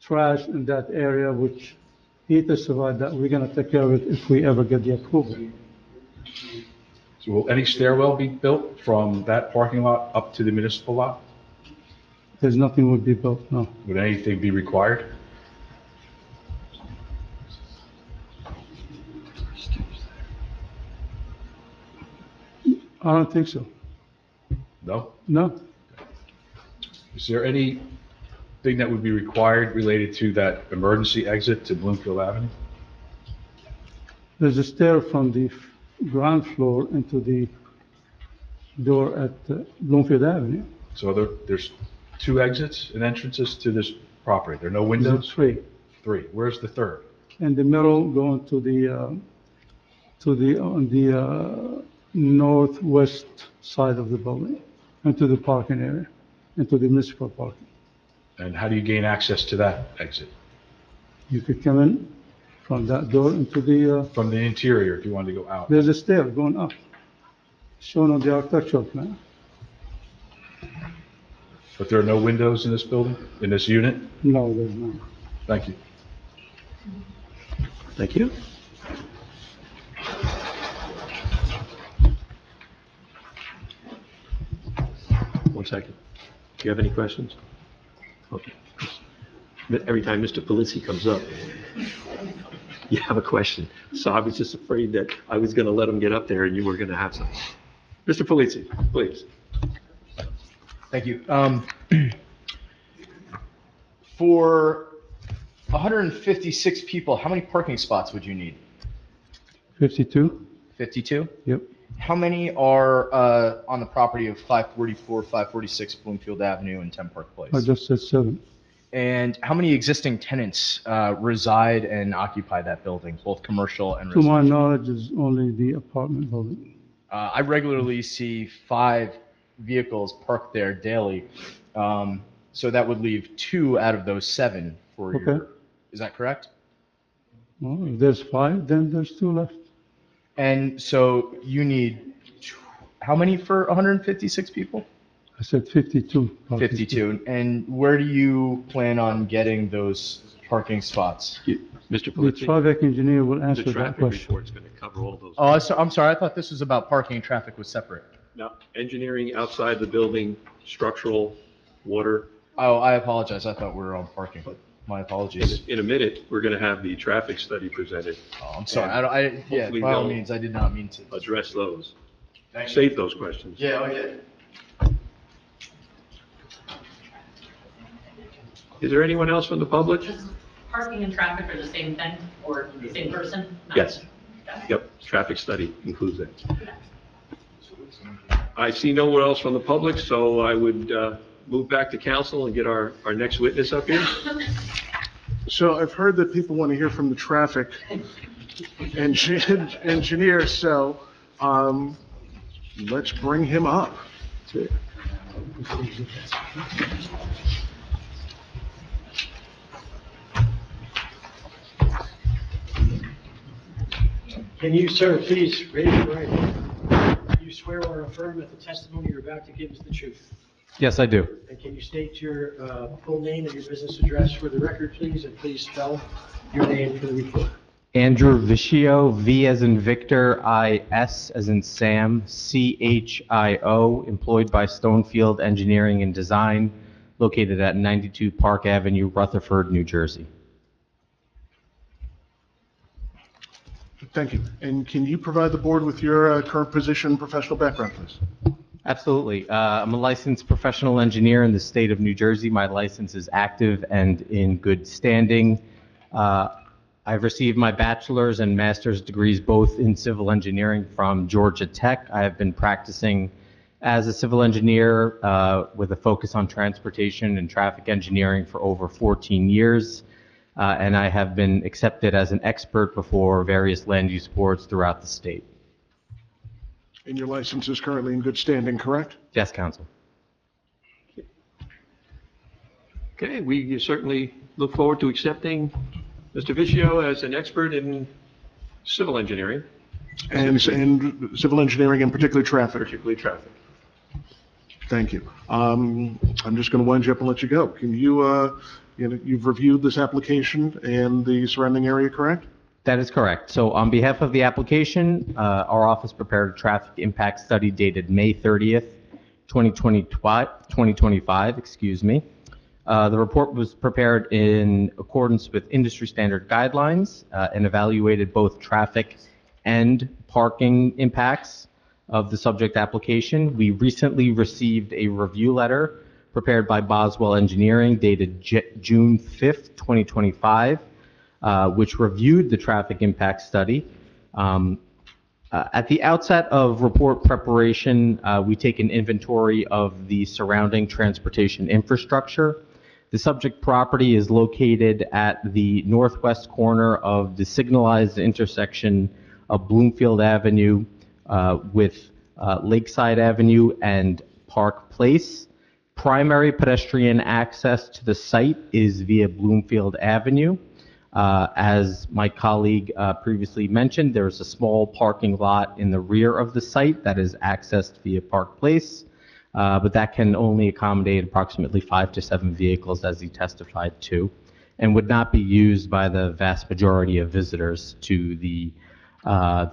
trash in that area, which he testified that we're gonna take care of it if we ever get the approval. So will any stairwell be built from that parking lot up to the municipal lot? There's nothing would be built, no. Would anything be required? I don't think so. No? No, Is there anything that would be required related to that emergency exit to Bloomfield Avenue? there's a stair from the ground floor into the door at Bloomfield Avenue. So there's 2 exits and entrances to this property. There are no There's a windows? tree. 3. Where's the 3rd? In the middle, going to the on the northwest side of the building, into the parking area, into the municipal parking. And how do you gain access to that exit? You could come in from that door into the, From the interior, if you wanted to go out? there's a stair going up, shown on the architectural plan. But there are no windows in this building, in this unit? No, there's not. Thank you. Thank you. One second. Do you have any questions? Okay. Every time Mr. Pelisi comes up, you have a question. So I was just afraid that I was going to let him get up there and you were going to have some. Mr. Pelisi, please. Thank you. For 156 people, how many parking spots would you need? 52? 52? Yep. How many are on the property of 544, 546 Bloomfield Avenue and 10 Park Place? I just said 7. And how many existing tenants reside and occupy that building, both commercial and To my residential? knowledge, is only the apartment building. I regularly see 5 vehicles parked there daily. So that would leave 2 out of those 7 for Okay. your, is that correct? Well, if there's 5, then there's 2 left. And so you need, how many for 156 people? I said 52. 52. And where do you plan on getting those parking spots? Mr. The Polizzi, traffic engineer will the answer that traffic question. report's going to cover all those. Oh, I'm sorry, I thought this was about parking and traffic was separate. Now, engineering outside the building, structural, water. Oh, I apologize, I thought we were on parking, but my apologies. In a minute, we're going to have the traffic study presented. Oh, I'm sorry, yeah, Hopefully by all they'll means, I did not mean to. address those. Thank you. Save those questions. Yeah, okay. Is there anyone else from the public? Parking and traffic are the same thing, or the same person? No. Yes. Yep, traffic study includes that. I see no one else from the public, so I would move back to council and get our next witness up here. So I've heard that people want to hear from the traffic engineer, so let's bring him up. Can you, sir, please raise your right hand? Do you swear or affirm that the testimony you're about to give is the truth? Yes, I do. And can you state your full name and your business address for the record, please? And please spell your name for the report. Andrew Vicio, V as in Victor, I S as in Sam, CHIO, employed by Stonefield Engineering and Design, located at 92 Park Avenue, Rutherford, New Jersey. Thank you. And can you provide the board with your current position and professional background, please? Absolutely. I'm a licensed professional engineer in the state of New Jersey. My license is active and in good standing. I've received my bachelor's and master's degrees both in civil engineering from Georgia Tech. I have been practicing as a civil engineer with a focus on transportation and traffic engineering for over 14 years. And I have been accepted as an expert before various land use boards throughout the state. And your license is currently in good standing, correct? Yes, counsel. Okay, we certainly look forward to accepting Mr. Vicio as an expert in civil engineering. And civil engineering and particularly traffic. Particularly traffic. Thank you. I'm just going to wind you up and let you go. Can you, you've reviewed this application and the surrounding area, correct? That is correct. So on behalf of the application, our office prepared a traffic impact study dated May 30th, 2025, excuse me. The report was prepared in accordance with industry standard guidelines and evaluated both traffic and parking impacts of the subject application. We recently received a review letter prepared by Boswell Engineering dated June 5th, 2025, which reviewed the traffic impact study. At the outset of report preparation, we take an inventory of the surrounding transportation infrastructure. The subject property is located at the northwest corner of the signalized intersection of Bloomfield Avenue with Lakeside Avenue and Park Place. Primary pedestrian access to the site is via Bloomfield Avenue. As my colleague previously mentioned, there's a small parking lot in the rear of the site that is accessed via Park Place, but that can only accommodate approximately 5 to 7 vehicles, as he testified to, and would not be used by the vast majority of visitors to the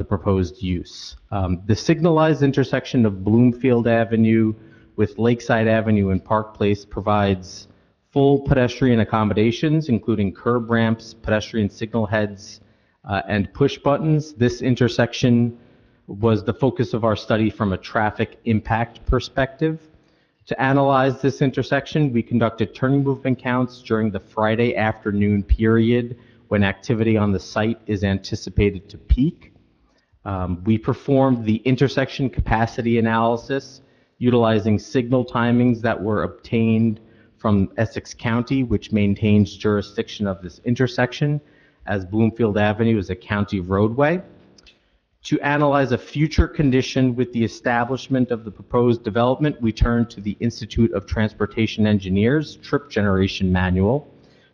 proposed use. The signalized intersection of Bloomfield Avenue with Lakeside Avenue and Park Place provides full pedestrian accommodations, including curb ramps, pedestrian signal heads, and push buttons. This intersection was the focus of our study from a traffic impact perspective. To analyze this intersection, we conducted turning movement counts during the Friday afternoon period when activity on the site is anticipated to peak. We performed the intersection capacity analysis utilizing signal timings that were obtained from Essex County, which maintains jurisdiction of this intersection, as Bloomfield Avenue is a county roadway. To analyze a future condition with the establishment of the proposed development, we turn to the Institute of Transportation Engineers trip generation manual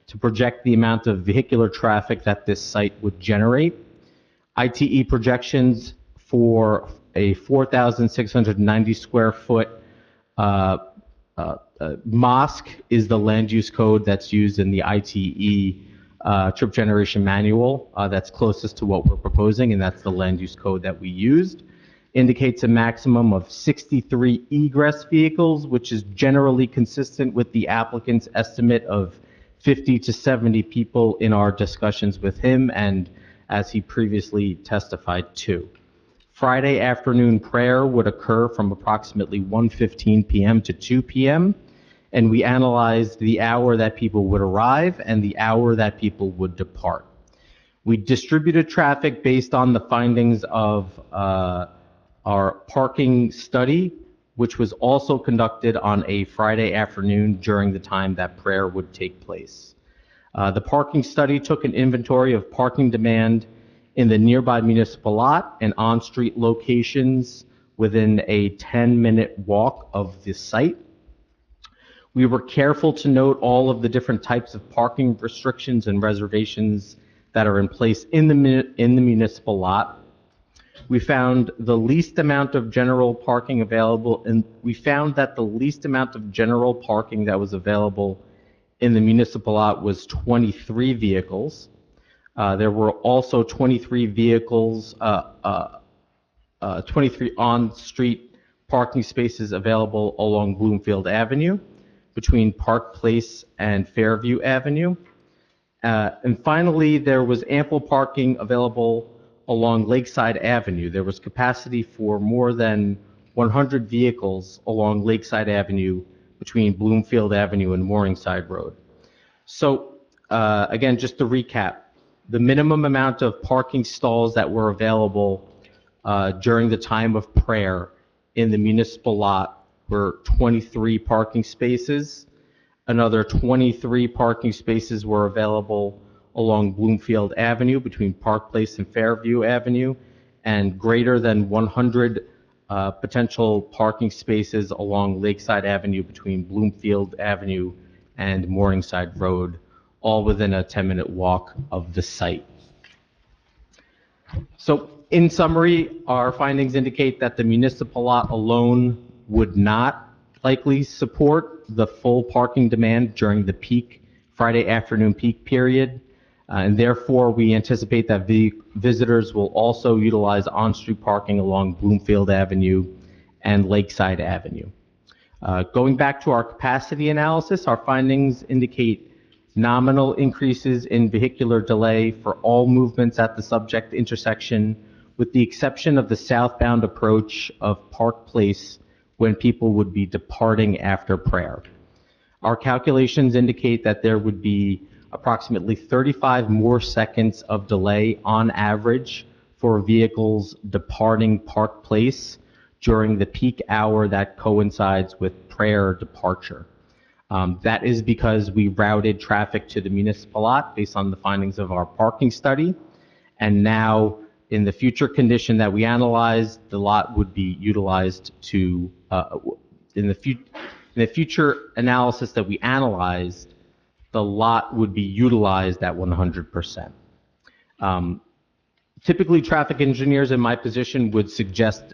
to project the amount of vehicular traffic that this site would generate. ITE projections for a 4,690 square foot mosque is the land use code that's used in the ITE trip generation manual that's closest to what we're proposing, and that's the land use code that we used. Indicates a maximum of 63 egress vehicles, which is generally consistent with the applicant's estimate of 50 to 70 people in our discussions with him and as he previously testified to. Friday afternoon prayer would occur from approximately 1:15 p.m. to 2 p.m., and we analyzed the hour that people would arrive and the hour that people would depart. We distributed traffic based on the findings of our parking study, which was also conducted on a Friday afternoon during the time that prayer would take place. The parking study took an inventory of parking demand in the nearby municipal lot and on-street locations within a 10-minute walk of the site. We were careful to note all of the different types of parking restrictions and reservations that are in place in the municipal lot. We found the least amount of general parking available, and we found that the least amount of general parking that was available in the municipal lot was 23 vehicles. There were also 23 vehicles, 23 on-street parking spaces available along Bloomfield Avenue, between Park Place and Fairview Avenue. And finally, there was ample parking available along Lakeside Avenue. There was capacity for more than 100 vehicles along Lakeside Avenue between Bloomfield Avenue and Morningside Road. So again, just to recap, the minimum amount of parking stalls that were available during the time of prayer in the municipal lot were 23 parking spaces. Another 23 parking spaces were available along Bloomfield Avenue between Park Place and Fairview Avenue, and greater than 100 potential parking spaces along Lakeside Avenue between Bloomfield Avenue and Morningside Road, all within a 10-minute walk of the site. So in summary, our findings indicate that the municipal lot alone would not likely support the full parking demand during the peak, Friday afternoon peak period, and therefore we anticipate that visitors will also utilize on-street parking along Bloomfield Avenue and Lakeside Avenue. Going back to our capacity analysis, our findings indicate nominal increases in vehicular delay for all movements at the subject intersection, with the exception of the southbound approach of Park Place when people would be departing after prayer. Our calculations indicate that there would be approximately 35 more seconds of delay on average for vehicles departing Park Place during the peak hour that coincides with prayer departure. That is because we routed traffic to the municipal lot based on the findings of our parking study, and now in the future condition that we analyzed, the lot would be utilized to, in the future analysis that we analyzed, the lot would be utilized at 100%. Typically, traffic engineers in my position would suggest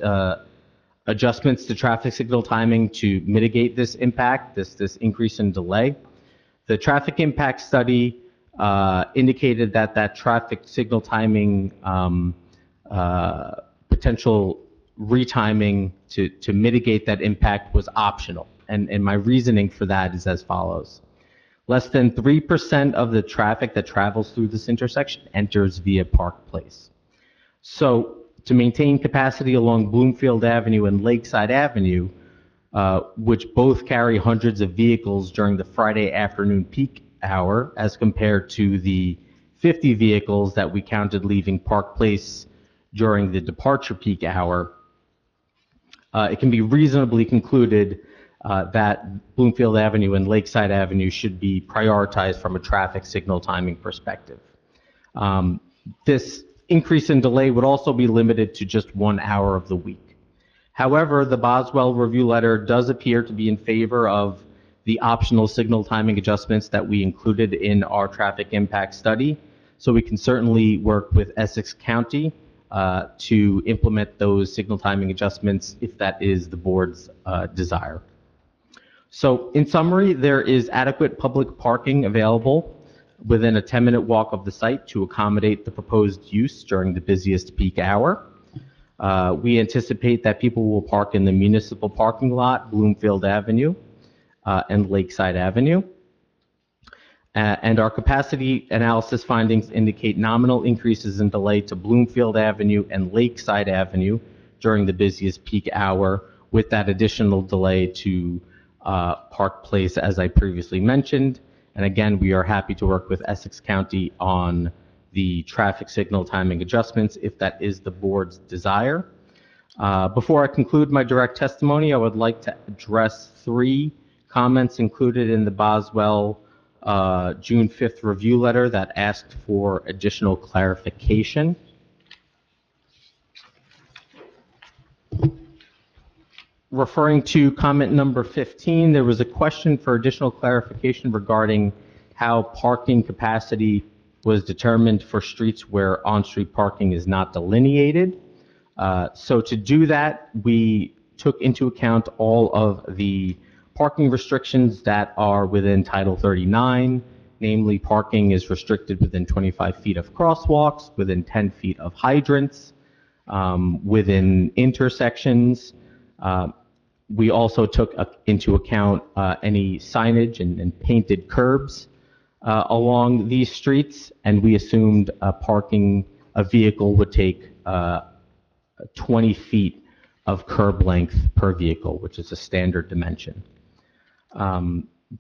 adjustments to traffic signal timing to mitigate this impact, this increase in delay. The traffic impact study indicated that traffic signal timing potential retiming to mitigate that impact was optional. And my reasoning for that is as follows. Less than 3% of the traffic that travels through this intersection enters via Park Place. So to maintain capacity along Bloomfield Avenue and Lakeside Avenue, which both carry hundreds of vehicles during the Friday afternoon peak hour, as compared to the 50 vehicles that we counted leaving Park Place during the departure peak hour, it can be reasonably concluded that Bloomfield Avenue and Lakeside Avenue should be prioritized from a traffic signal timing perspective. This increase in delay would also be limited to just 1 hour of the week. However, the Boswell review letter does appear to be in favor of the optional signal timing adjustments that we included in our traffic impact study. So we can certainly work with Essex County to implement those signal timing adjustments if that is the board's desire. So in summary, there is adequate public parking available within a 10-minute walk of the site to accommodate the proposed use during the busiest peak hour. We anticipate that people will park in the municipal parking lot, Bloomfield Avenue, and Lakeside Avenue. And our capacity analysis findings indicate nominal increases in delay to Bloomfield Avenue and Lakeside Avenue during the busiest peak hour, with that additional delay to Park Place, as I previously mentioned. And again, we are happy to work with Essex County on the traffic signal timing adjustments if that is the board's desire. Before I conclude my direct testimony, I would like to address 3 comments included in the Boswell June 5th review letter that asked for additional clarification. Referring to comment number 15, there was a question for additional clarification regarding how parking capacity was determined for streets where on-street parking is not delineated. So to do that, we took into account all of the parking restrictions that are within Title 39, namely parking is restricted within 25 feet of crosswalks, within 10 feet of hydrants, within intersections. We also took into account any signage and painted curbs along these streets, and we assumed a vehicle would take 20 feet of curb length per vehicle, which is a standard dimension.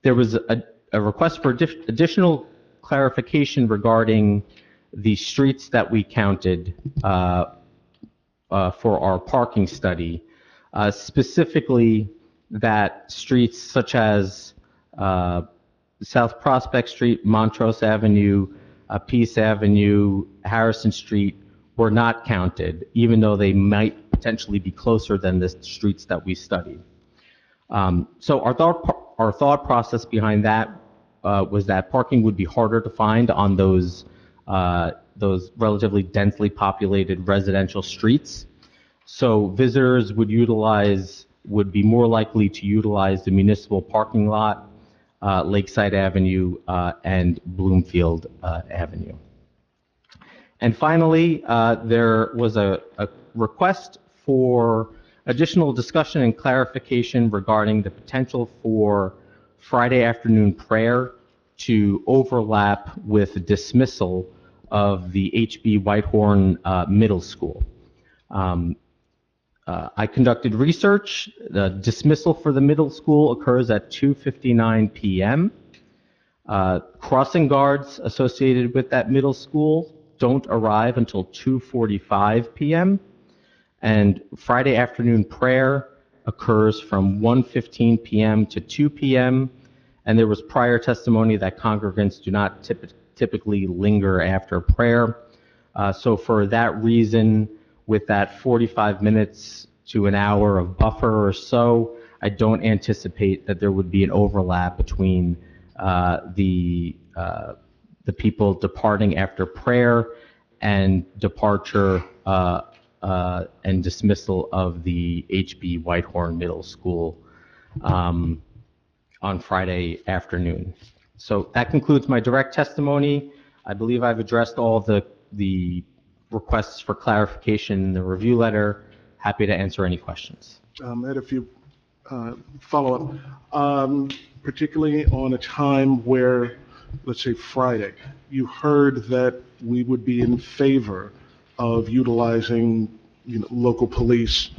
There was a request for additional clarification regarding the streets that we counted for our parking study. Specifically that streets such as South Prospect Street, Montrose Avenue, Peace Avenue, Harrison Street were not counted, even though they might potentially be closer than the streets that we studied. So our thought process behind that was that parking would be harder to find on those relatively densely populated residential streets. So visitors would be more likely to utilize the municipal parking lot, Lakeside Avenue, and Bloomfield Avenue. And finally, there was a request for additional discussion and clarification regarding the potential for Friday afternoon prayer to overlap with dismissal of the H.B. Whitehorn Middle School. I conducted research. The dismissal for the middle school occurs at 2:59 p.m. Crossing guards associated with that middle school don't arrive until 2:45 p.m. And Friday afternoon prayer occurs from 1:15 p.m. to 2 p.m. And there was prior testimony that congregants do not typically linger after prayer. So for that reason, with that 45 minutes to an hour of buffer or so, I don't anticipate that there would be an overlap between the people departing after prayer and departure and dismissal of the H.B. Whitehorn Middle School on Friday afternoon. So that concludes my direct testimony. I believe I've addressed all of the requests for clarification in the review letter. Happy to answer any questions. I had a few follow-up, particularly on a time where, let's say Friday, you heard that we would be in favor of utilizing local police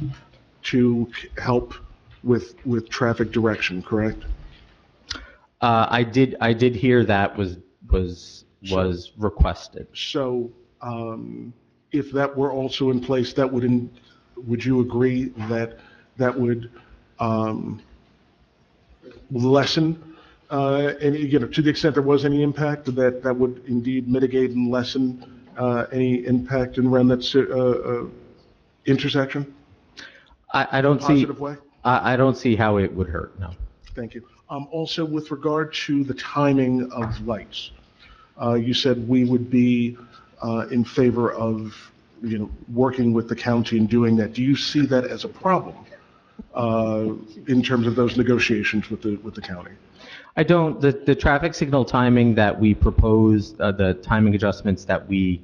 to help with traffic direction, correct? I did hear that was requested. So if that were also in place, would you agree that that would lessen, and to the extent there was any impact, that would indeed mitigate and lessen any impact in around that intersection? I don't see, Positive way? I don't see how it would hurt, no. Thank you. Also, with regard to the timing of lights, you said we would be in favor of, working with the county and doing that. Do you see that as a problem in terms of those negotiations with the county? I don't. The traffic signal timing that we proposed, the timing adjustments that we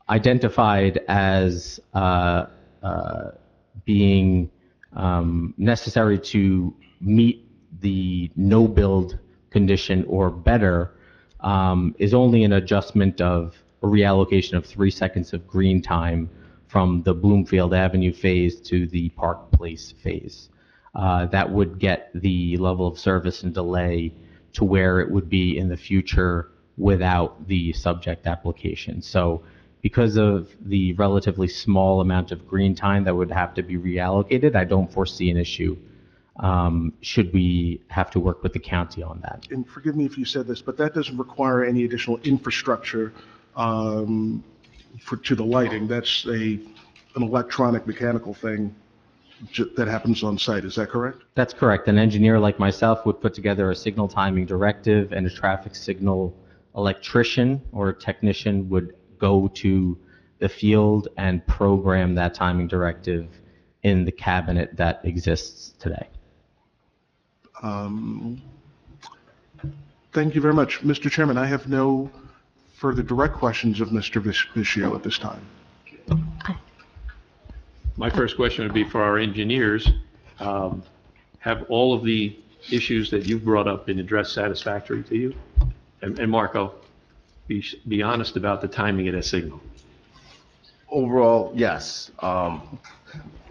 identified as being necessary to meet the no-build condition or better, is only an adjustment of a reallocation of 3 seconds of green time from the Bloomfield Avenue phase to the Park Place phase. That would get the level of service and delay to where it would be in the future without the subject application. So because of the relatively small amount of green time that would have to be reallocated, I don't foresee an issue should we have to work with the county on that. And forgive me if you said this, but that doesn't require any additional infrastructure to the lighting. That's an electronic mechanical thing that happens on site. Is that correct? That's correct. An engineer like myself would put together a signal timing directive, and a traffic signal electrician or technician would go to the field and program that timing directive in the cabinet that exists today. Thank you very much. Mr. Chairman, I have no further direct questions of Mr. Vishio at this time. My first question would be for our engineers. Have all of the issues that you've brought up been addressed satisfactory to you? And Marco, be honest about the timing of that signal. Overall, yes. All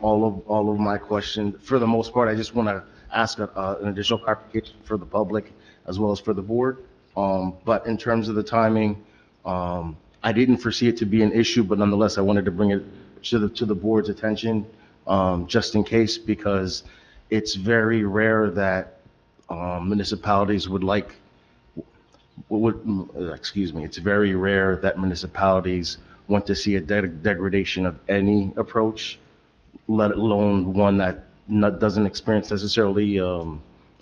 of my questions, for the most part, I just want to ask an additional clarification for the public as well as for the board. But in terms of the timing, I didn't foresee it to be an issue, but nonetheless, I wanted to bring it to the board's attention, just in case, because it's very rare that municipalities it's very rare that municipalities want to see a degradation of any approach, let alone one that doesn't experience necessarily a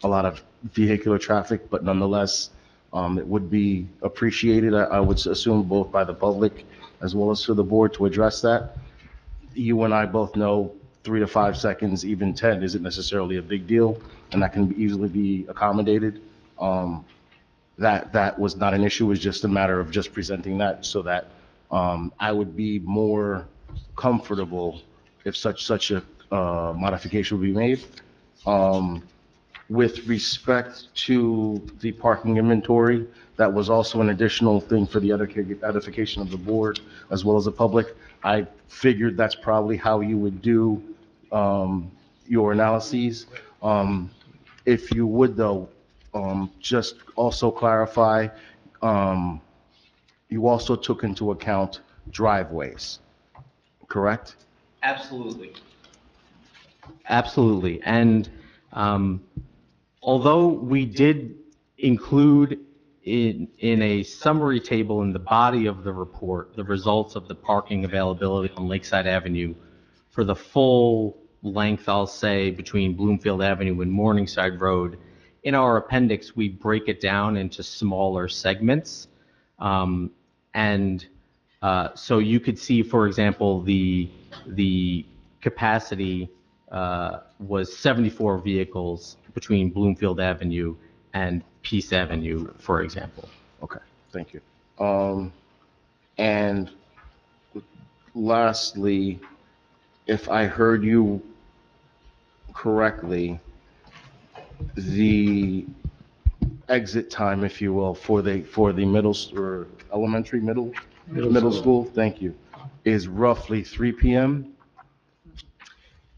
lot of vehicular traffic, but nonetheless, it would be appreciated, I would assume, both by the public as well as for the board to address that. You and I both know 3 to 5 seconds, even 10, isn't necessarily a big deal, and that can easily be accommodated. That was not an issue. It was just a matter of just presenting that so that I would be more comfortable if such a modification would be made. With respect to the parking inventory, that was also an additional thing for the edification of the board as well as the public. I figured that's probably how you would do your analyses. If you would, though, just also clarify, you also took into account driveways, correct? Absolutely. Absolutely. And although we did include in a summary table in the body of the report the results of the parking availability on Lakeside Avenue for the full length, I'll say, between Bloomfield Avenue and Morningside Road, in our appendix we break it down into smaller segments. So you could see, for example, the capacity was 74 vehicles between Bloomfield Avenue and Peace Avenue, for example. Okay, thank you. And lastly, if I heard you correctly, the exit time, if you will, for the middle or elementary middle school, thank you, is roughly 3 p.m.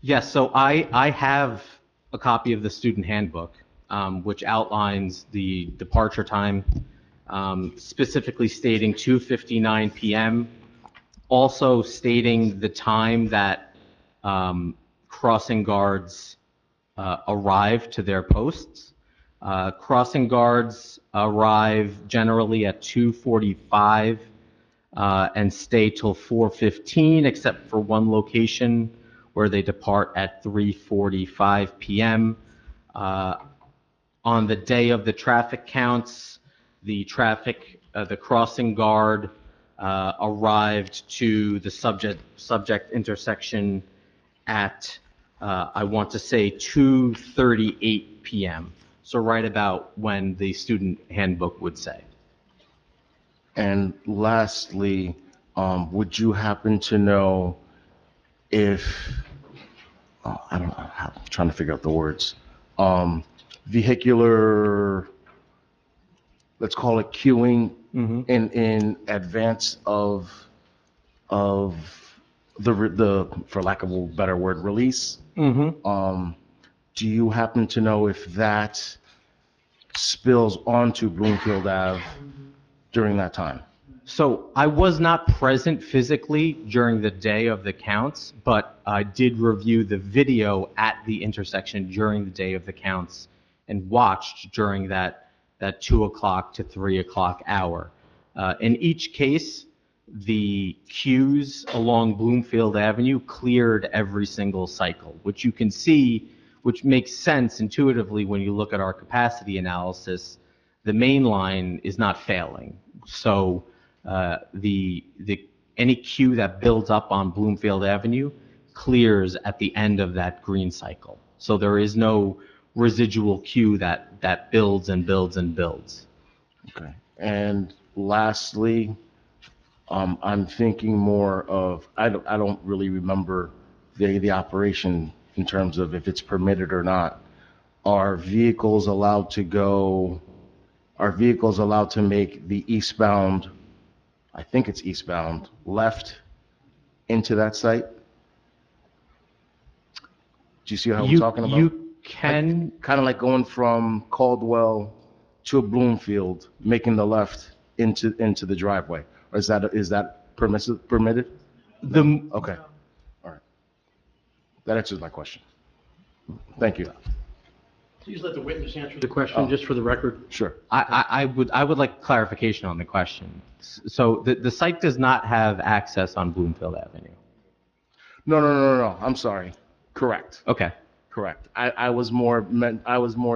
Yes, so I have a copy of the student handbook, which outlines the departure time, specifically stating 2:59 p.m., also stating the time that crossing guards arrive to their posts. Crossing guards arrive generally at 2:45 and stay till 4:15, except for one location where they depart at 3:45 p.m. On the day of the traffic counts, the crossing guard arrived to the subject intersection at, I want to say, 2:38 p.m. So right about when the student handbook would say. And lastly, would you happen to know if, I don't know, I'm trying to figure out the words, vehicular, let's call it queuing in advance of the, for lack of a better word, release? Do you happen to know if that spills onto Bloomfield Ave during that time? So I was not present physically during the day of the counts, but I did review the video at the intersection during the day of the counts and watched during that 2 o'clock to 3 o'clock hour. In each case, the queues along Bloomfield Avenue cleared every single cycle, which you can see, which makes sense intuitively when you look at our capacity analysis. The main line is not failing. So any queue that builds up on Bloomfield Avenue clears at the end of that green cycle. So there is no residual queue that builds and builds and builds. Okay. And lastly, I'm thinking more of, I don't really remember the operation in terms of if it's permitted or not. Are vehicles allowed to make the eastbound, I think it's eastbound, left into that site? Do you see what I'm talking about? You can. Kind of like going from Caldwell to Bloomfield, making the left into the driveway. Or is that permitted? Okay. All right. That answers my question. Thank you. Please let the witness answer the question, just for the record. Sure. I would like clarification on the question. So the site does not have access on Bloomfield Avenue. No. I'm sorry. Correct. Okay. Correct. I was more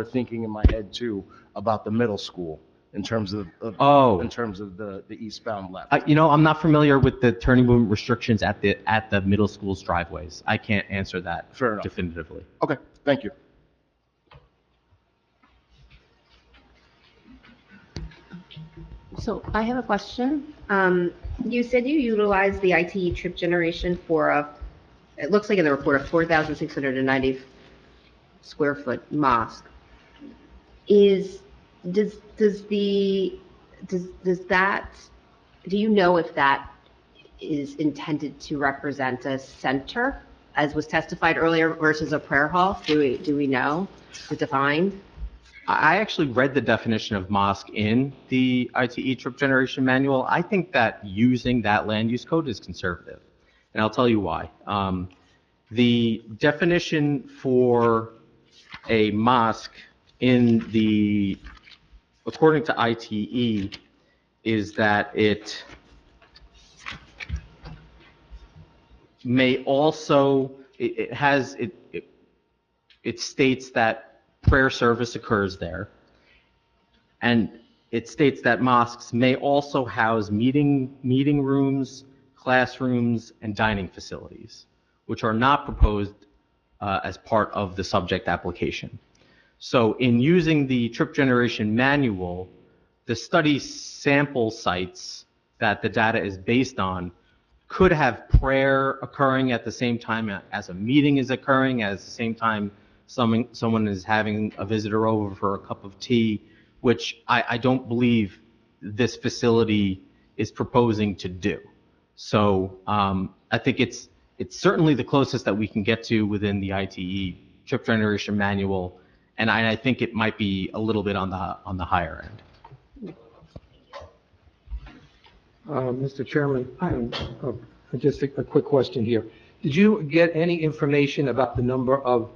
thinking in my head too about the middle school in terms of the eastbound left. I'm not familiar with the turning movement restrictions at the middle school's driveways. I can't answer that definitively. Okay. Thank you. So I have a question. You said you utilized the ITE trip generation for it looks like in the report, a 4,690 square foot mosque. Do you know if that is intended to represent a center, as was testified earlier, versus a prayer hall? Do we know? Is it defined? I actually read the definition of mosque in the ITE trip generation manual. I think that using that land use code is conservative, and I'll tell you why. The definition for a mosque according to ITE, is that it may also, it states that prayer service occurs there, and it states that mosques may also house meeting rooms, classrooms, and dining facilities, which are not proposed as part of the subject application. So in using the trip generation manual, the study sample sites that the data is based on could have prayer occurring at the same time as a meeting is occurring, at the same time someone is having a visitor over for a cup of tea, which I don't believe this facility is proposing to do. So I think it's certainly the closest that we can get to within the ITE trip generation manual, and I think it might be a little bit on the higher end. Mr. Chairman, just a quick question here. Did you get any information about the number of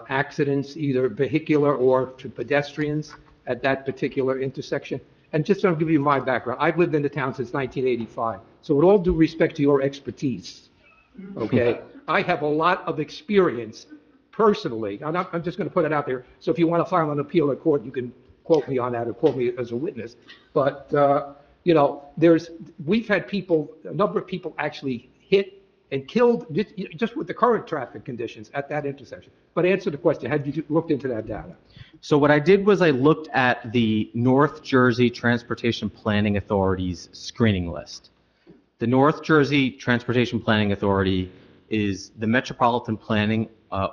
accidents, either vehicular or to pedestrians, at that particular intersection? And just to give you my background, I've lived in the town since 1985. So with all due respect to your expertise, okay, I have a lot of experience personally. I'm just going to put it out there. So if you want to file an appeal at court, you can quote me on that or quote me as a witness. But, you know, we've had a number of people actually hit and killed just with the current traffic conditions at that intersection. But answer the question, have you looked into that data? So what I did was I looked at the North Jersey Transportation Planning Authority's screening list. The North Jersey Transportation Planning Authority is the metropolitan planning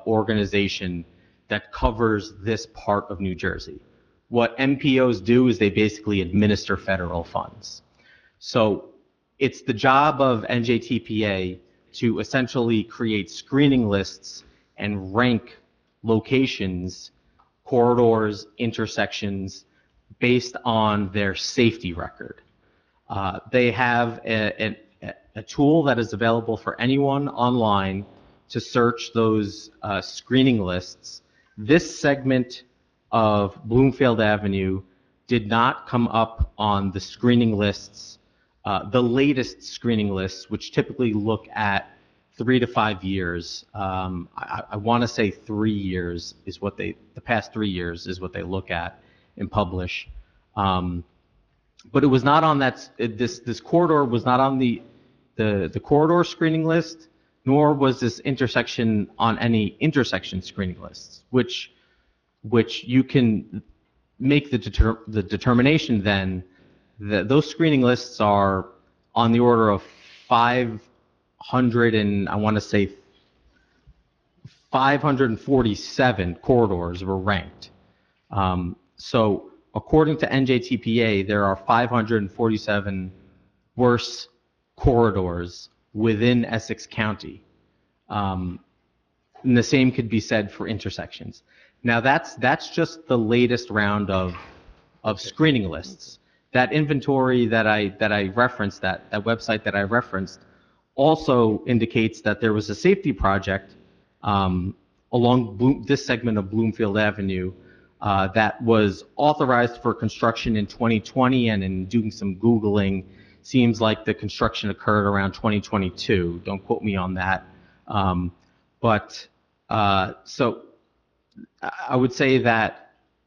organization that covers this part of New Jersey. What MPOs do is they basically administer federal funds. So it's the job of NJTPA to essentially create screening lists and rank locations, corridors, intersections based on their safety record. They have a tool that is available for anyone online to search those screening lists. This segment of Bloomfield Avenue did not come up on the screening lists, the latest screening lists, which typically look at 3 to 5 years. I want to say 3 years is what the past 3 years is what they look at and publish. But it was not on that, this corridor was not on the corridor screening list, nor was this intersection on any intersection screening lists, which you can make the determination then that those screening lists are on the order of 500 and I want to say 547 corridors were ranked. So according to NJTPA, there are 547 worse corridors within Essex County. And the same could be said for intersections. Now that's just the latest round of screening lists. That inventory that I referenced, that website that I referenced, also indicates that there was a safety project along this segment of Bloomfield Avenue that was authorized for construction in 2020, and in doing some Googling, seems like the construction occurred around 2022. Don't quote me on that. So I would say that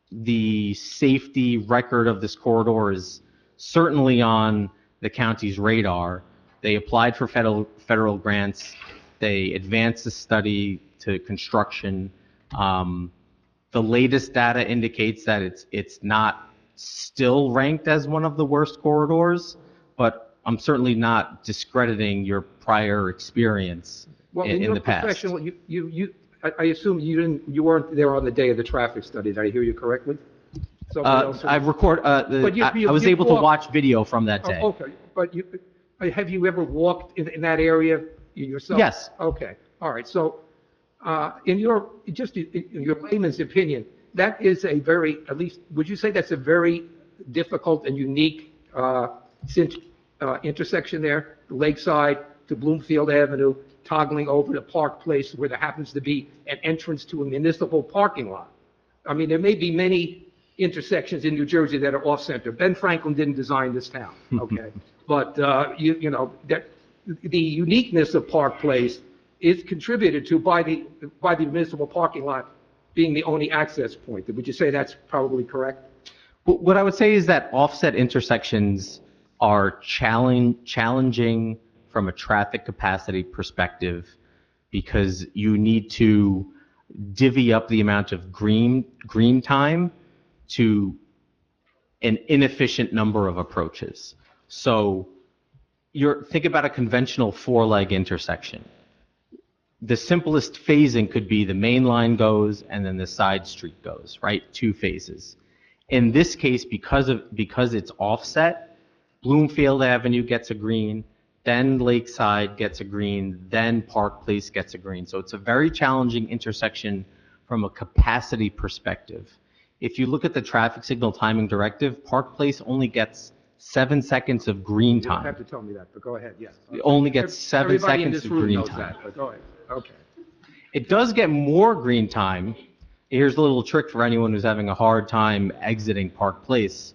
the safety record of this corridor is certainly on the county's radar. They applied for federal grants. They advanced the study to construction. The latest data indicates that it's not still ranked as one of the worst corridors, but I'm certainly not discrediting your prior experience in the past. Professional, I assume you weren't there on the day of the traffic study. Did I hear you correctly? I was able to watch video from that day. Oh, okay, but have you ever walked in that area yourself? Yes. Okay, all right. So, in your layman's opinion, that is a very, at least, would you say that's a very difficult and unique intersection there, Lakeside to Bloomfield Avenue, toggling over to Park Place, where there happens to be an entrance to a municipal parking lot? I mean, there may be many intersections in New Jersey that are off-center. Ben Franklin didn't design this town, okay? But, you know, that the uniqueness of Park Place is contributed to by the municipal parking lot being the only access point. Would you say that's probably correct? What I would say is that offset intersections are challenging from a traffic capacity perspective, because you need to divvy up the amount of green time to an inefficient number of approaches. So think about a conventional four-leg intersection. The simplest phasing could be the main line goes and then the side street goes, right? 2 phases. In this case, because it's offset, Bloomfield Avenue gets a green, then Lakeside gets a green, then Park Place gets a green. So it's a very challenging intersection from a capacity perspective. If you look at the traffic signal timing directive, Park Place only gets 7 seconds of green time. You don't have to tell me that, but go ahead, yes. It only gets 7 seconds of green time. That, but go ahead. Okay. It does get more green time. Here's a little trick for anyone who's having a hard time exiting Park Place.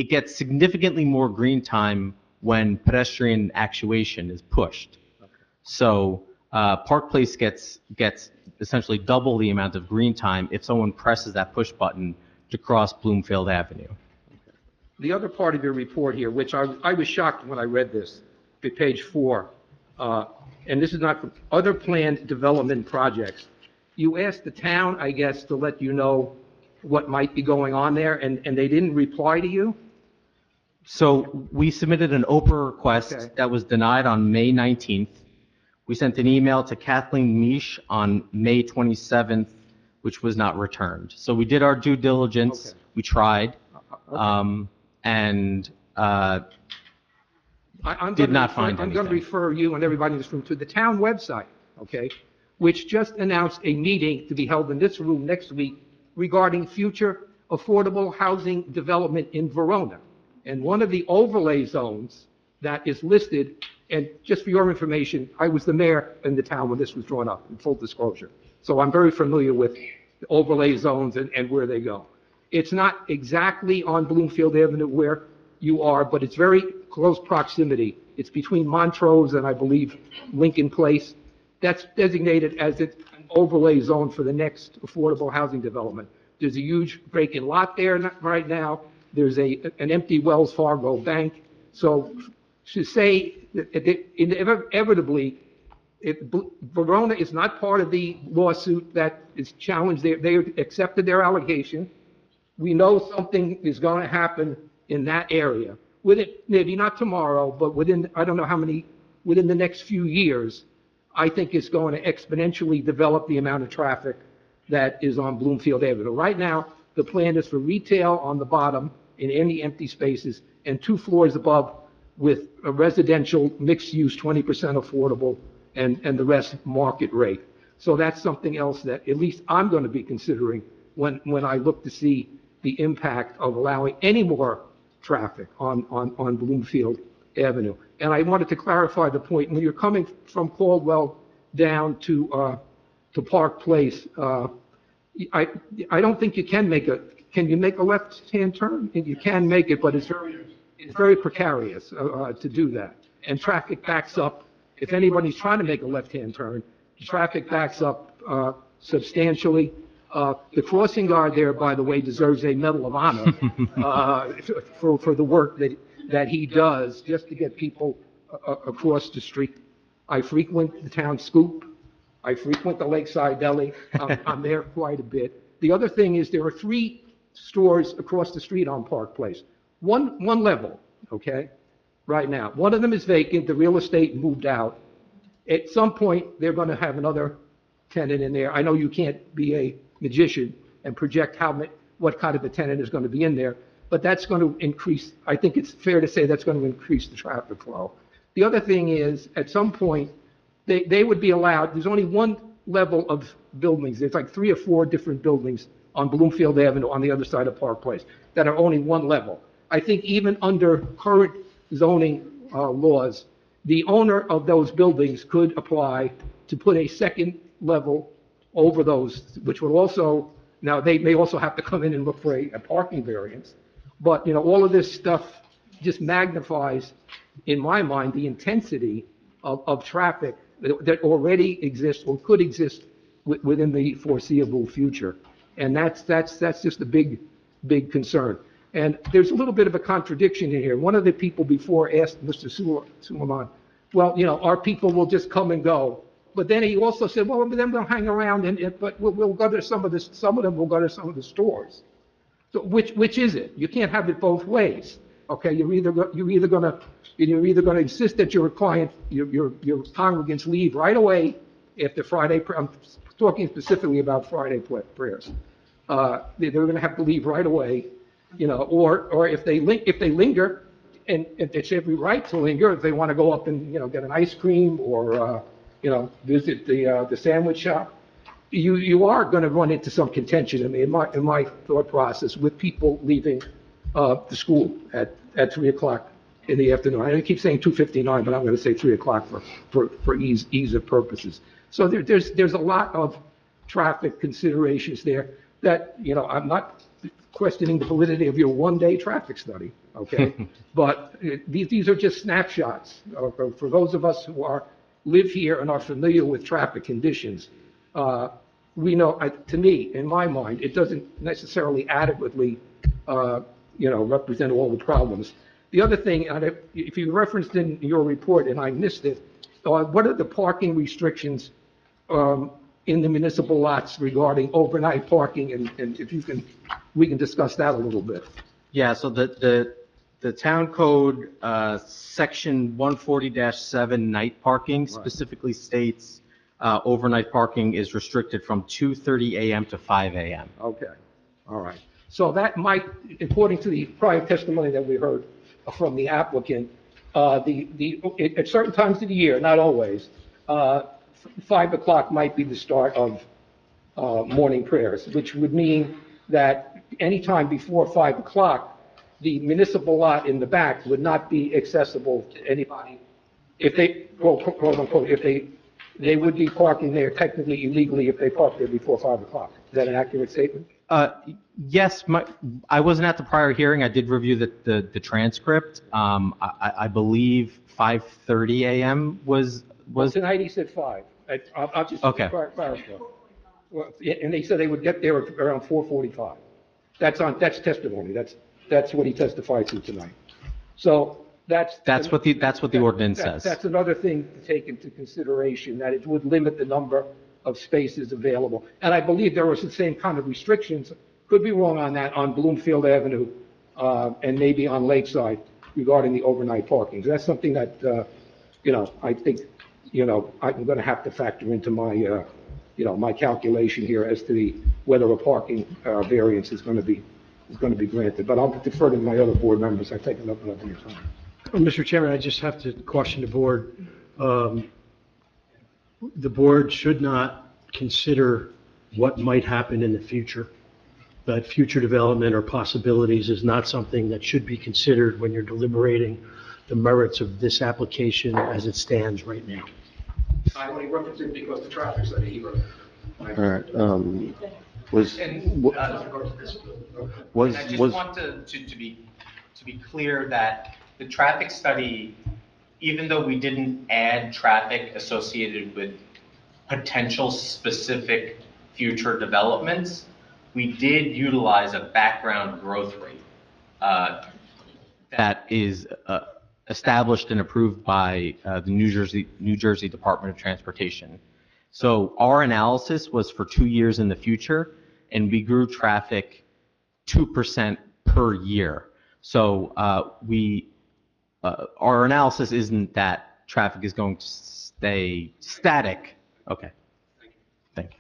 it gets significantly more green time when pedestrian actuation is pushed. So Park Place gets essentially double the amount of green time if someone presses that push button to cross Bloomfield Avenue. The other part of your report here, which I was shocked when I read this, page 4, and this is not from other planned development projects. You asked the town, I guess, to let you know what might be going on there, and they didn't reply to you? So we submitted an OPRA request that was denied on May 19th. We sent an email to Kathleen Misch on May 27th, which was not returned. So we did our due diligence. We tried, and did not find anything. I'm going to refer you and everybody in this room to the town website, okay, which just announced a meeting to be held in this room next week regarding future affordable housing development in Verona. And one of the overlay zones that is listed, and just for your information, I was the mayor in the town when this was drawn up, in full disclosure. So I'm very familiar with the overlay zones and where they go. It's not exactly on Bloomfield Avenue where you are, but it's very close proximity. It's between Montrose and I believe Lincoln Place. That's designated as an overlay zone for the next affordable housing development. There's a huge vacant lot there right now. There's an empty Wells Fargo bank. So to say that inevitably, Verona is not part of the lawsuit that is challenged. They accepted their allegation. We know something is going to happen in that area. Maybe not tomorrow, but within, I don't know how many, within the next few years, I think it's going to exponentially develop the amount of traffic that is on Bloomfield Avenue. Right now, the plan is for retail on the bottom in any empty spaces and 2 floors above with a residential mixed-use 20% affordable and the rest market rate. So that's something else that at least I'm going to be considering when I look to see the impact of allowing any more traffic on Bloomfield Avenue. And I wanted to clarify the point, when you're coming from Caldwell down to Park Place, I don't think you can make can you make a left-hand turn? You can make it, but it's very precarious to do that. And traffic backs up. If anybody's trying to make a left-hand turn, traffic backs up substantially. The crossing guard there, by the way, deserves a Medal of Honor for the work that he does just to get people across the street. I frequent the town scoop. I frequent the Lakeside Deli. I'm there quite a bit. The other thing is there are 3 stores across the street on Park Place. One level, okay, right now. One of them is vacant. The real estate moved out. At some point, they're going to have another tenant in there. I know you can't be a magician and project what kind of a tenant is going to be in there, but that's going to increase. I think it's fair to say that's going to increase the traffic flow. The other thing is, at some point, they would be allowed, there's only one level of buildings. There's like 3 or 4 different buildings on Bloomfield Avenue on the other side of Park Place that are only one level. I think even under current zoning laws, the owner of those buildings could apply to put a second level over those, which would also, now they may also have to come in and look for a parking variance. But, you know, all of this stuff just magnifies, in my mind, the intensity of traffic that already exists or could exist within the foreseeable future. And that's just a big concern. And there's a little bit of a contradiction in here. One of the people before asked Mr. Suleiman, well, you know, our people will just come and go. But then he also said, well, then we'll hang around, but we'll go to some of them will go to some of the stores. So which is it? You can't have it both ways. Okay, you're either going to insist that your client, your congregants leave right away after Friday. I'm talking specifically about Friday prayers. They're going to have to leave right away, you know, or if they linger, and it's every right to linger if they want to go up and, you know, get an ice cream or you know, visit the sandwich shop. You are going to run into some contention in my thought process with people leaving the school at 3 o'clock in the afternoon. I keep saying 2:59, but I'm going to say 3 o'clock for ease of purposes. So there's a lot of traffic considerations there that, you know, I'm not questioning the validity of your one-day traffic study, okay? But these are just snapshots. For those of us who live here and are familiar with traffic conditions, we know, to me, in my mind, it doesn't necessarily adequately, represent all the problems. The other thing, and if you referenced in your report and I missed it, what are the parking restrictions in the municipal lots regarding overnight parking? And if you can, we can discuss that a little bit. Yeah, so the town code, section 140-7, night parking specifically states overnight parking is restricted from 2:30 a.m. to 5 a.m. Okay, all right. So that might, according to the prior testimony that we heard from the applicant, at certain times of the year, not always, 5 o'clock might be the start of morning prayers, which would mean that anytime before 5 o'clock, the municipal lot in the back would not be accessible to anybody. If they, quote unquote, if they would be parking there technically illegally if they parked there before 5 o'clock. Is that an accurate statement? Yes, I wasn't at the prior hearing. I did review the transcript. I believe 5:30 a.m. was. Well, tonight he said 5. I'll just clarify. Well, and they said they would get there around 4:45. That's testimony. That's what he testified to tonight. So that's what the ordinance says. That's another thing to take into consideration, that it would limit the number of spaces available. And I believe there was the same kind of restrictions, could be wrong on that, on Bloomfield Avenue and maybe on Lakeside regarding the overnight parking. So that's something that, I think, I'm going to have to factor into my, my calculation here as to whether a parking variance is going to be granted. But I'll defer to my other board members. I've taken up enough of your time. Mr. Chairman, I just have to caution the board. The board should not consider what might happen in the future. That future development or possibilities is not something that should be considered when you're deliberating the merits of this application as it stands right now. I only referenced it because the traffic study he wrote. All right. I just want to be clear that the traffic study, even though we didn't add traffic associated with potential specific future developments, we did utilize a background growth rate that is established and approved by the New Jersey Department of Transportation. So our analysis was for 2 years in the future, and we grew traffic 2% per year. So our analysis isn't that traffic is going to stay static. Okay. Thank you.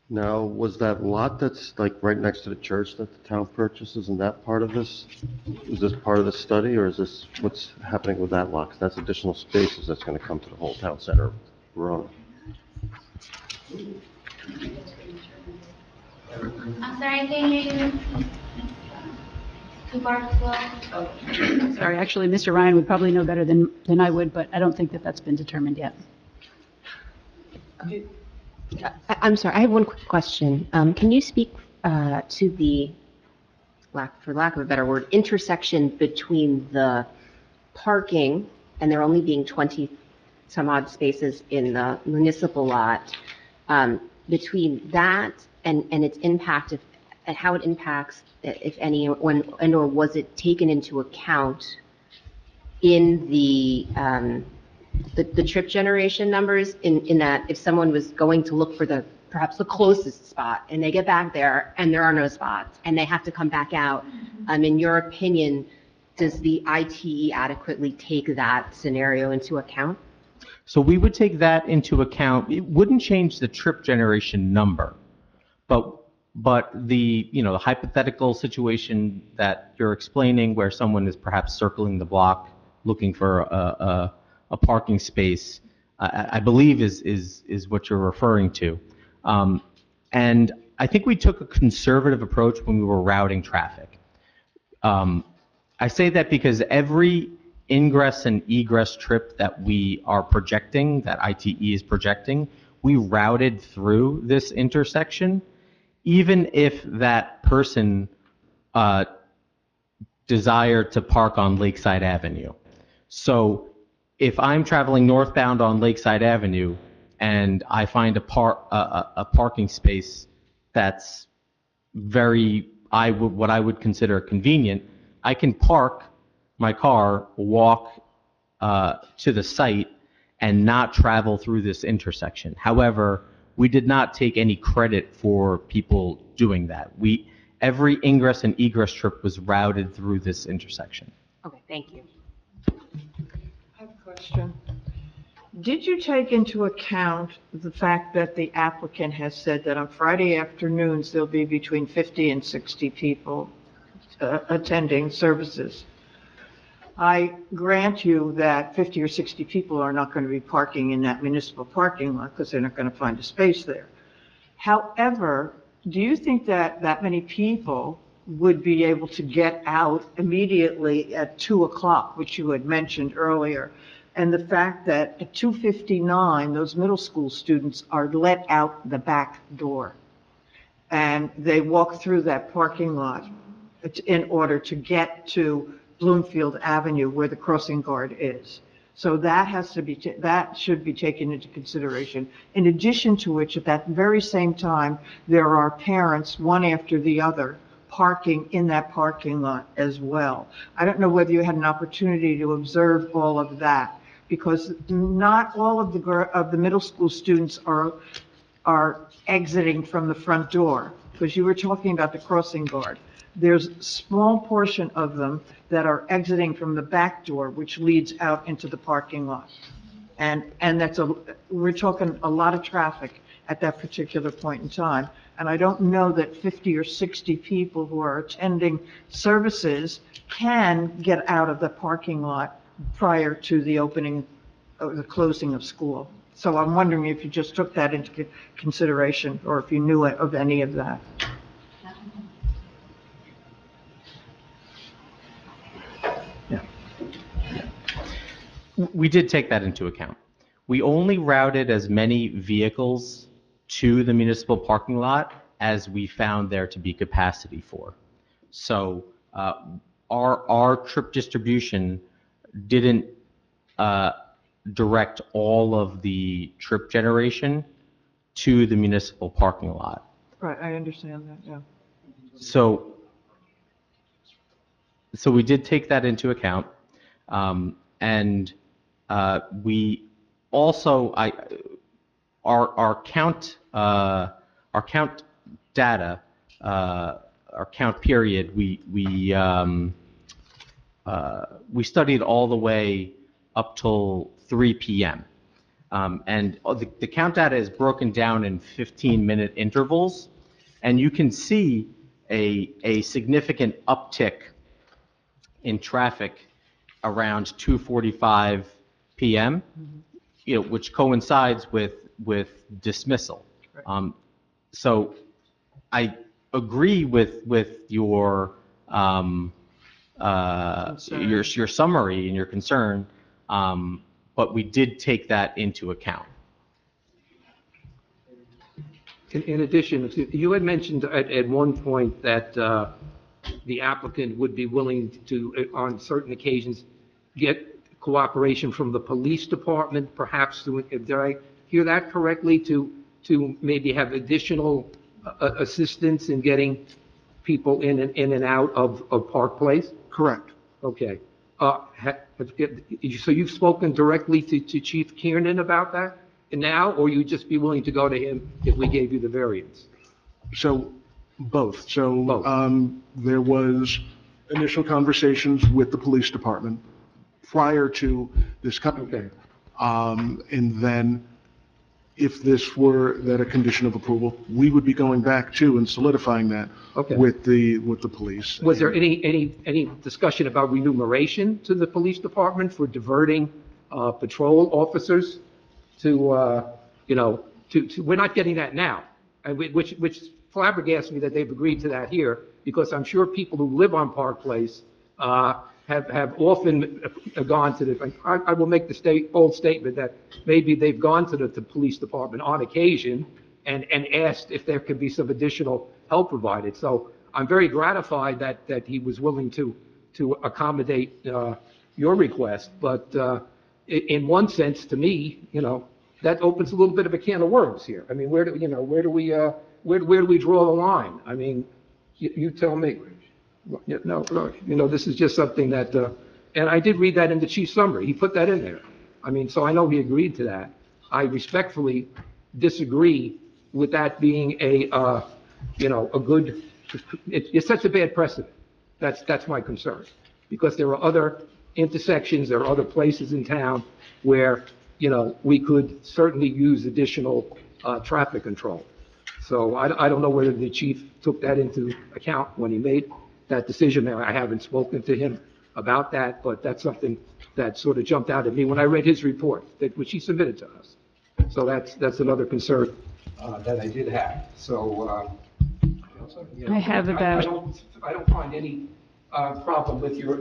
Now, was that lot that's like right next to the church that the town purchases, isn't that part of this? Is this part of the study, or is this what's happening with that lot? 'Cause that's additional spaces that's going to come to the whole town center of Verona. I'm sorry, can you Sorry, actually, Mr. Ryan would probably know better than I would, but I don't think that that's been determined yet. I'm sorry, I have one quick question. Can you speak to the, for lack of a better word, intersection between the parking, and there only being 20 some odd spaces in the municipal lot, between that and its impact, and how it impacts, if any, or was it taken into account in the trip generation numbers, in that if someone was going to look for perhaps the closest spot, and they get back there and there are no spots, and they have to come back out, in your opinion, does the ITE adequately take that scenario into account? So we would take that into account. It wouldn't change the trip generation number, but the the hypothetical situation that you're explaining, where someone is perhaps circling the block looking for a parking space, I believe is what you're referring to. And I think we took a conservative approach when we were routing traffic. I say that because every ingress and egress trip that we are projecting, that ITE is projecting, we routed through this intersection, even if that person desire to park on Lakeside Avenue. So if I'm traveling northbound on Lakeside Avenue and I find a parking space that's what I would consider convenient, I can park my car, walk to the site, and not travel through this intersection. However, we did not take any credit for people doing that. Every ingress and egress trip was routed through this intersection. Okay, thank you. I have a question. Did you take into account the fact that the applicant has said that on Friday afternoons, there'll be between 50 and 60 people attending services? I grant you that 50 or 60 people are not going to be parking in that municipal parking lot because they're not going to find a space there. However, do you think that that many people would be able to get out immediately at 2 o'clock, which you had mentioned earlier? And the fact that at 2:59, those middle school students are let out the back door. And they walk through that parking lot in order to get to Bloomfield Avenue where the crossing guard is. So that that should be taken into consideration. In addition to which, at that very same time, there are parents, one after the other, parking in that parking lot as well. I don't know whether you had an opportunity to observe all of that, because not all of the middle school students are exiting from the front door, because you were talking about the crossing guard. There's a small portion of them that are exiting from the back door, which leads out into the parking lot. And we're talking a lot of traffic at that particular point in time. And I don't know that 50 or 60 people who are attending services can get out of the parking lot prior to the opening or the closing of school. So I'm wondering if you just took that into consideration, or if you knew of any of that. We did take that into account. We only routed as many vehicles to the municipal parking lot as we found there to be capacity for. So our trip distribution didn't direct all of the trip generation to the municipal parking lot. Right, I understand that, yeah. So we did take that into account. And we also, our count data, our count period, we studied all the way up till 3 p.m. And the count data is broken down in 15-minute intervals, and you can see a significant uptick in traffic around 2:45 p.m., which coincides with dismissal. So I agree with your summary and your concern, but we did take that into account. In addition, you had mentioned at one point that the applicant would be willing to, on certain occasions, get cooperation from the police department, perhaps, did I hear that correctly, to maybe have additional assistance in getting people in and out of Park Place? Correct. Okay. So you've spoken directly to Chief Kiernan about that now, or you'd just be willing to go to him if we gave you the variance? So both. So there was initial conversations with the police department prior to this coming. Okay. And then if this were that a condition of approval, we would be going back to and solidifying that with the police. Was there any discussion about remuneration to the police department for diverting patrol officers to we're not getting that now, which flabbergasts me that they've agreed to that here, because I'm sure people who live on Park Place have often gone to the, I will make the bold statement that maybe they've gone to the police department on occasion and asked if there could be some additional help provided. So I'm very gratified that he was willing to accommodate your request, but in one sense, to me, that opens a little bit of a can of worms here. I mean, where do we draw the line? I mean, you tell me. No, this is just something that, and I did read that in the chief summary. He put that in there. I mean, so I know he agreed to that. I respectfully disagree with that being a good, it sets a bad precedent. That's my concern. Because there are other intersections, there are other places in town where, we could certainly use additional traffic control. So I don't know whether the chief took that into account when he made that decision. I haven't spoken to him about that, but that's something that sort of jumped out at me when I read his report, which he submitted to us. So that's another concern that I did have. So I have about. I don't find any problem with your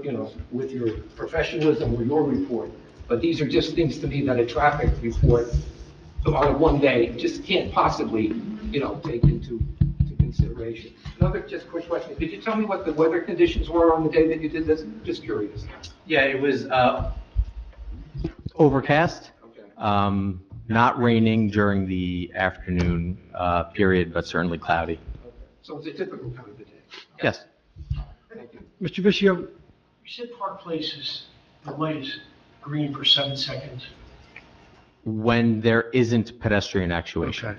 professionalism or your report, but these are just things to me that a traffic report on one day just can't possibly, take into consideration. Another just quick question. Did you tell me what the weather conditions were on the day that you did this? Just curious. Yeah, it was overcast, not raining during the afternoon period, but certainly cloudy. So it's a typical time of the day? Yes. Thank you. Mr. Vissio, you said Park Place the light is green for 7 seconds. When there isn't pedestrian actuation. Okay.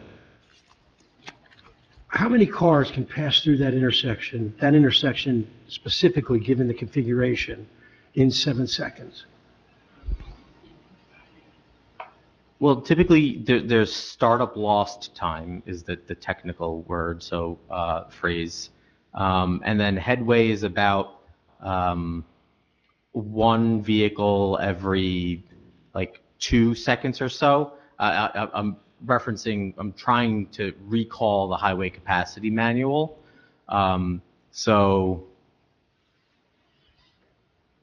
How many cars can pass through that intersection specifically given the configuration in 7 seconds? Well, typically there's startup lost time is the technical word, so phrase. And then headway is about one vehicle every 2 seconds or so. I'm trying to recall the highway capacity manual. So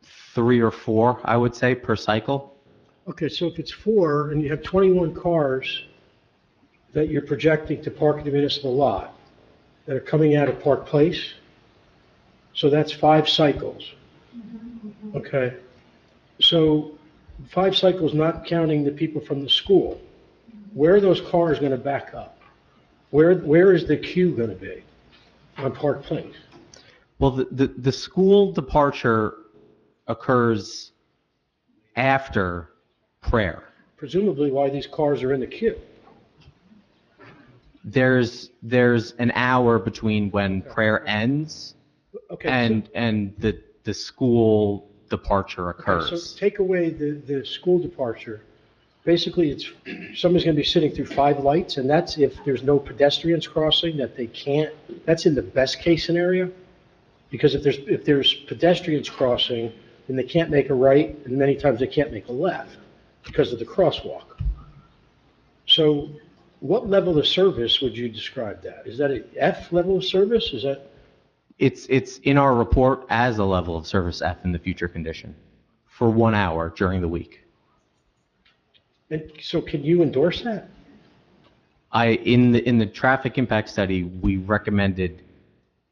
3 or 4, I would say, per cycle. Okay, so if it's 4 and you have 21 cars that you're projecting to park in the municipal lot that are coming out of Park Place, so that's 5 cycles. Okay, so 5 cycles not counting the people from the school. Where are those cars going to back up? Where is the queue going to be on Park Place? Well, the school departure occurs after prayer. Presumably why these cars are in the queue. There's an hour between when prayer ends and the school departure occurs. Okay, so take away the school departure. Basically, somebody's going to be sitting through 5 lights, and that's if there's no pedestrians crossing, that they can't, that's in the best case scenario. Because if there's pedestrians crossing, then they can't make a right, and many times they can't make a left because of the crosswalk. So what level of service would you describe that? Is that an F level of service? Is that? It's in our report as a level of service F in the future condition for 1 hour during the week. And so can you endorse that? In the traffic impact study, we recommended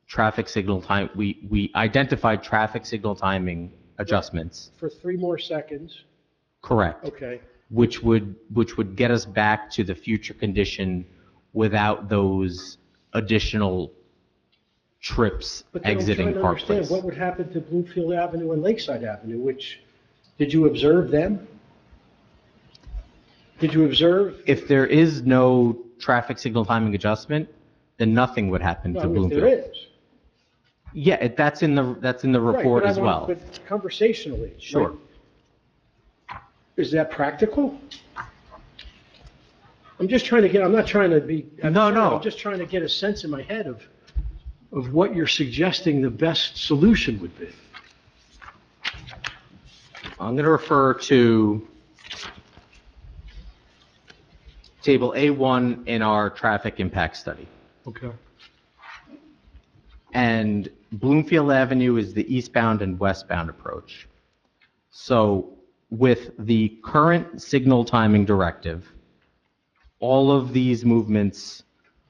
traffic signal time. We identified traffic signal timing adjustments. For 3 more seconds. Correct. Okay. Which would get us back to the future condition without those additional trips exiting Park Place. But I'm trying to understand what would happen to Bloomfield Avenue and Lakeside Avenue, did you observe them? Did you observe? If there is no traffic signal timing adjustment, then nothing would happen to Bloomfield. There is. Yeah, that's in the report as well. But conversationally. Sure. Right? Is that practical? I'm just trying to get, I'm not trying to be. No. I'm just trying to get a sense in my head of what you're suggesting the best solution would be. I'm going to refer to Table A1 in our traffic impact study. Okay. And Bloomfield Avenue is the eastbound and westbound approach. So with the current signal timing directive, all of these movements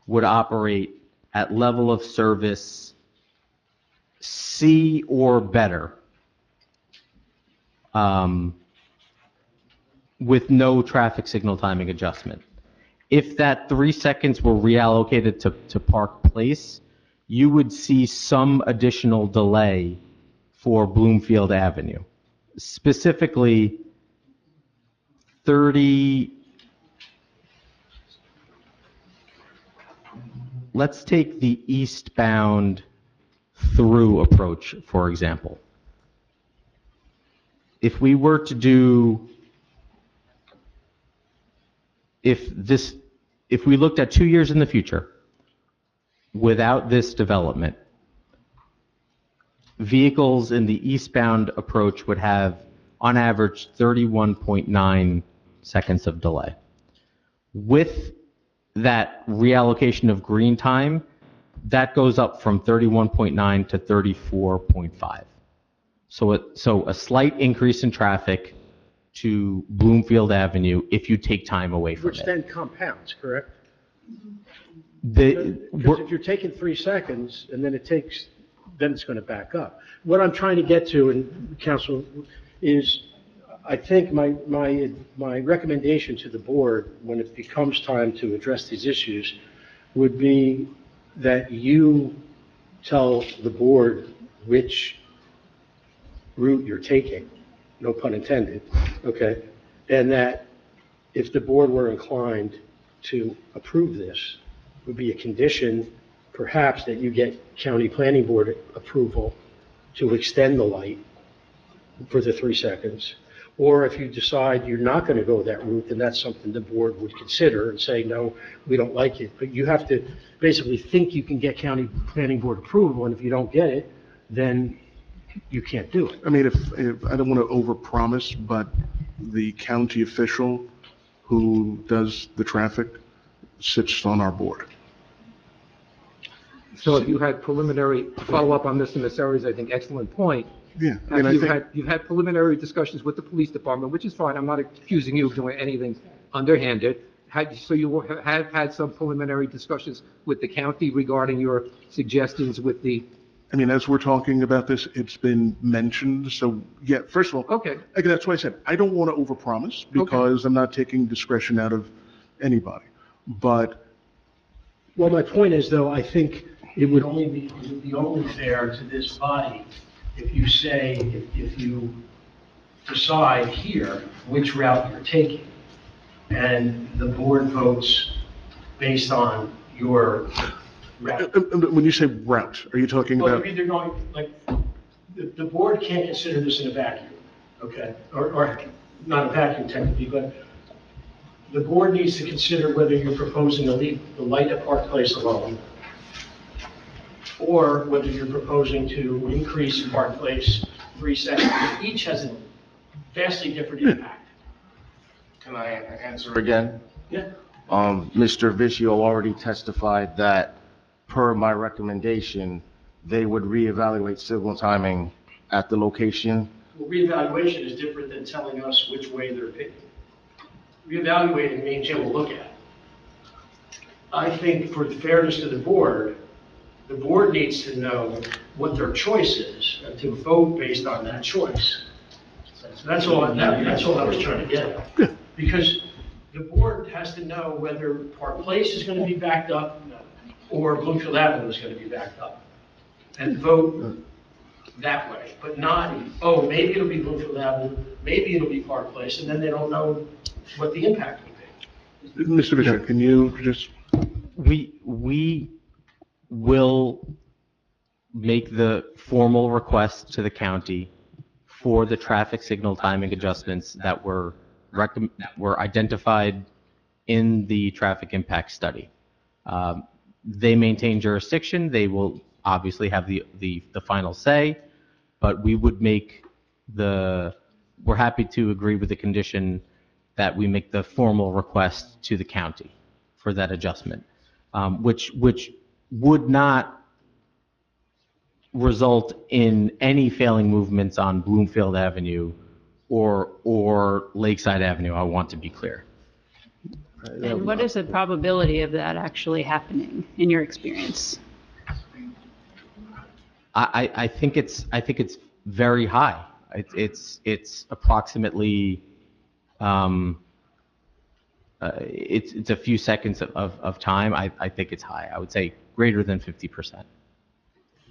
would operate at level of service C or better, with no traffic signal timing adjustment. If that 3 seconds were reallocated to Park Place, you would see some additional delay for Bloomfield Avenue. Specifically, 30, let's take the eastbound through approach, for example. If we were to do, if we looked at 2 years in the future, without this development, vehicles in the eastbound approach would have, on average, 31.9 seconds of delay. With that reallocation of green time, that goes up from 31.9 to 34.5. So a slight increase in traffic to Bloomfield Avenue if you take time away from Which it. then compounds, correct? The, Because if you're taking 3 seconds and then then it's going to back up. What I'm trying to get to, and Council, is I think my recommendation to the board when it becomes time to address these issues would be that you tell the board which route you're taking, no pun intended, okay? And that if the board were inclined to approve this, would be a condition perhaps that you get county planning board approval to extend the light for the 3 seconds. Or if you decide you're not going to go that route, then that's something the board would consider and say, no, we don't like it. But you have to basically think you can get county planning board approval, and if you don't get it, then you can't do it. I mean, if I don't want to overpromise, but the county official who does the traffic sits on our board. So if you had preliminary, to follow up on Mr. Messeri's, I think, excellent point. Yeah, I mean, I think, You've had preliminary discussions with the police department, which is fine. I'm not accusing you of doing anything underhanded. So you have had some preliminary discussions with the county regarding your suggestions with the... I mean, as we're talking about this, it's been mentioned, so, yeah, first of all, Okay. again, that's why I said, I don't want to overpromise, because I'm not taking discretion out of anybody, but... Well, my point is, though, I think it would be only fair to this body if you say, if you decide here which route you're taking, and the board votes based on your route. When you say route, are you talking Well, about... you're either going, like, the board can't consider this in a vacuum, okay? Or not a vacuum technically, but the board needs to consider whether you're proposing to leave the light at Park Place alone, or whether you're proposing to increase Park Place 3 seconds. Each has a vastly different impact. Can I answer again? Yeah. Mr. Vishio already testified that, per my recommendation, they would reevaluate signal timing at the location. Well, reevaluation is different than telling us which way they're picking. Reevaluating means you will look at it. I think for the fairness to the board needs to know what their choice is and to vote based on that choice. So that's all I was trying to get at. Because the board has to know whether Park Place is going to be backed up or Bloomfield Avenue is going to be backed up, and vote that way, but not, oh, maybe it'll be Bloomfield Avenue, maybe it'll be Park Place, and then they don't know what the impact will be. Mr. Bishop, can you just... We will make the formal request to the county for the traffic signal timing adjustments that were identified in the traffic impact study. They maintain jurisdiction. They will obviously have the final say, but we would make we're happy to agree with the condition that we make the formal request to the county for that adjustment, which would not result in any failing movements on Bloomfield Avenue or Lakeside Avenue, I want to be clear. And what is the probability of that actually happening in your experience? I think it's very high. It's approximately, it's a few seconds of time. I think it's high. I would say greater than 50%.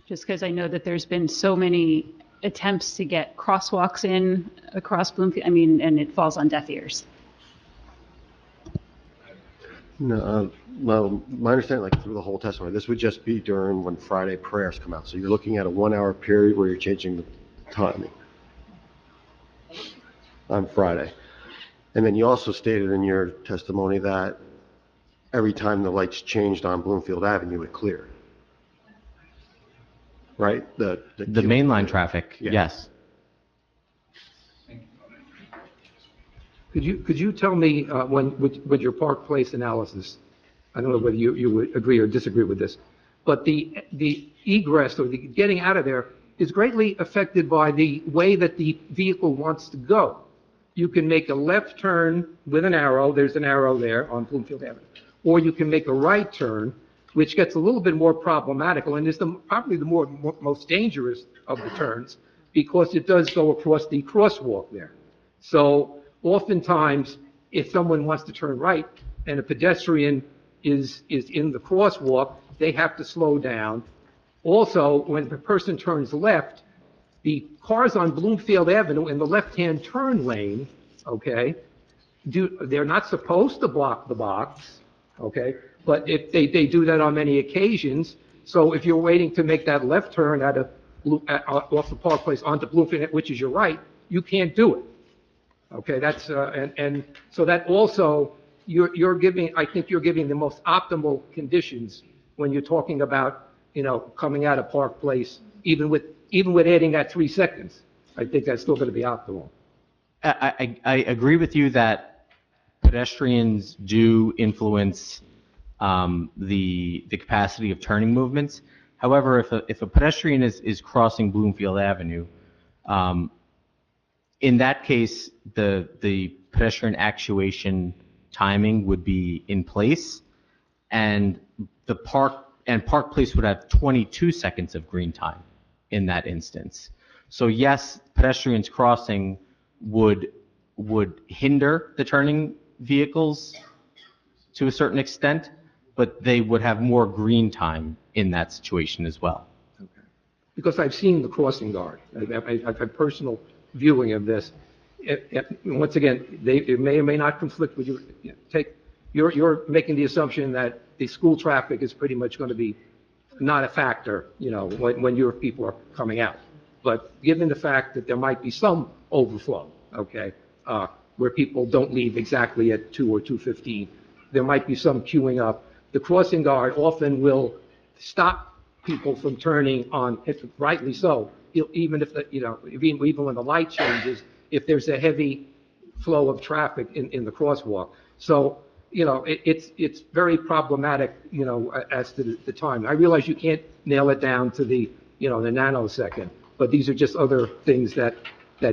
Just because I know that there's been so many attempts to get crosswalks in across Bloomfield, and it falls on deaf ears. No, well, my understanding, like through the whole testimony, this would just be during when Friday prayers come out. So you're looking at a 1 hour period where you're changing the timing on Friday. And then you also stated in your testimony that every time the lights changed on Bloomfield Avenue, it cleared. Right? The mainline traffic, Yeah. yes. Could you tell me, with your Park Place analysis, I don't know whether you would agree or disagree with this, but the egress or the getting out of there is greatly affected by the way that the vehicle wants to go. You can make a left turn with an arrow, there's an arrow there on Bloomfield Avenue, or you can make a right turn, which gets a little bit more problematical and is probably the most dangerous of the turns because it does go across the crosswalk there. So oftentimes, if someone wants to turn right and a pedestrian is in the crosswalk, they have to slow down. Also, when the person turns left, the cars on Bloomfield Avenue in the left-hand turn lane, okay, they're not supposed to block the box, okay, but if they do that on many occasions. So if you're waiting to make that left turn off the Park Place onto Bloomfield, which is your right, you can't do it. Okay, that's and so that also you're giving. I think you're giving the most optimal conditions when you're talking about coming out of Park Place, even with adding that 3 seconds. I think that's still going to be optimal. I agree with you that pedestrians do influence the capacity of turning movements. However, if a pedestrian is crossing Bloomfield Avenue, in that case, the pedestrian actuation timing would be in place, and Park Place would have 22 seconds of green time in that instance. So yes, pedestrians crossing would hinder the turning vehicles to a certain extent, but they would have more green time in that situation as well. Okay. Because I've seen the crossing guard. I've had personal viewing of this. Once again, it may or may not conflict with you. You're making the assumption that the school traffic is pretty much going to be not a factor, when your people are coming out. But given the fact that there might be some overflow, okay, where people don't leave exactly at 2 or 2:15, there might be some queuing up. The crossing guard often will stop people from turning on, rightly so, even if even when the light changes, if there's a heavy flow of traffic in the crosswalk. So, it's very problematic, as to the time. I realize you can't nail it down to the nanosecond, but these are just other things that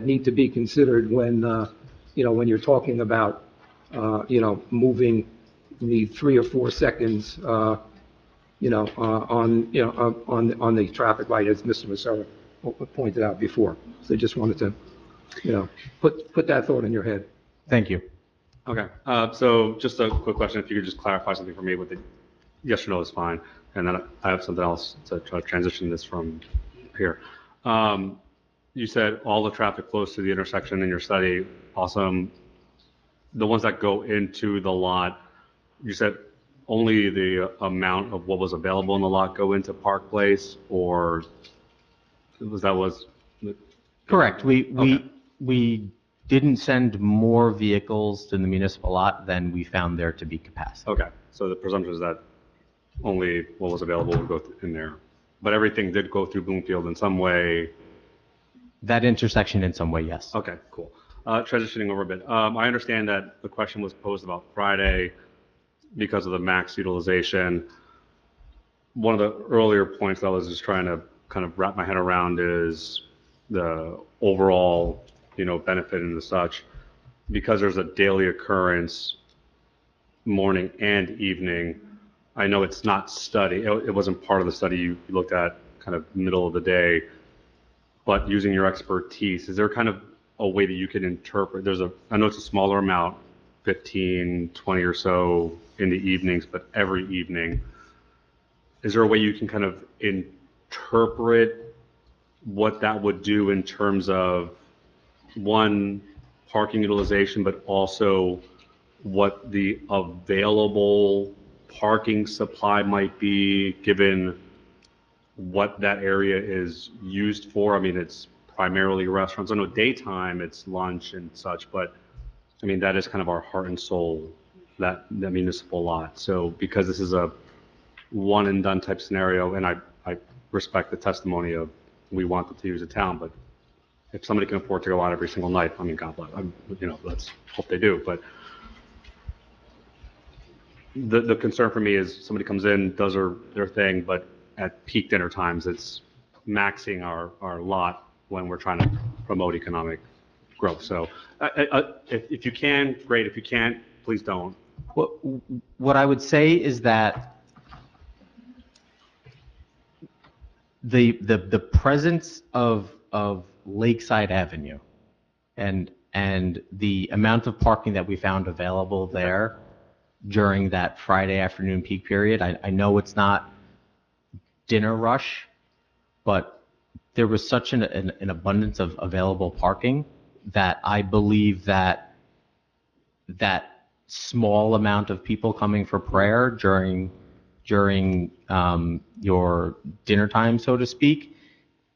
need to be considered when you're talking about, moving the 3 or 4 seconds, on the traffic light, as Mr. Massaro pointed out before. So I just wanted to, put that thought in your head. Thank you. Okay, so just a quick question, if you could just clarify something for me with the yes or no is fine, and then I have something else to try to transition this from here. You said all the traffic flows to the intersection in your study. Awesome. The ones that go into the lot, you said only the amount of what was available in the lot go into Park Place, or was correct? We didn't send more vehicles to the municipal lot than we found there to be capacity. Okay, so the presumption is that only what was available would go in there, but everything did go through Bloomfield in some way. That intersection in some way, yes. Okay, cool. Transitioning over a bit. I understand that the question was posed about Friday because of the max utilization. One of the earlier points I was just trying to kind of wrap my head around is the overall, benefit and such, because there's a daily occurrence morning and evening. I know it's not study. It wasn't part of the study you looked at kind of middle of the day, but using your expertise, is there kind of a way that you can interpret, I know it's a smaller amount, 15, 20 or so in the evenings, but every evening, is there a way you can kind of interpret what that would do in terms of, one, parking utilization, but also what the available parking supply might be given what that area is used for? I mean, it's primarily restaurants. I know daytime it's lunch and such, but I mean, that is kind of our heart and soul, that municipal lot. So because this is a one and done type scenario, and I respect the testimony of we want them to use the town, but if somebody can afford to go out every single night, I mean, God bless, let's hope they do. But the concern for me is somebody comes in, does their thing, but at peak dinner times, it's maxing our lot when we're trying to promote economic growth. So if you can, great. If you can't, please don't. What I would say is that the presence of Lakeside Avenue and the amount of parking that we found available there during that Friday afternoon peak period, I know it's not dinner rush, but there was such an abundance of available parking that I believe that small amount of people coming for prayer during your dinner time, so to speak,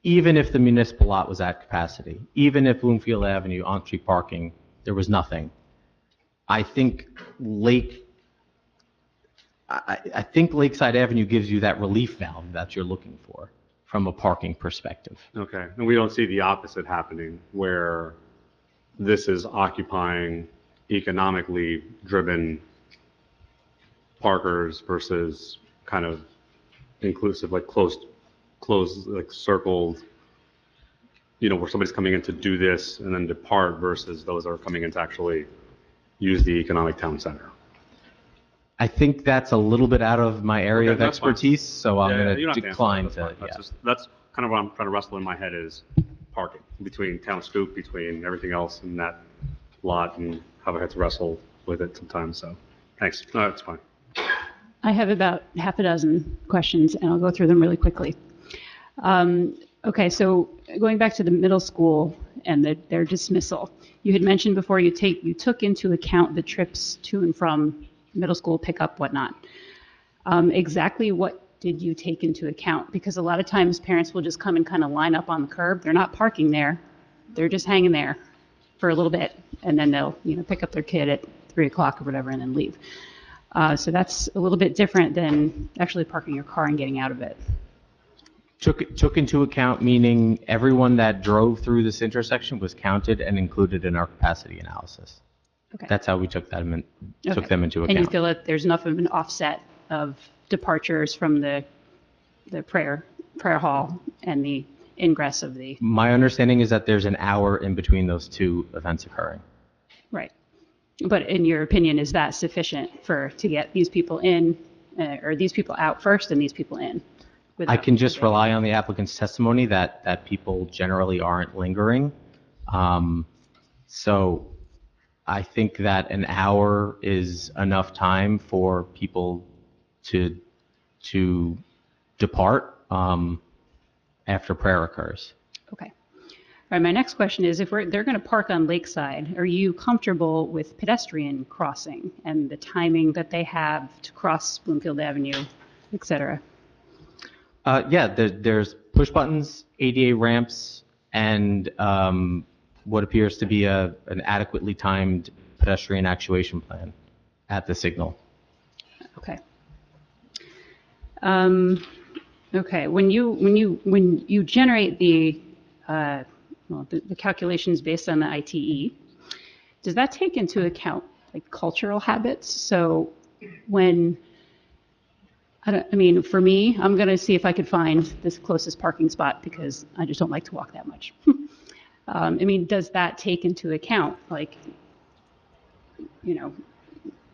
even if the municipal lot was at capacity, even if Bloomfield Avenue on-street parking, there was nothing. I think Lakeside Avenue gives you that relief valve that you're looking for from a parking perspective. Okay, and we don't see the opposite happening, where this is occupying economically driven parkers versus kind of inclusive, like closed, like circled, where somebody's coming in to do this and then depart versus those that are coming in to actually use the economic town center. I think that's a little bit out of my area of expertise, so I'm going to decline to. That's kind of what I'm trying to wrestle in my head is parking between Town Scoop, between everything else in that lot, and how I had to wrestle with it sometimes. So thanks. No, that's fine. I have about half a dozen questions, and I'll go through them really quickly. Okay, so going back to the middle school and their dismissal, you had mentioned before you took into account the trips to and from middle school, pickup, whatnot. Exactly what did you take into account? Because a lot of times parents will just come and kind of line up on the curb. They're not parking there. They're just hanging there for a little bit, and then they'll pick up their kid at 3 o'clock or whatever and then leave. So that's a little bit different than actually parking your car and getting out of it. Took into account, meaning everyone that drove through this intersection was counted and included in our capacity analysis. Okay. That's how we took them into account. And you feel that there's enough of an offset of departures from the prayer hall and the ingress of the... My understanding is that there's an hour in between those two events occurring. Right. But in your opinion, is that sufficient to get these people in, or these people out first and these people in? I can just rely on the applicant's testimony that people generally aren't lingering. So I think that an hour is enough time for people to depart after prayer occurs. Okay. All right, my next question is, if they're going to park on Lakeside, are you comfortable with pedestrian crossing and the timing that they have to cross Bloomfield Avenue, et cetera? Yeah, there's push buttons, ADA ramps, and what appears to be an adequately timed pedestrian actuation plan at the signal. Okay. Okay. When you generate the calculations based on the ITE, does that take into account like cultural habits? So for me, I'm going to see if I could find this closest parking spot because I just don't like to walk that much. Does that take into account,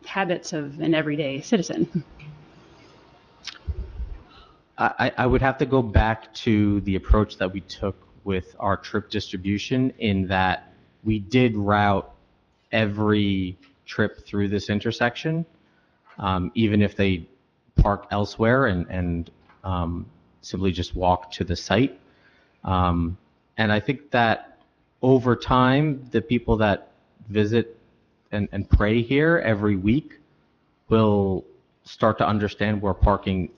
habits of an everyday citizen? I would have to go back to the approach that we took with our trip distribution, in that we did route every trip through this intersection, even if they park elsewhere and simply just walk to the site. And I think that over time, the people that visit and pray here every week will start to understand where parking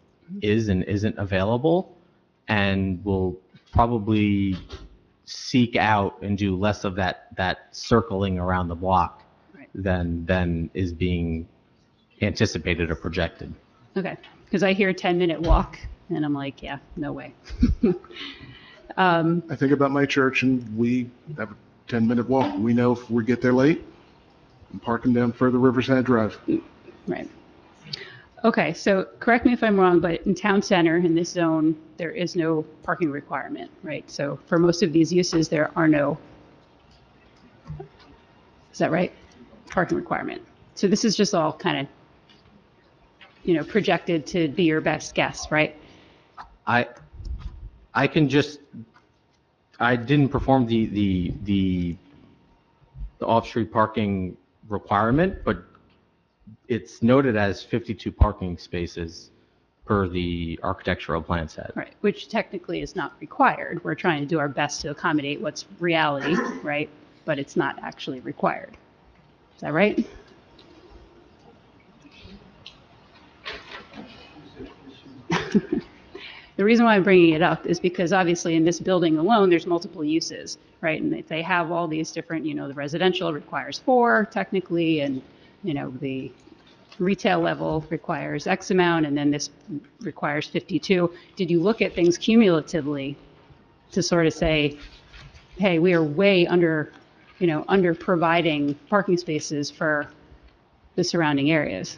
is and isn't available, and will probably seek out and do less of that circling around the block than is being anticipated or projected. Okay, because I hear 10-minute walk, and I'm like, yeah, no way. I think about my church, and we have a 10-minute walk. We know if we get there late, I'm parking down further Riverside Drive. Right. Okay, so correct me if I'm wrong, but in town center, in this zone, there is no parking requirement, right? So for most of these uses, there are no, is that right? Parking requirement. So this is just all kind of, projected to be your best guess, right? I didn't perform the off-street parking requirement, but it's noted as 52 parking spaces per the architectural plan set. Right, which technically is not required. We're trying to do our best to accommodate what's reality, right? But it's not actually required. Is that right? The reason why I'm bringing it up is because obviously in this building alone, there's multiple uses, right? And if they have all these different, the residential requires 4 technically, and, the retail level requires X amount, and then this requires 52. Did you look at things cumulatively to sort of say, hey, we are way under providing parking spaces for the surrounding areas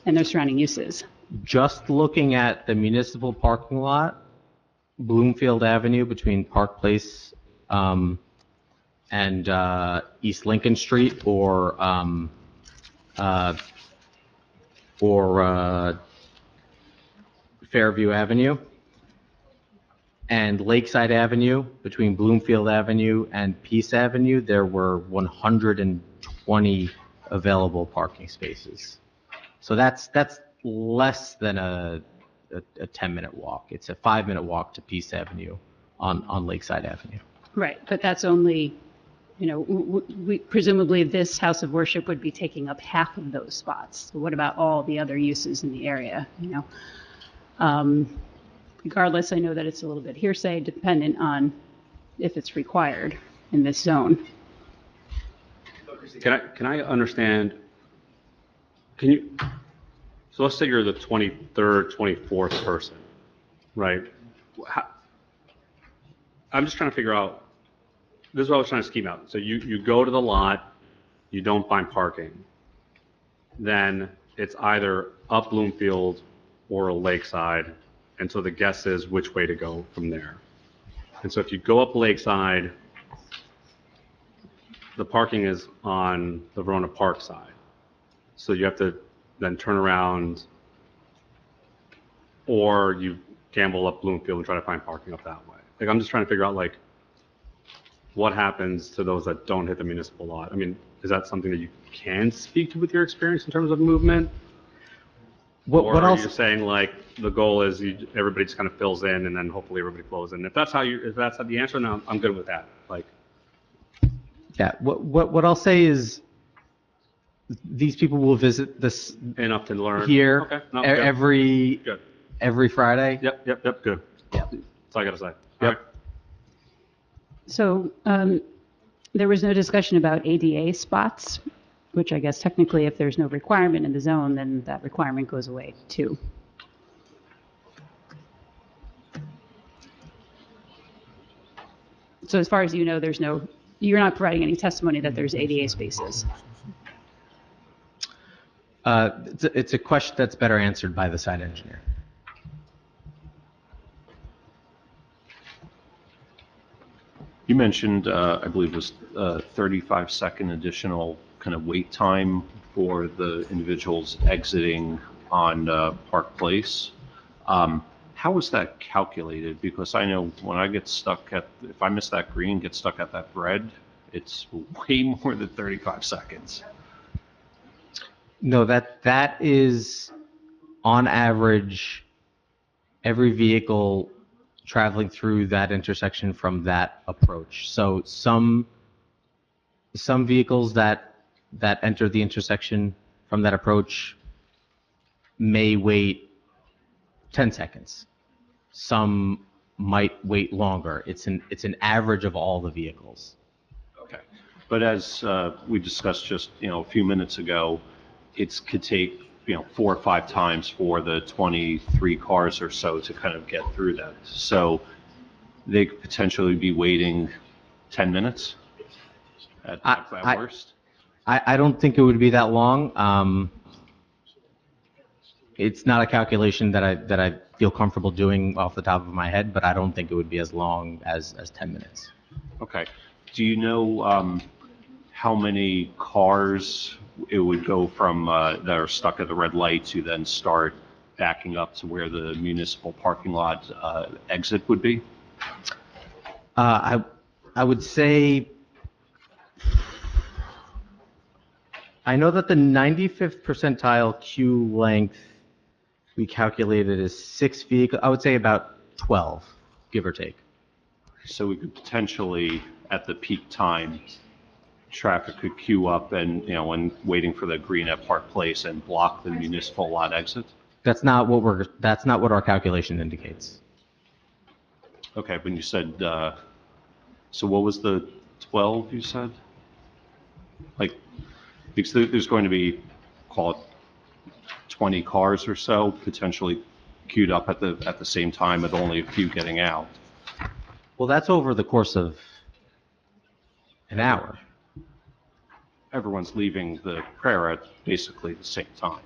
and their surrounding uses? Just looking at the municipal parking lot, Bloomfield Avenue between Park Place and East Lincoln Street, or Fairview Avenue, and Lakeside Avenue between Bloomfield Avenue and Peace Avenue, there were 120 available parking spaces. So that's less than a 10-minute walk. It's a 5-minute walk to Peace Avenue on Lakeside Avenue. Right, but that's only, presumably this house of worship would be taking up half of those spots. So what about all the other uses in the area, Regardless, I know that it's a little bit hearsay, dependent on if it's required in this zone. Can I understand, so let's say you're the 23rd, 24th person, right? I'm just trying to figure out, this is what I was trying to scheme out. So you go to the lot, you don't find parking. Then it's either up Bloomfield or Lakeside, and so the guess is which way to go from there. And so if you go up Lakeside, the parking is on the Verona Park side. So you have to then turn around, or you gamble up Bloomfield and try to find parking up that way. Like, I'm just trying to figure out, like, what happens to those that don't hit the municipal lot? I mean, is that something that you can speak to with your experience in terms of movement? Or are you saying, like, the goal is everybody just kind of fills in and then hopefully everybody flows in? If that's the answer, then I'm good with that. Like, yeah, what I'll say is these people will visit this enough to learn here okay. No, good. every Friday. Yep, good. Yep. That's all I got to say. Yep. So there was no discussion about ADA spots, which I guess technically if there's no requirement in the zone, then that requirement goes away too. So as far as you know, you're not providing any testimony that there's ADA spaces. It's a question that's better answered by the site engineer. You mentioned, I believe it was 35-second additional kind of wait time for the individuals exiting on Park Place. How How is that calculated? Because I know when I get stuck if I miss that green, get stuck at that red, it's way more than 35 seconds. No, that is on average, every vehicle traveling through that intersection from that approach. So some vehicles that enter the intersection from that approach may wait 10 seconds. Some might wait longer. It's an average of all the vehicles. Okay. But as we discussed just, a few minutes ago, it could take, 4 or 5 times for the 23 cars or so to kind of get through that. So they could potentially be waiting 10 minutes at worst. I don't think it would be that long. It's not a calculation that I feel comfortable doing off the top of my head, but I don't think it would be as long as 10 minutes. Okay. Do you know how many cars it would go from that are stuck at the red light to then start backing up to where the municipal parking lot exit would be? I would say, I know that the 95th percentile queue length we calculated is 6 vehicles. I would say about 12, give or take. So we could potentially, at the peak time, traffic could queue up and, when waiting for the green at Park Place and block the municipal lot exit? That's not what our calculation indicates. Okay, when you said, so what was the 12 you said? Because there's going to be, call it 20 cars or so potentially queued up at the same time with only a few getting out. Well, that's over the course of an hour. Everyone's leaving the prayer at basically the same time.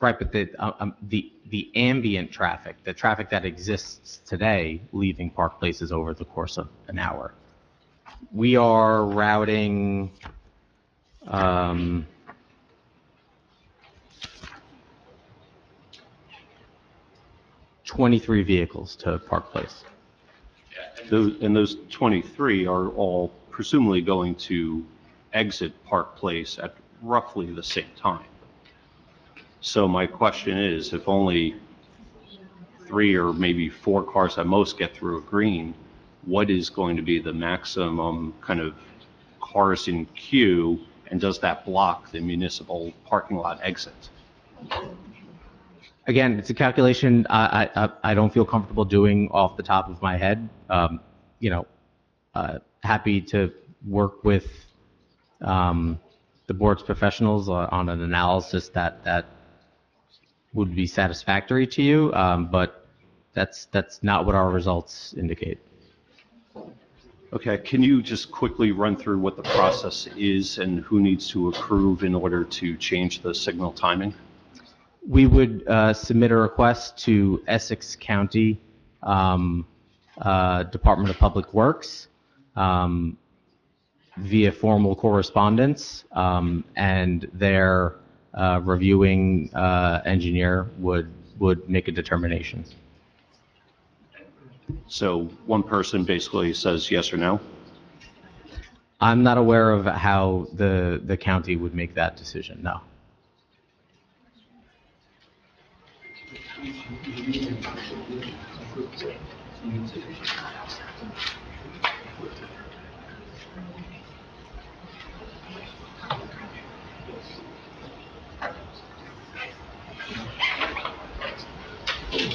Right, but the ambient traffic, the traffic that exists today leaving Park Place is over the course of an hour. We are routing 23 vehicles to Park Place. Those 23 are all presumably going to exit Park Place at roughly the same time. So my question is, if only 3 or maybe 4 cars at most get through a green, what is going to be the maximum kind of cars in queue, and does that block the municipal parking lot exit? Again, it's a calculation I don't feel comfortable doing off the top of my head. Happy to work with the board's professionals on an analysis that would be satisfactory to you, but that's not what our results indicate. Okay, can you just quickly run through what the process is and who needs to approve in order to change the signal timing? We would submit a request to Essex County Department of Public Works via formal correspondence, and their reviewing engineer would make a determination. So one person basically says yes or no? I'm not aware of how the county would make that decision, no.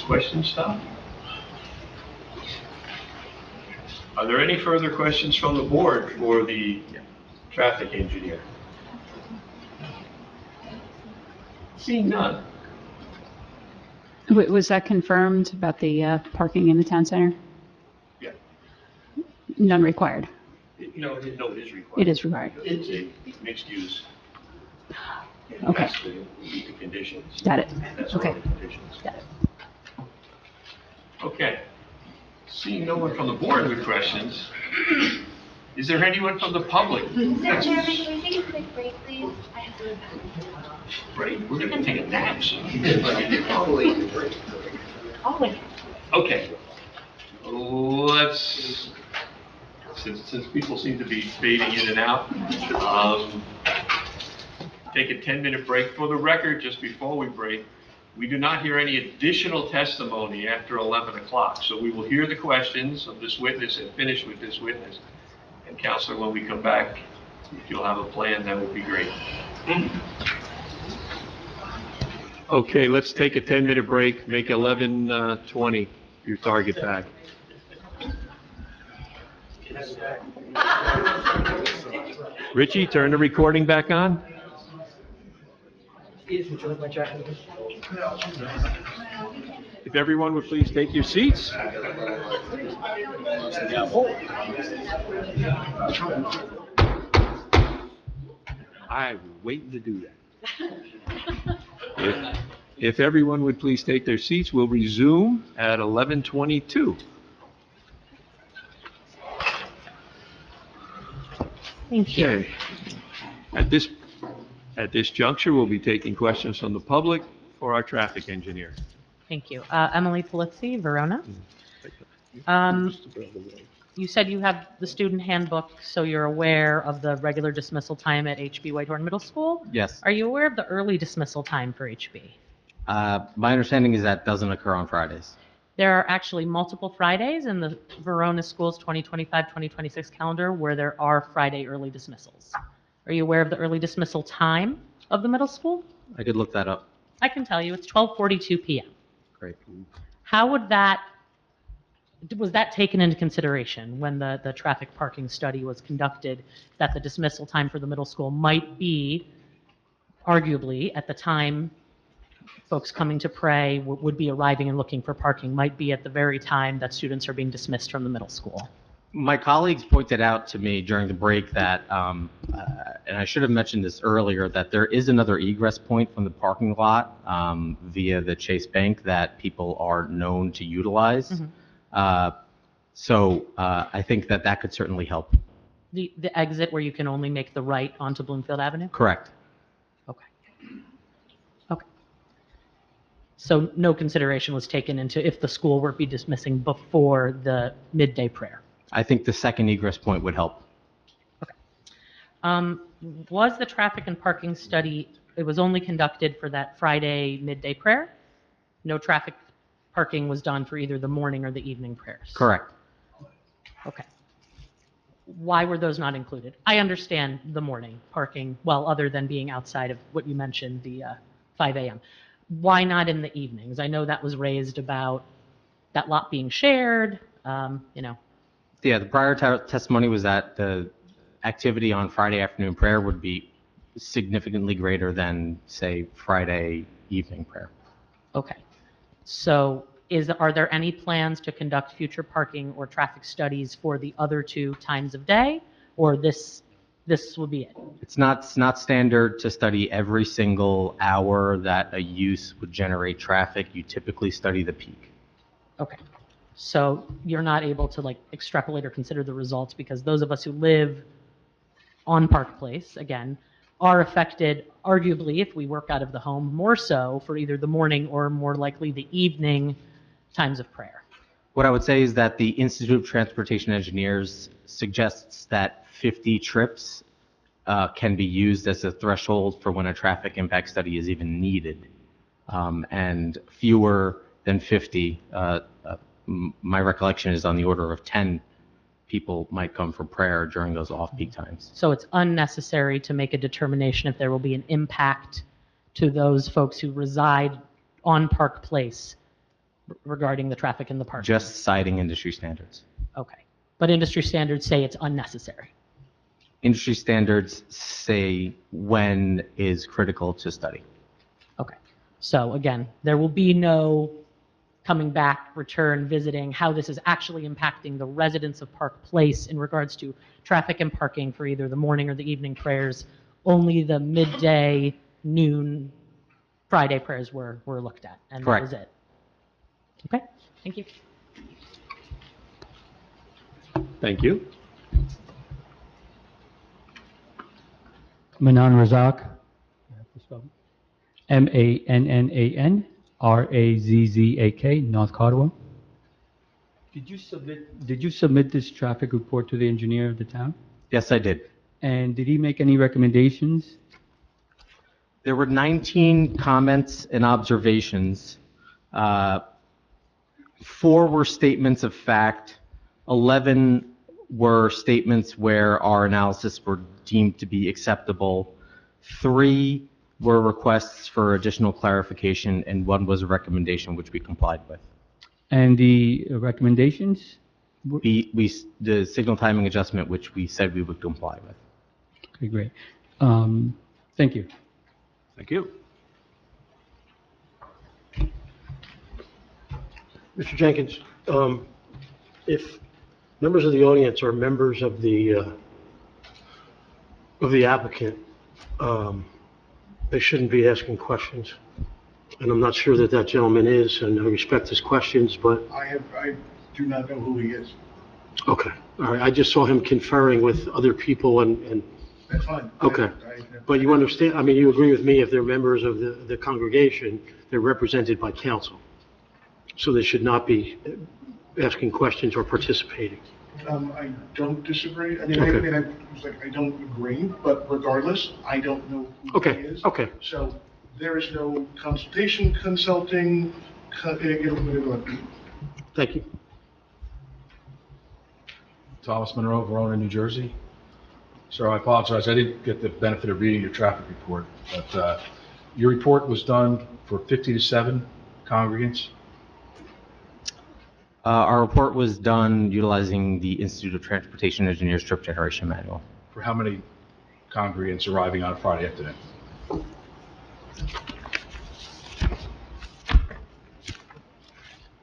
Questions, Tom? Are there any further questions from the board for the traffic engineer? Seeing none. Was that confirmed about the parking in the town center? Yeah. None required. No, it is required. It is required. It's a mixed use. It Okay. has to meet the conditions. Got it. That's all Okay. the conditions. Got it. Okay. Seeing no one from the board with questions, is there anyone from the public? Mr. Chairman, can we take a quick break, please? I have to. Right, we're gonna take a nap soon. Always. Okay, let's, since people seem to be fading in and out, take a 10-minute break. For the record, just before we break, we do not hear any additional testimony after 11 o'clock. So we will hear the questions of this witness and finish with this witness. And Counselor, when we come back, if you'll have a plan, that would be great. Okay, let's take a 10-minute break, make 11:20 your target back. Richie, turn the recording back on. If everyone would please take your seats. I'm waiting to do that. If everyone would please take their seats, we'll resume at 11:22. Thank you. Okay. At this juncture, we'll be taking questions from the public for our traffic engineer. Thank you. Emily Polizzi, Verona. You said you have the student handbook, so you're aware of the regular dismissal time at HB Whitehorn Middle School? Yes. Are you aware of the early dismissal time for HB? My understanding is that doesn't occur on Fridays. There are actually multiple Fridays in the Verona Schools 2025-2026 calendar where there are Friday early dismissals. Are you aware of the early dismissal time of the middle school? I could look that up. I can tell you, it's 12:42 p.m. Great. How was that taken into consideration when the traffic parking study was conducted, that the dismissal time for the middle school might be, arguably, at the time folks coming to pray would be arriving and looking for parking, might be at the very time that students are being dismissed from the middle school? My colleagues pointed out to me during the break that, and I should have mentioned this earlier, that there is another egress point from the parking lot via the Chase Bank that people are known to utilize. Mm-hmm. So I think that could certainly help. The exit where you can only make the right onto Bloomfield Avenue? Correct. Okay. Okay. So no consideration was taken into if the school were to be dismissing before the midday prayer? I think the second egress point would help. Was the traffic and parking study, it was only conducted for that Friday midday prayer? No traffic parking was done for either the morning or the evening prayers? Correct. Okay. Why were those not included? I understand the morning parking, well, other than being outside of what you mentioned, the 5 a.m. Why not in the evenings? I know that was raised about that lot being shared, Yeah, the prior testimony was that the activity on Friday afternoon prayer would be significantly greater than, say, Friday evening prayer. Okay. So are there any plans to conduct future parking or traffic studies for the other two times of day, or this will be it? It's not standard to study every single hour that a use would generate traffic. You typically study the peak. Okay. So you're not able to extrapolate or consider the results because those of us who live on Park Place, again, are affected, arguably, if we work out of the home, more so for either the morning or more likely the evening times of prayer. What I would say is that the Institute of Transportation Engineers suggests that 50 trips can be used as a threshold for when a traffic impact study is even needed. And fewer than 50, my recollection is on the order of 10 people might come for prayer during those off-peak times. So it's unnecessary to make a determination if there will be an impact to those folks who reside on Park Place regarding the traffic in the park. Just citing industry standards. Okay. But industry standards say it's unnecessary. Industry standards say when is critical to study. Okay. So again, there will be no coming back, return, visiting, how this is actually impacting the residents of Park Place in regards to traffic and parking for either the morning or the evening prayers. Only the midday, noon, Friday prayers were looked at, and Correct. That was it. Okay, thank you. Thank you. Manan Razak, MANNAN RAZZAK, North Caldwell. Did you submit this traffic report to the engineer of the town? Yes, I did. And did he make any recommendations? There were 19 comments and observations. 4 were statements of fact. 11 were statements where our analysis were deemed to be acceptable. 3 were requests for additional clarification, and 1 was a recommendation which we complied with. And the recommendations? The signal timing adjustment, which we said we would comply with. Okay, great. Thank you. Thank you. Mr. Jenkins, if members of the audience are members of the applicant, they shouldn't be asking questions. And I'm not sure that that gentleman is, and I respect his questions, but... I do not know who he is. Okay, all right. I just saw him conferring with other people and... That's fine. Okay. But you understand, I mean, you agree with me, if they're members of the congregation, they're represented by council. So they should not be asking questions or participating. I don't disagree. I mean, Okay. I don't agree, but regardless, I don't know who he is. Okay. So there is no consultation, consulting, Thank you. Thomas Monroe, Verona, New Jersey. Sir, I apologize, I didn't get the benefit of reading your traffic report, but your report was done for 50 to 7 congregants? Our report was done utilizing the Institute of Transportation Engineers Trip Generation Manual. For how many congregants arriving on a Friday afternoon?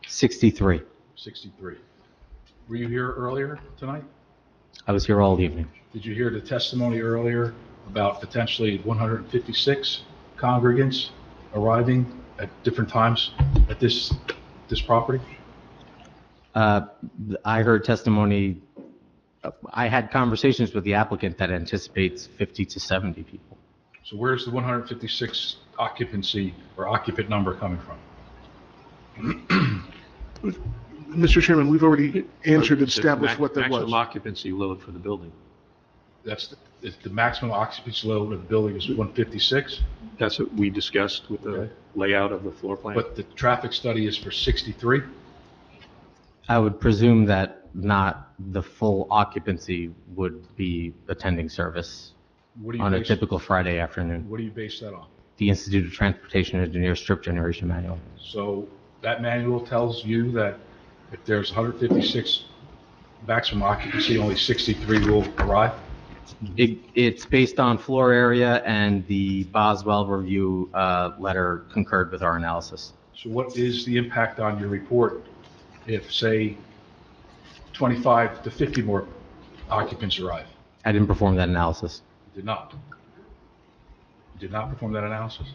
$63. 63. Were you here earlier tonight? I was here all evening. Did you hear the testimony earlier about potentially 156 congregants arriving at different times at this property? I heard testimony, I had conversations with the applicant that anticipates 50 to 70 people. So where's the 156 occupancy or occupant number coming from? Mr. Chairman, we've already answered, established what that was. Maximum occupancy load for the building. Is the maximum occupancy load of the building is 156? That's what we discussed with the layout of the floor plan. But the traffic study is for 63? I would presume that not the full occupancy would be attending service on a typical Friday afternoon. What do you base that on? The Institute of Transportation Engineers Trip Generation Manual. So that manual tells you that if there's 156 maximum occupancy, only 63 will arrive? It's based on floor area, and the Boswell review letter concurred with our analysis. So what is the impact on your report if, say, 25 to 50 more occupants arrive? I didn't perform that analysis. You did not? You did not perform that analysis?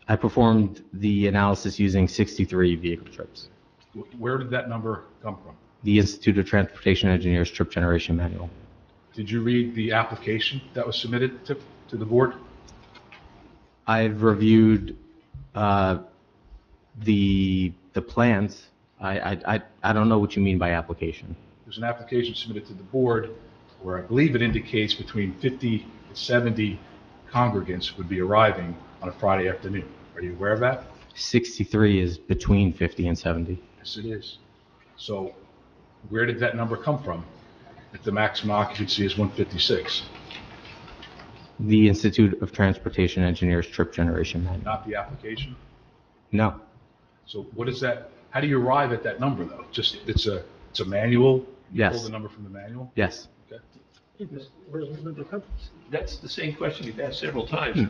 I performed the analysis using 63 vehicle trips. Where did that number come from? The Institute of Transportation Engineers Trip Generation Manual. Did you read the application that was submitted to the board? I've reviewed the plans. I don't know what you mean by application. There's an application submitted to the board where I believe it indicates between 50 and 70 congregants would be arriving on a Friday afternoon. Are you aware of that? 63 is between 50 and 70. Yes, it is. So where did that number come from if the maximum occupancy is 156? The Institute of Transportation Engineers Trip Generation Manual. Not the application? No. So what is that? How do you arrive at that number, though? Just, it's a manual? You Yes. pull the number from the manual? Yes. Okay. That's the same question we've asked several times.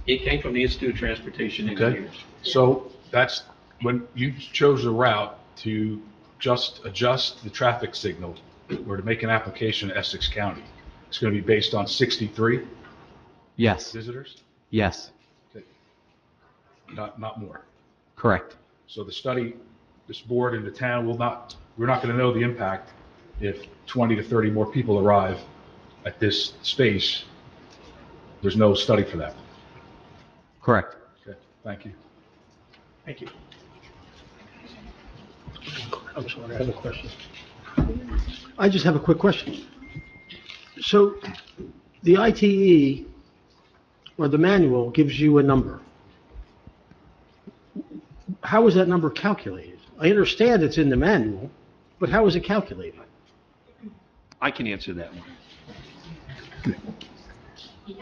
It came from the Institute of Transportation Okay. Engineers. So that's when you chose a route to just adjust the traffic signal or to make an application to Essex County. It's going to be based on 63 Yes. visitors? Yes. Okay. Not more. Correct. So the study, this board and the town we're not going to know the impact if 20 to 30 more people arrive at this space. There's no study for that. Correct. Okay, thank you. Thank you. I'm sorry, I have a question. I just have a quick question. So the ITE or the manual gives you a number. How is that number calculated? I understand it's in the manual, but how is it calculated? I can answer that one.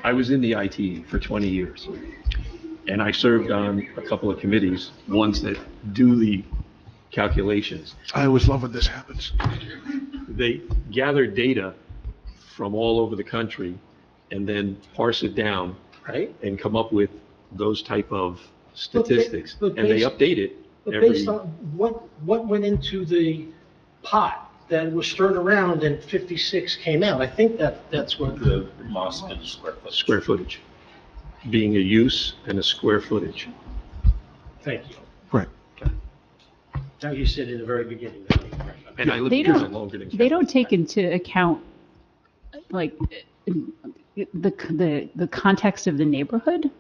I was in the IT for 20 years, and I served on a couple of committees, ones that do the calculations. I always love when this happens. They gather data from all over the country and then parse it down, right, and come up with those type of statistics. But And they based- update it But every, based on what went into the pot that was stirred around and 56 came out? I think that's what. The mosque and square foot. square footage, being a use and a square footage. Thank you. Right. Now you said in the very beginning. And I lived They here don't- longer than They don't take into account, like, the context of the neighborhood.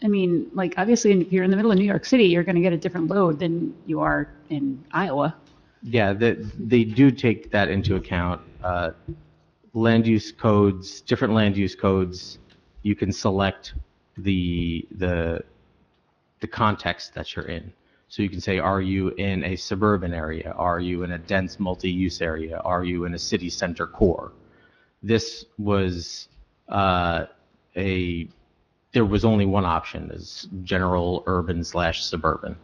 I mean, like, obviously, if you're in the middle of New York City, you're going to get a different load than you are in Iowa. Yeah, they do take that into account. Land use codes, different land use codes, you can select the context that you're in. So you can say, are you in a suburban area? Are you in a dense multi-use area? Are you in a city center core? This was there was only one option, is general urban/suburban.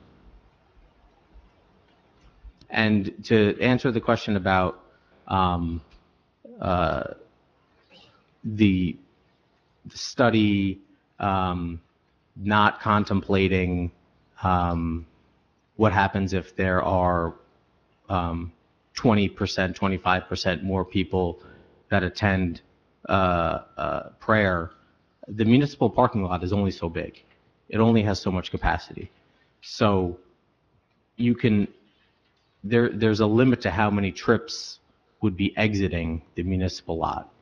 And to answer the question about the study not contemplating what happens if there are 20%, 25% more people that attend prayer, the municipal parking lot is only so big. It only has so much capacity. So you can, there's a limit to how many trips would be exiting the municipal lot.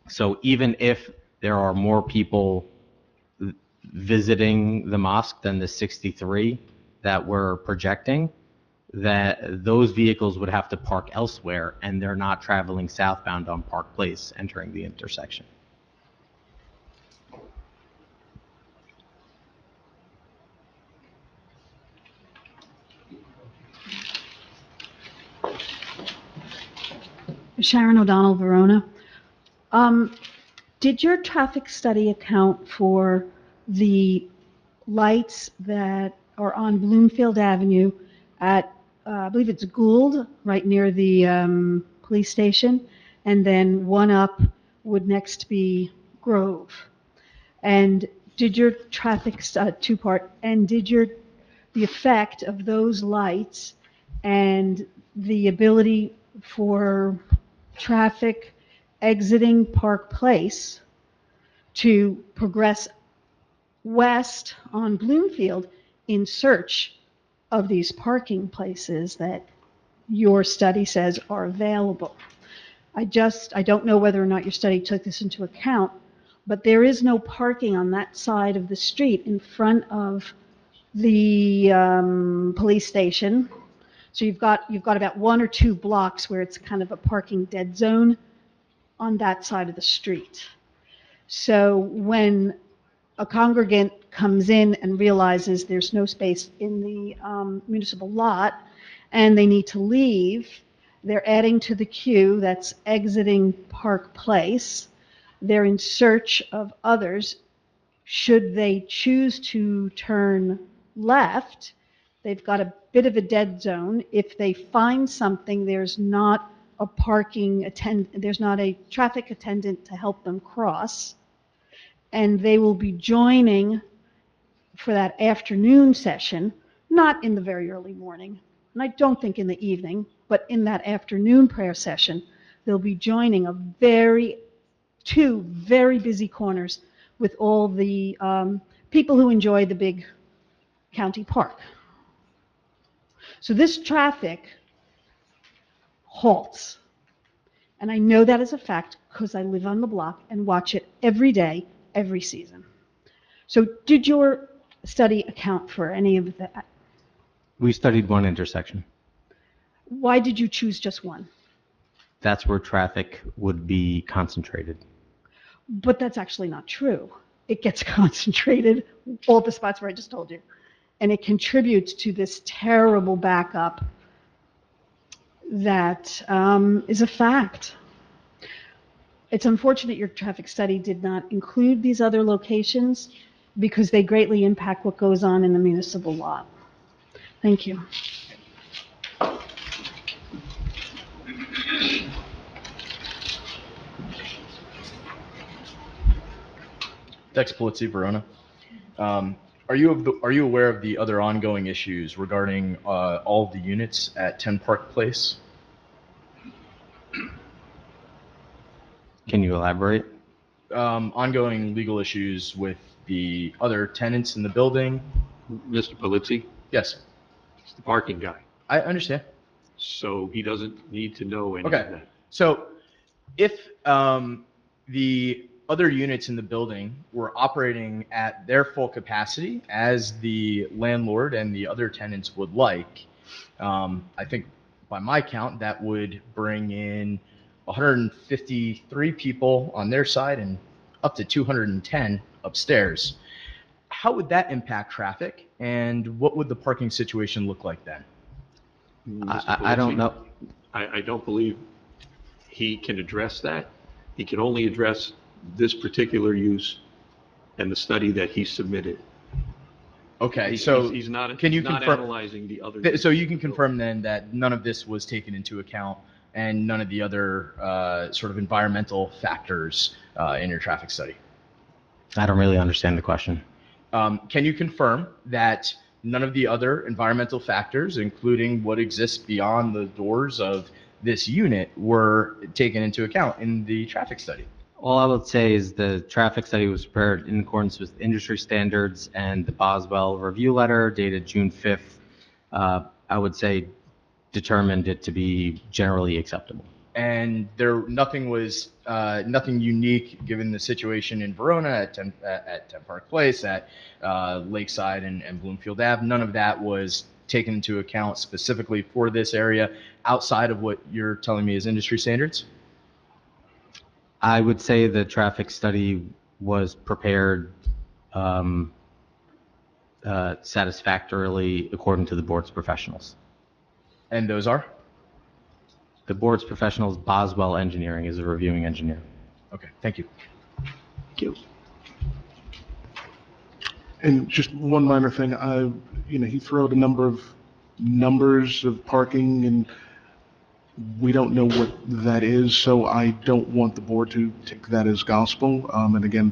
So even if there are more people visiting the mosque than the 63 that we're projecting, that those vehicles would have to park elsewhere, and they're not traveling southbound on Park Place entering the intersection. Sharon O'Donnell, Verona. Did your traffic study account for the lights that are on Bloomfield Avenue at, I believe it's Gould, right near the police station, and then one up would next be Grove? And did your traffic, two-part, and did the effect of those lights and the ability for traffic exiting Park Place to progress west on Bloomfield in search of these parking places that your study says are available? I don't know whether or not your study took this into account, but there is no parking on that side of the street in front of the police station. So you've got about 1 or 2 blocks where it's kind of a parking dead zone on that side of the street. So when a congregant comes in and realizes there's no space in the municipal lot and they need to leave, they're adding to the queue that's exiting Park Place. They're in search of others. Should they choose to turn left, they've got a bit of a dead zone. If they find something, there's not a there's not a traffic attendant to help them cross, and they will be joining for that afternoon session, not in the very early morning, and I don't think in the evening, but in that afternoon prayer session, they'll be joining two very busy corners with all the people who enjoy the big county park. So this traffic halts. And I know that as a fact because I live on the block and watch it every day, every season. So did your study account for any of that? We studied one intersection. Why did you choose just one? That's where traffic would be concentrated. But that's actually not true. It gets concentrated, all the spots where I just told you. And it contributes to this terrible backup that is a fact. It's unfortunate your traffic study did not include these other locations because they greatly impact what goes on in the municipal lot. Thank you. Dex Polizzi, Verona. Are you aware of the other ongoing issues regarding all of the units at 10 Park Place? Can you elaborate? Ongoing legal issues with the other tenants in the building. Mr. Polizzi? Yes. He's the parking guy, I understand. so he doesn't need to know any of Okay. that. So if the other units in the building were operating at their full capacity as the landlord and the other tenants would like, I think by my count, that would bring in 153 people on their side and up to 210 upstairs. How would that impact traffic, and what would the parking situation look like then? I don't know. I don't believe he can address that. He can only address this particular use and the study that he submitted. Okay, so He's not, can you he's not confirm- analyzing the other. So you can confirm then that none of this was taken into account and none of the other sort of environmental factors in your traffic study? I don't really understand the question. Can you confirm that none of the other environmental factors, including what exists beyond the doors of this unit, were taken into account in the traffic study? All I would say is the traffic study was prepared in accordance with industry standards, and the Boswell review letter dated June 5th, I would say determined it to be generally acceptable. And nothing was nothing unique given the situation in Verona at 10 Park Place, at Lakeside and Bloomfield Ave. None of that was taken into account specifically for this area outside of what you're telling me is industry standards? I would say the traffic study was prepared satisfactorily according to the board's professionals. And those are? The board's professionals, Boswell Engineering is a reviewing engineer. Okay, thank you. Thank you. And just one minor thing, he threw out a number of numbers of parking, and we don't know what that is, so I don't want the board to take that as gospel. And again,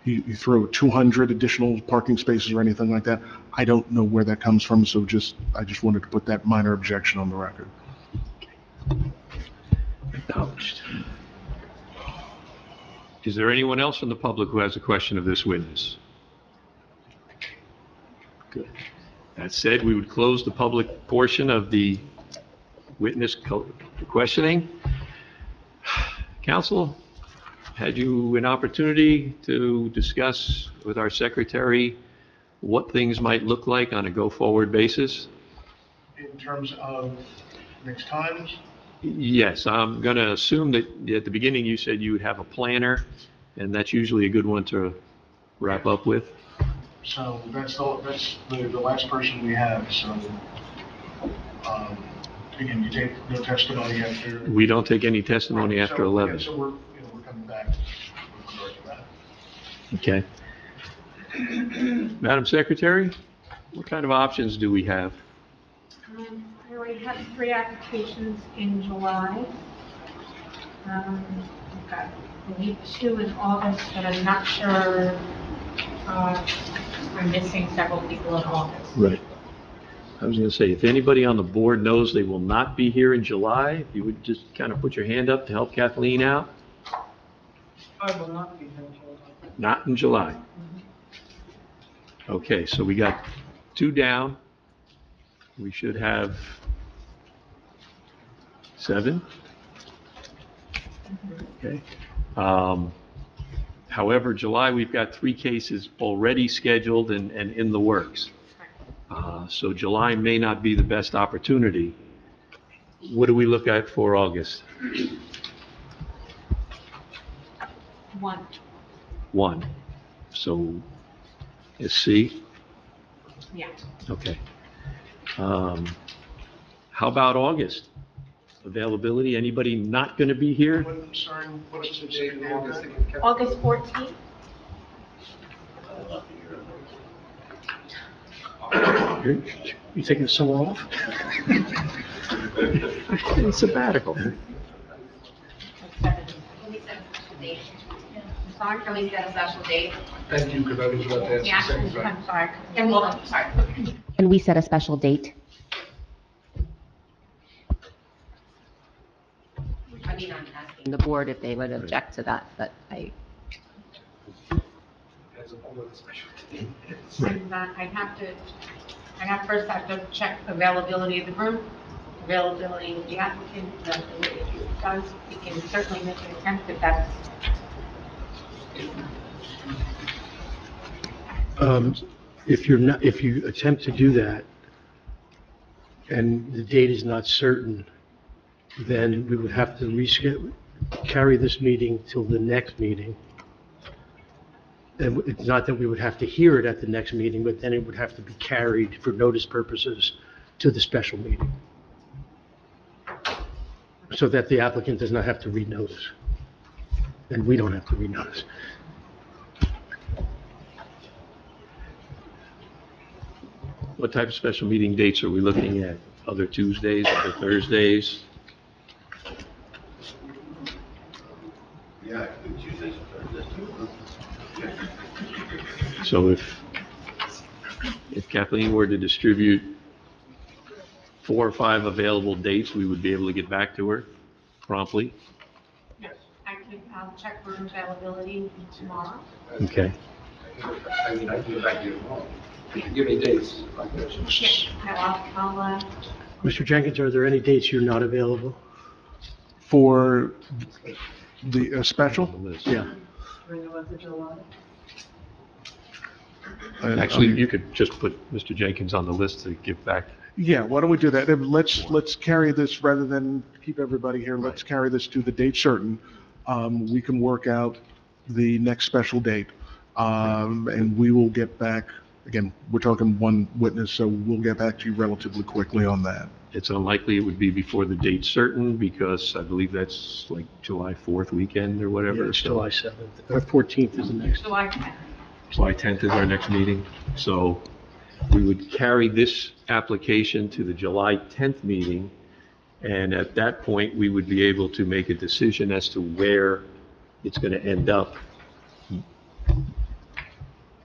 he threw 200 additional parking spaces or anything like that. I don't know where that comes from, so I just wanted to put that minor objection on the record. Acknowledged. Is there anyone else from the public who has a question of this witness? Good. That said, we would close the public portion of the witness questioning. Counsel, had you an opportunity to discuss with our secretary what things might look like on a go-forward basis? In terms of next times? Yes, I'm going to assume that at the beginning you said you would have a planner, and that's usually a good one to wrap up with. So that's the last person we have, so, again, you take no testimony after. We don't take any testimony after 11. So we're coming back with regard to that. Okay. Madam Secretary, what kind of options do we have? I already had 3 applications in July. I've got, I believe, 2 in August, but I'm not sure. I'm missing several people in August. Right. I was going to say, if anybody on the board knows they will not be here in July, if you would just kind of put your hand up to help Kathleen out. I will not be here in July. Not in July. Okay, so we got 2 down. We should have 7. Okay. However, July, we've got 3 cases already scheduled and in the works. So July may not be the best opportunity. What do we look at for August? 1. 1. So, is C? Yeah. Okay. How about August? Availability, anybody not going to be here? I'm sorry, what is the date in August? August 14th? You taking the summer off? It's sabbatical. Sorry, can we set a special date? Thank you, because I was about to ask the same thing. I'm sorry. Can we set a special date? I mean, I'm asking the board if they would object to that, but I. And first have to check availability of the room, availability of the applicant, availability of the funds. We can certainly make an attempt if that's. If you attempt to do that, and the date is not certain, then we would have to reschedule, carry this meeting till the next meeting. And it's not that we would have to hear it at the next meeting, but then it would have to be carried for notice purposes to the special meeting. So that the applicant does not have to renotice. And we don't have to renotice. What type of special meeting dates are we looking at? Other Tuesdays, other Thursdays? Yeah, Tuesdays and Thursdays. So if Kathleen were to distribute 4 or 5 available dates, we would be able to get back to her promptly? Yes, I'll check room availability tomorrow. Okay. I mean, I can get back to you tomorrow. You can give me dates. I'll Mr. Jenkins, are there any dates you're not available? For the special? Yeah. During the month of July? Actually, you could just put Mr. Jenkins on the list to give back. Yeah, why don't we do that? And let's carry this, rather than keep everybody here, let's carry this to the date certain. We can work out the next special date. And we will get back, again, we're talking one witness, so we'll get back to you relatively quickly on that. It's unlikely it would be before the date certain, because I believe that's like July 4th weekend or whatever. Yeah, it's so- July 7th, or 14th is the next. July 10th. July 10th is our next meeting. So we would carry this application to the July 10th meeting, and at that point, we would be able to make a decision as to where it's going to end up.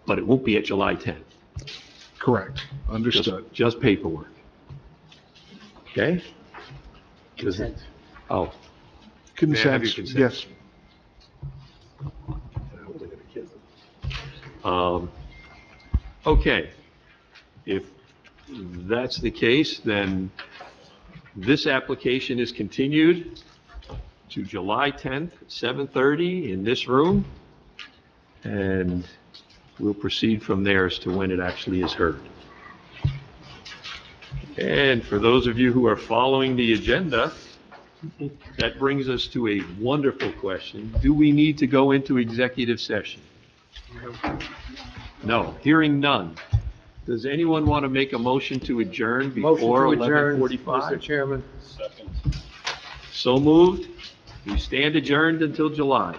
But it won't be at July 10th. Correct. Understood. Just paperwork. Okay? Consent. Oh. May I have your Consent, consent? yes. Okay. If that's the case, then this application is continued to July 10th, 7:30 in this room, and we'll proceed from there as to when it actually is heard. And for those of you who are following the agenda, that brings us to a wonderful question. Do we need to go into executive session? No, hearing none. Does anyone want to make a motion to adjourn before 11:45? Mr. Chairman. So moved. We stand adjourned until July.